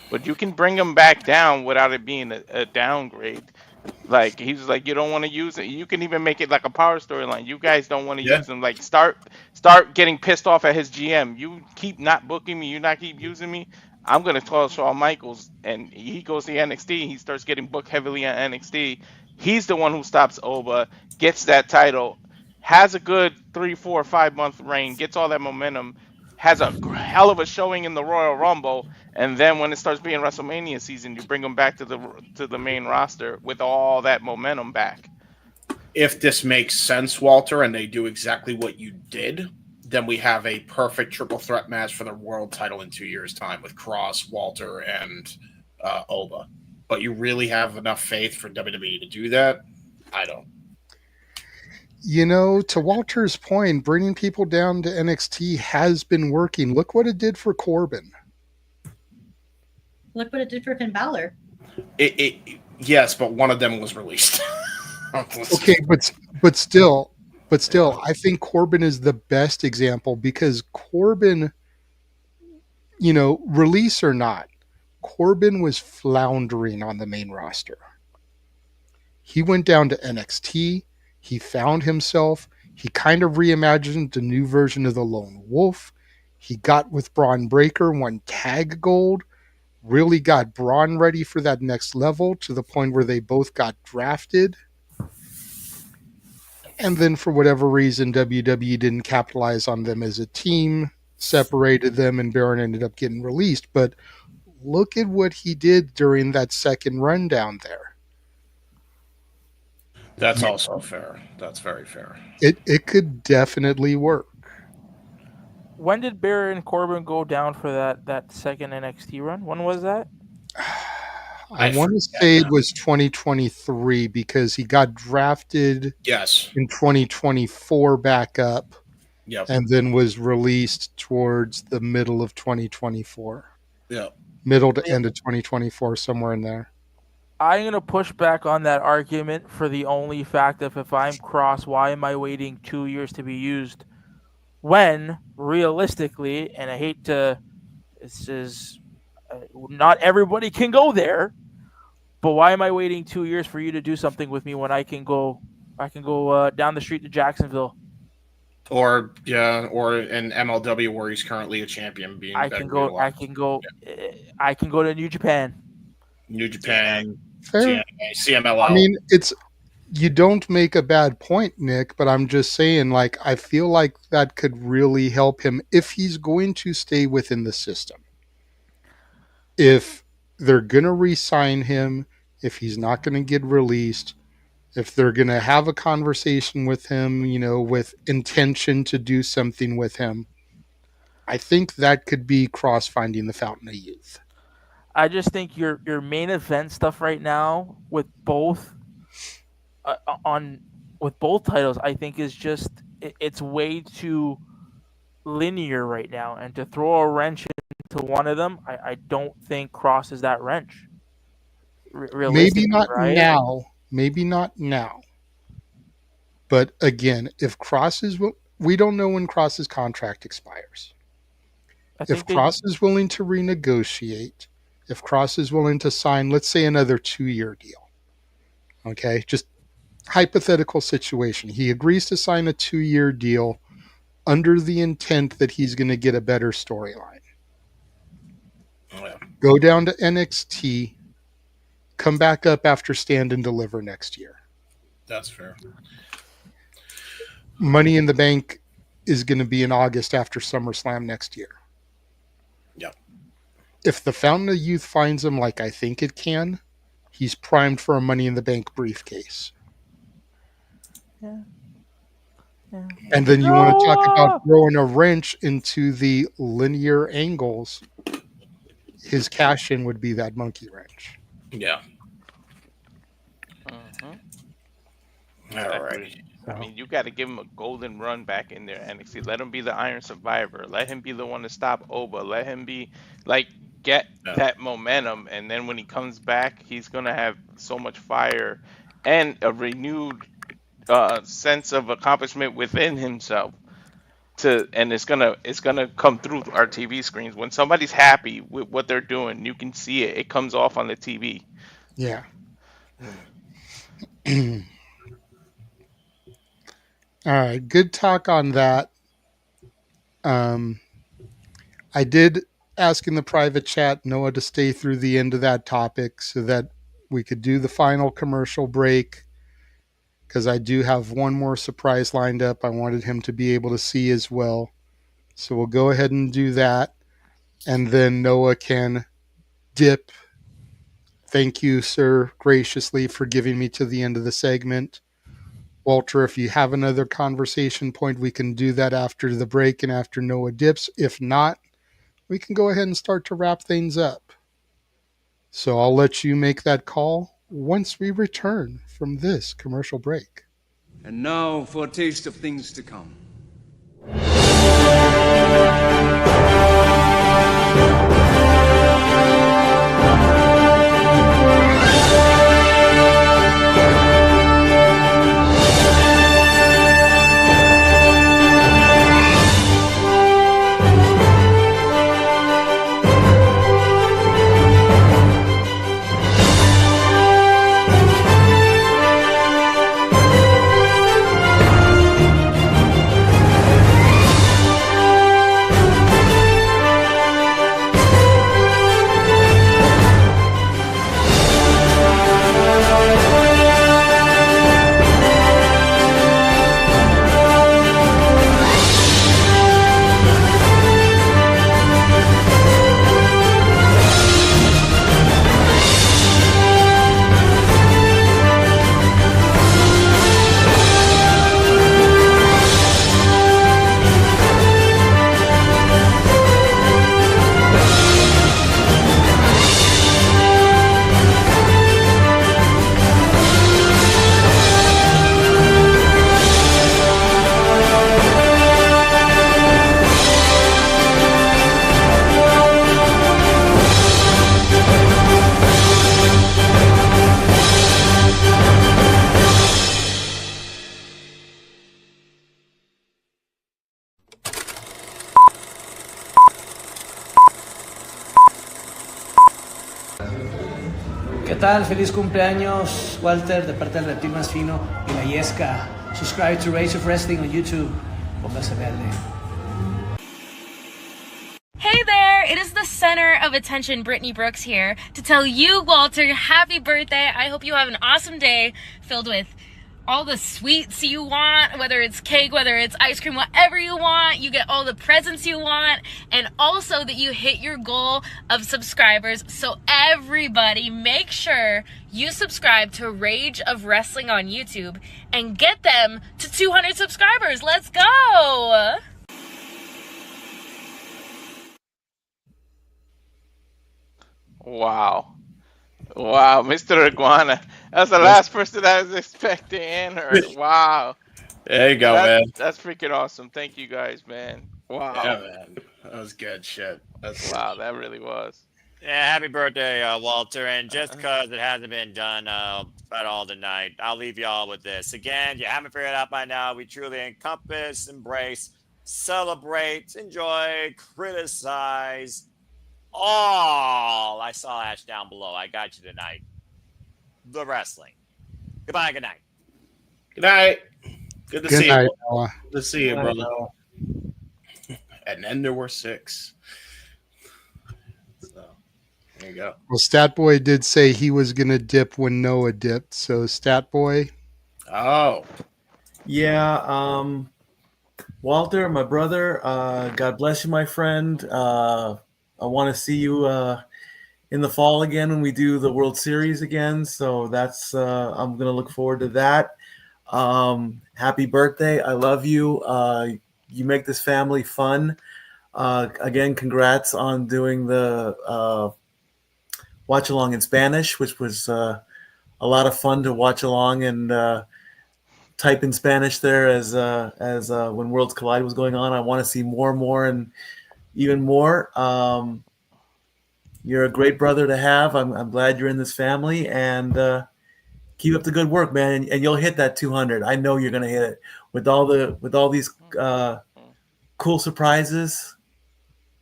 But you can bring him back down without it being a downgrade. Like, he was like, you don't want to use it. You can even make it like a power storyline. You guys don't want to use him. Like, start getting pissed off at his GM. You keep not booking me. You not keep using me. I'm going to call Shawn Michaels, and he goes to NXT. He starts getting booked heavily on NXT. He's the one who stops Oba, gets that title, has a good 3, 4, 5 month reign, gets all that momentum, has a hell of a showing in the Royal Rumble, and then when it starts being WrestleMania season, you bring him back to the main roster with all that momentum back.
If this makes sense, Walter, and they do exactly what you did, then we have a perfect triple threat match for the world title in 2 years' time with Cross, Walter, and Oba. But you really have enough faith for WWE to do that? I don't.
You know, to Walter's point, bringing people down to NXT has been working. Look what it did for Corbin.
Look what it did for Finn Balor.
Yes, but one of them was released.
Okay, but still, I think Corbin is the best example because Corbin, you know, release or not, Corbin was floundering on the main roster. He went down to NXT. He found himself. He kind of reimagined the new version of the Lone Wolf. He got with Braun Breaker, won tag gold, really got Braun ready for that next level to the point where they both got drafted. And then for whatever reason, WWE didn't capitalize on them as a team, separated them, and Baron ended up getting released. But look at what he did during that second run down there.
That's also fair. That's very fair.
It could definitely work.
When did Baron Corbin go down for that second NXT run? When was that?
I want to say it was 2023 because he got drafted in 2024 back up and then was released towards the middle of 2024.
Yeah.
Middle to end of 2024, somewhere in there.
I'm going to push back on that argument for the only fact of if I'm Cross, why am I waiting 2 years to be used when realistically, and I hate to, this is not everybody can go there, but why am I waiting 2 years for you to do something with me when I can go down the street to Jacksonville?
Or in MLW where he's currently a champion.
I can go to New Japan.
New Japan,
Fair.
CMLL.
I mean, you don't make a bad point, Nick, but I'm just saying, like, I feel like that could really help him if he's going to stay within the system. If they're going to re-sign him, if he's not going to get released, if they're going to have a conversation with him, you know, with intention to do something with him, I think that could be Cross finding the fountain of youth.
I just think your main event stuff right now with both titles, I think is just it's way too linear right now, and to throw a wrench to one of them, I don't think Cross is that wrench.
Maybe
Realistically,
not
right?
now. Maybe not now. But again, if Cross is, we don't know when Cross's contract expires. If Cross is willing to renegotiate, if Cross is willing to sign, let's say, another 2-year deal. Okay, just hypothetical situation. He agrees to sign a 2-year deal under the intent that he's going to get a better storyline. Go down to NXT, come back up after Stand and Deliver next year.
That's fair.
Money in the Bank is going to be in August after SummerSlam next year.
Yep.
If the Fountain of Youth finds him like I think it can, he's primed for a Money in the Bank briefcase.
Yeah.
And then you want to talk about throwing a wrench into the linear angles. His cash in would be that monkey wrench.
Yeah.
All right. I mean, you got to give him a golden run back in there, NXT. Let him be the Iron Survivor. Let him be the one to stop Oba. Let him be get that momentum, and then when he comes back, he's gonna have so much fire and a renewed sense of accomplishment within himself. And it's gonna come through our TV screens. When somebody's happy with what they're doing, you can see it. It comes off on the TV.
Yeah. All right, good talk on that. I did ask in the private chat Noah to stay through the end of that topic so that we could do the final commercial break, because I do have one more surprise lined up I wanted him to be able to see as well. So we'll go ahead and do that, and then Noah can dip. Thank you, sir, graciously for giving me to the end of the segment. Walter, if you have another conversation point, we can do that after the break and after Noah dips. If not, we can go ahead and start to wrap things up. So I'll let you make that call once we return from this commercial break.
And now for a taste of things to come.
¿Qué tal? Feliz cumpleaños, Walter, de parte del reptil más fino y la Yesca. Subscribe to Rage of Wrestling on YouTube. Póngase verde.
Hey there, it is the center of attention, Brittany Brooks here, to tell you, Walter, happy birthday. I hope you have an awesome day filled with all the sweets you want, whether it's cake, whether it's ice cream, whatever you want. You get all the presents you want, and also that you hit your goal of subscribers. So everybody, make sure you subscribe to Rage of Wrestling on YouTube and get them to 200 subscribers. Let's go!
Wow, Mr. Iguana. That's the last person I was expecting. Wow.
There you go, man.
That's freaking awesome. Thank you guys, man. Wow.
Yeah, man. That was good shit. That's
Wow, that really was.
Yeah, happy birthday, Walter. And just because it hasn't been done at all tonight, I'll leave y'all with this. Again, you haven't figured it out by now. We truly encompass, embrace, celebrate, enjoy, criticize all. I saw Ash down below. I got you tonight. The wrestling. Goodbye, good night.
Good night. Good to
Good
see
night,
you.
Noah.
Good to see you,
Good night,
brother.
Noah.
And then there were 6. So there you go.
Well, Stat Boy did say he was going to dip when Noah dipped. So, Stat Boy.
Oh.
Yeah, Walter, my brother, God bless you, my friend. I want to see you in the fall again when we do the World Series again. So that's I'm gonna look forward to that. Happy birthday! I love you. You make this family fun. Again, congrats on doing the watch along in Spanish, which was a lot of fun to watch along and type in Spanish there as when Worlds Collide was going on. I want to see more, and even more. You're a great brother to have. I'm glad you're in this family, and keep up the good work, man. And you'll hit that 200. I know you're gonna hit it with all these cool surprises.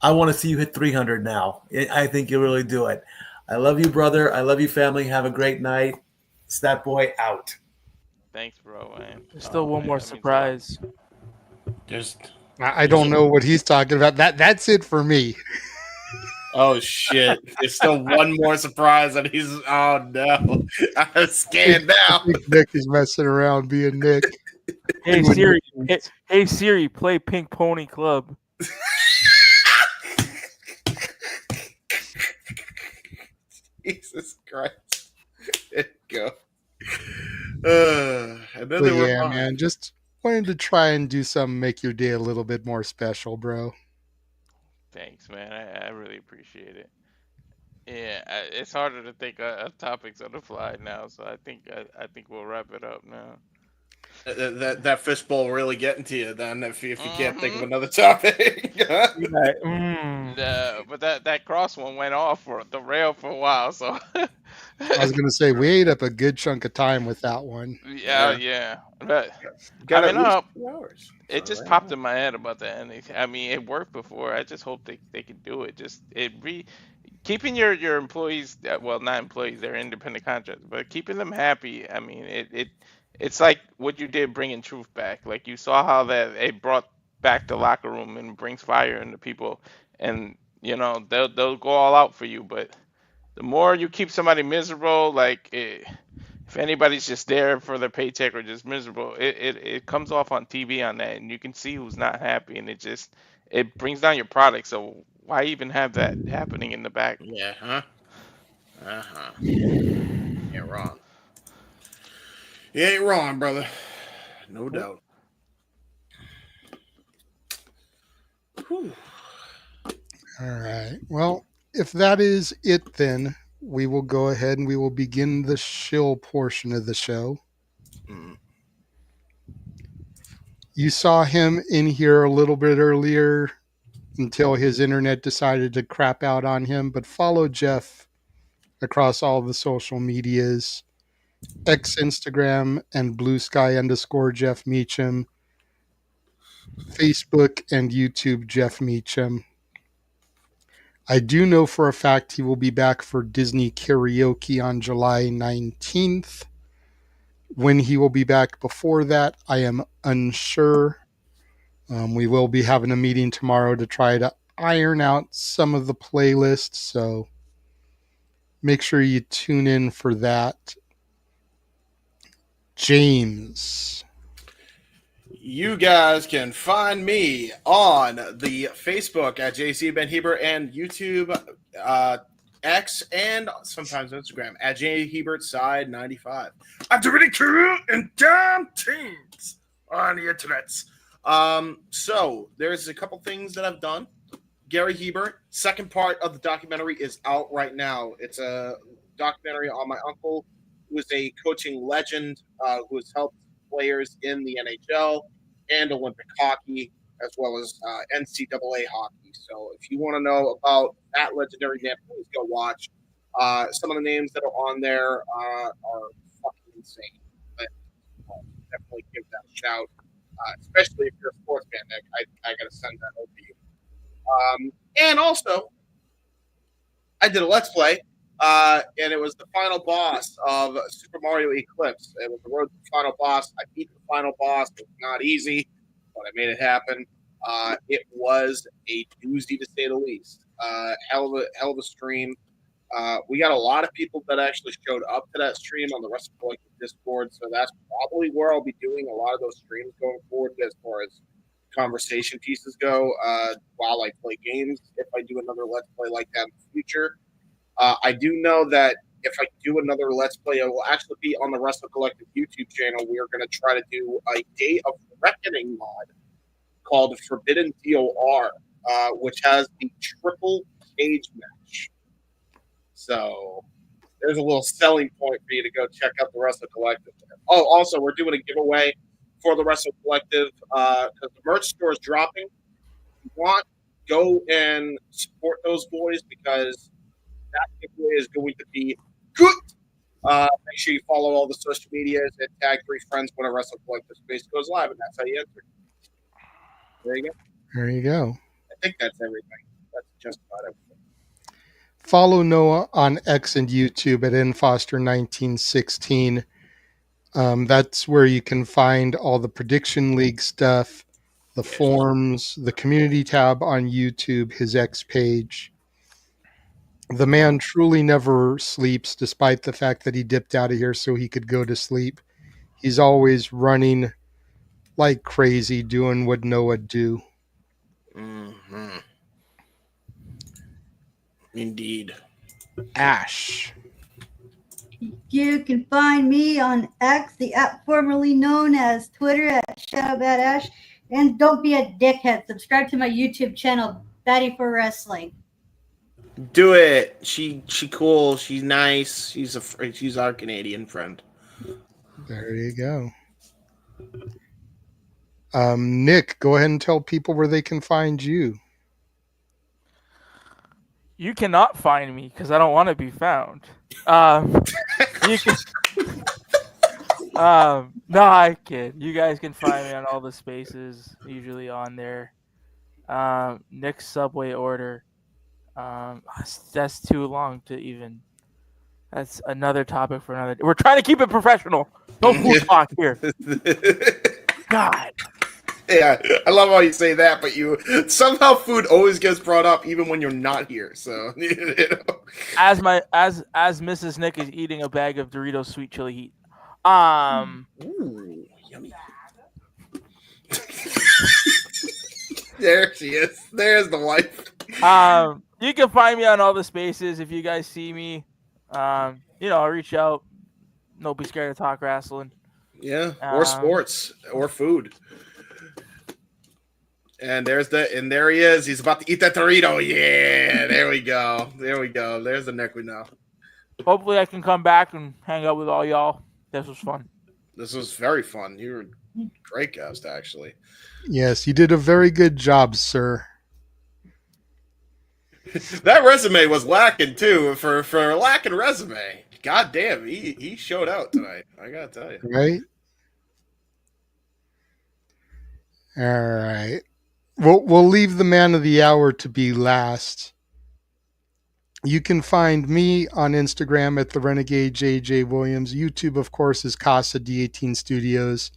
I want to see you hit 300 now. I think you'll really do it. I love you, brother. I love you, family. Have a great night. Stat Boy out.
Thanks, bro, man.
There's still one
man,
more
that means a lot.
surprise.
I don't know what he's talking about. That's it for me.
Oh shit! There's still one more surprise, and he's oh no! I'm scared now.
I think Nick is messing around being Nick.
Hey Siri, hey Siri, play Pink Pony Club.
Jesus Christ! There you go. And then
But
there were
yeah, man, just wanted to try and do something, make your day a little bit more special, bro.
Thanks, man. I really appreciate it. Yeah, it's harder to think of topics on the fly now, so I think we'll wrap it up now.
that fishbowl really getting to you then if you can't think of another topic.
No, but that cross one went off for the rail for a while, so
I was gonna say we ate up a good chunk of time with that one.
yeah. But
Got
I
at
mean,
least 2 hours.
it just popped in my head about the ending. I mean, it worked before. I just hope they can do it. Keeping your employees, well, not employees, they're independent contractors, but keeping them happy. I mean, it's like what you did bringing Truth back. Like you saw how that it brought back the locker room and brings fire into people, and they'll go all out for you. But the more you keep somebody miserable, if anybody's just there for their paycheck or just miserable, it comes off on TV on that, and you can see who's not happy, and it brings down your product. So why even have that happening in the back?
Yeah, You're wrong. You ain't wrong, brother. No doubt. Whew.
All right. Well, if that is it, then we will go ahead and we will begin the shill portion of the show. You saw him in here a little bit earlier until his internet decided to crap out on him, but follow Jeff across all the social medias, X, Instagram, and Blue Sky _ Jeff Meacham, Facebook and YouTube Jeff Meacham. I do know for a fact he will be back for Disney Karaoke on July 19th. When he will be back before that, I am unsure. We will be having a meeting tomorrow to try to iron out some of the playlists, so make sure you tune in for that. James.
You guys can find me on the Facebook at JC Ben Hebert and YouTube, X, and sometimes Instagram at J Hebert Side 95. I'm doing cool and damn teams on the internet. So there's a couple things that I've done. Gary Hebert, second part of the documentary is out right now. It's a documentary on my uncle, who is a coaching legend, who has helped players in the NHL and Olympic hockey. as well as NCAA hockey. So if you want to know about that legendary man, please go watch. Some of the names that are on there are fucking insane. But definitely give that a shout, especially if you're a sports fan, Nick. I got to send that over to you. And also, I did a Let's Play, and it was the final boss of Super Mario Eclipse. It was the road to the final boss. I beat the final boss. It was not easy, but I made it happen. It was a doozy, to say the least. Hell of a stream. We got a lot of people that actually showed up to that stream on the Wrestle Collective Discord, so that's probably where I'll be doing a lot of those streams going forward as far as conversation pieces go while I play games, if I do another Let's Play like that in the future. I do know that if I do another Let's Play, it will actually be on the Wrestle Collective YouTube channel. We are going to try to do a Day of Reckoning mod called Forbidden DOR, which has the triple cage match. So there's a little selling point for you to go check out the Wrestle Collective. Oh, also, we're doing a giveaway for the Wrestle Collective because the merch store is dropping. If you want, go and support those boys because that giveaway is going to be good. Make sure you follow all the social medias and tag 3 friends when a Wrestle Collective space goes live, and that's how you enter. There you go.
There you go.
I think that's everything. That's just about everything.
Follow Noah on X and YouTube at nfoster1916. That's where you can find all the Prediction League stuff, the forums, the community tab on YouTube, his X page. The man truly never sleeps, despite the fact that he dipped out of here so he could go to sleep. He's always running like crazy, doing what Noah do.
Mm-hmm. Indeed.
Ash.
You can find me on X, the app formerly known as Twitter, at ShadowBadAsh. And don't be a dickhead. Subscribe to my YouTube channel, Batty for Wrestling.
Do it. She cool. She's nice. She's our Canadian friend.
There you go. Nick, go ahead and tell people where they can find you.
You cannot find me because I don't want to be found. You can. No, I kid. You guys can find me on all the spaces, usually on there. Nick's Subway order. That's too long to even. That's another topic for another. We're trying to keep it professional. No food talk here. God.
Yeah, I love how you say that, but you somehow food always gets brought up even when you're not here. So you know.
As Mrs. Nick is eating a bag of Doritos sweet chili heat.
Ooh, yummy. There she is. There's the wife.
You can find me on all the spaces. If you guys see me, reach out. Don't be scared to talk wrestling.
Yeah, or sports, or food. And there he is. He's about to eat that Dorito. Yeah, there we go. There's the Nick we know.
Hopefully, I can come back and hang out with all y'all. This was fun.
This was very fun. You were a great guest, actually.
Yes, you did a very good job, sir.
That resume was lacking too. For a lacking resume, god damn, he showed out tonight. I gotta tell you.
Right. All right. We'll leave the man of the hour to be last. You can find me on Instagram at the Renegade JJ Williams. YouTube, of course, is Casa D18 Studios,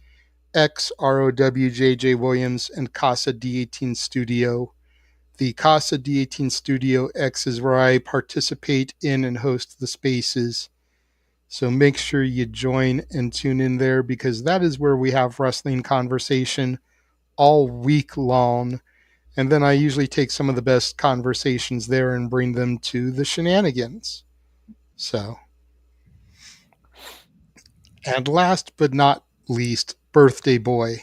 X ROWJJ Williams, and Casa D18 Studio. The Casa D18 Studio X is where I participate in and host the spaces. So make sure you join and tune in there because that is where we have wrestling conversation all week long. And then I usually take some of the best conversations there and bring them to the Shenanigans. So, and last but not least, Birthday Boy.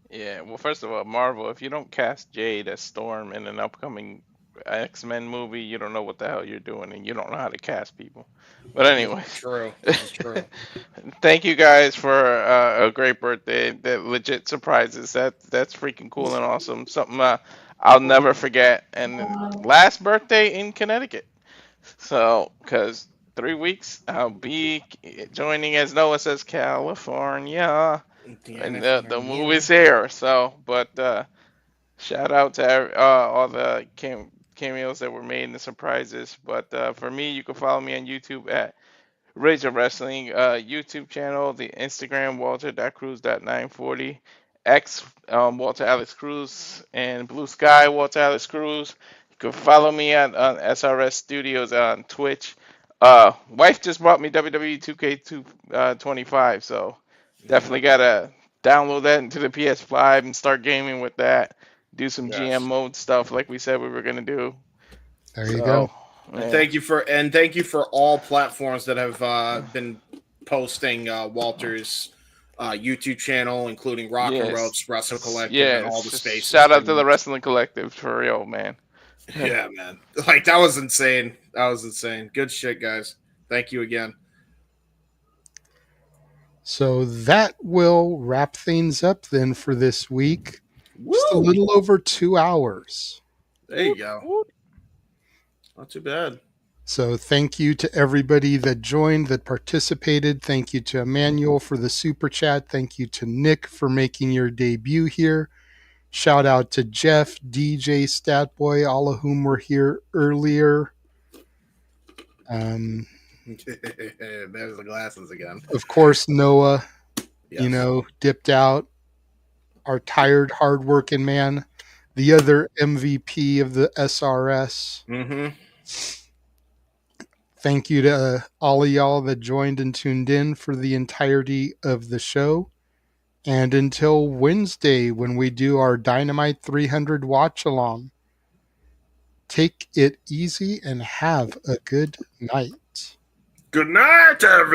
Yeah, well, first of all, Marvel, if you don't cast Jade as Storm in an upcoming X-Men movie, you don't know what the hell you're doing, and you don't know how to cast people. But anyway,
True. This is true.
thank you guys for a great birthday. That legit surprises. That's freaking cool and awesome. Something I'll never forget. And last birthday in Connecticut. So, because 3 weeks, I'll be joining, as Noah says, California. And the movie's here. So, but shout out to all the cameos that were made and the surprises. But for me, you can follow me on YouTube at Rage of Wrestling YouTube channel, the Instagram Walter.Cruz.940, X Walter Alex Cruz, and Blue Sky Walter Alex Cruz. You can follow me at SRS Studios on Twitch. Wife just bought me WWE 2K25, so definitely gotta download that into the PS5 and start gaming with that. Do some GM mode stuff like we said we were gonna do.
There you go.
And thank you for all platforms that have been posting Walter's YouTube channel, including Rock and Ropes, Wrestling Collective, and all the spaces.
Shout out to the Wrestling Collective for real, man.
Yeah, man. Like, that was insane. That was insane. Good shit, guys. Thank you again.
So that will wrap things up then for this week. Just a little over 2 hours.
There you go. Not too bad.
So thank you to everybody that joined, that participated. Thank you to Emmanuel for the super chat. Thank you to Nick for making your debut here. Shout out to Jeff, DJ, Statboy, all of whom were here earlier.
There's the glasses again.
Of course, Noah, dipped out. Our tired, hardworking man. The other MVP of the SRS.
Mm-hmm.
Thank you to all of y'all that joined and tuned in for the entirety of the show. And until Wednesday, when we do our Dynamite 300 watch along, take it easy and have a good night.
Good night, everyone.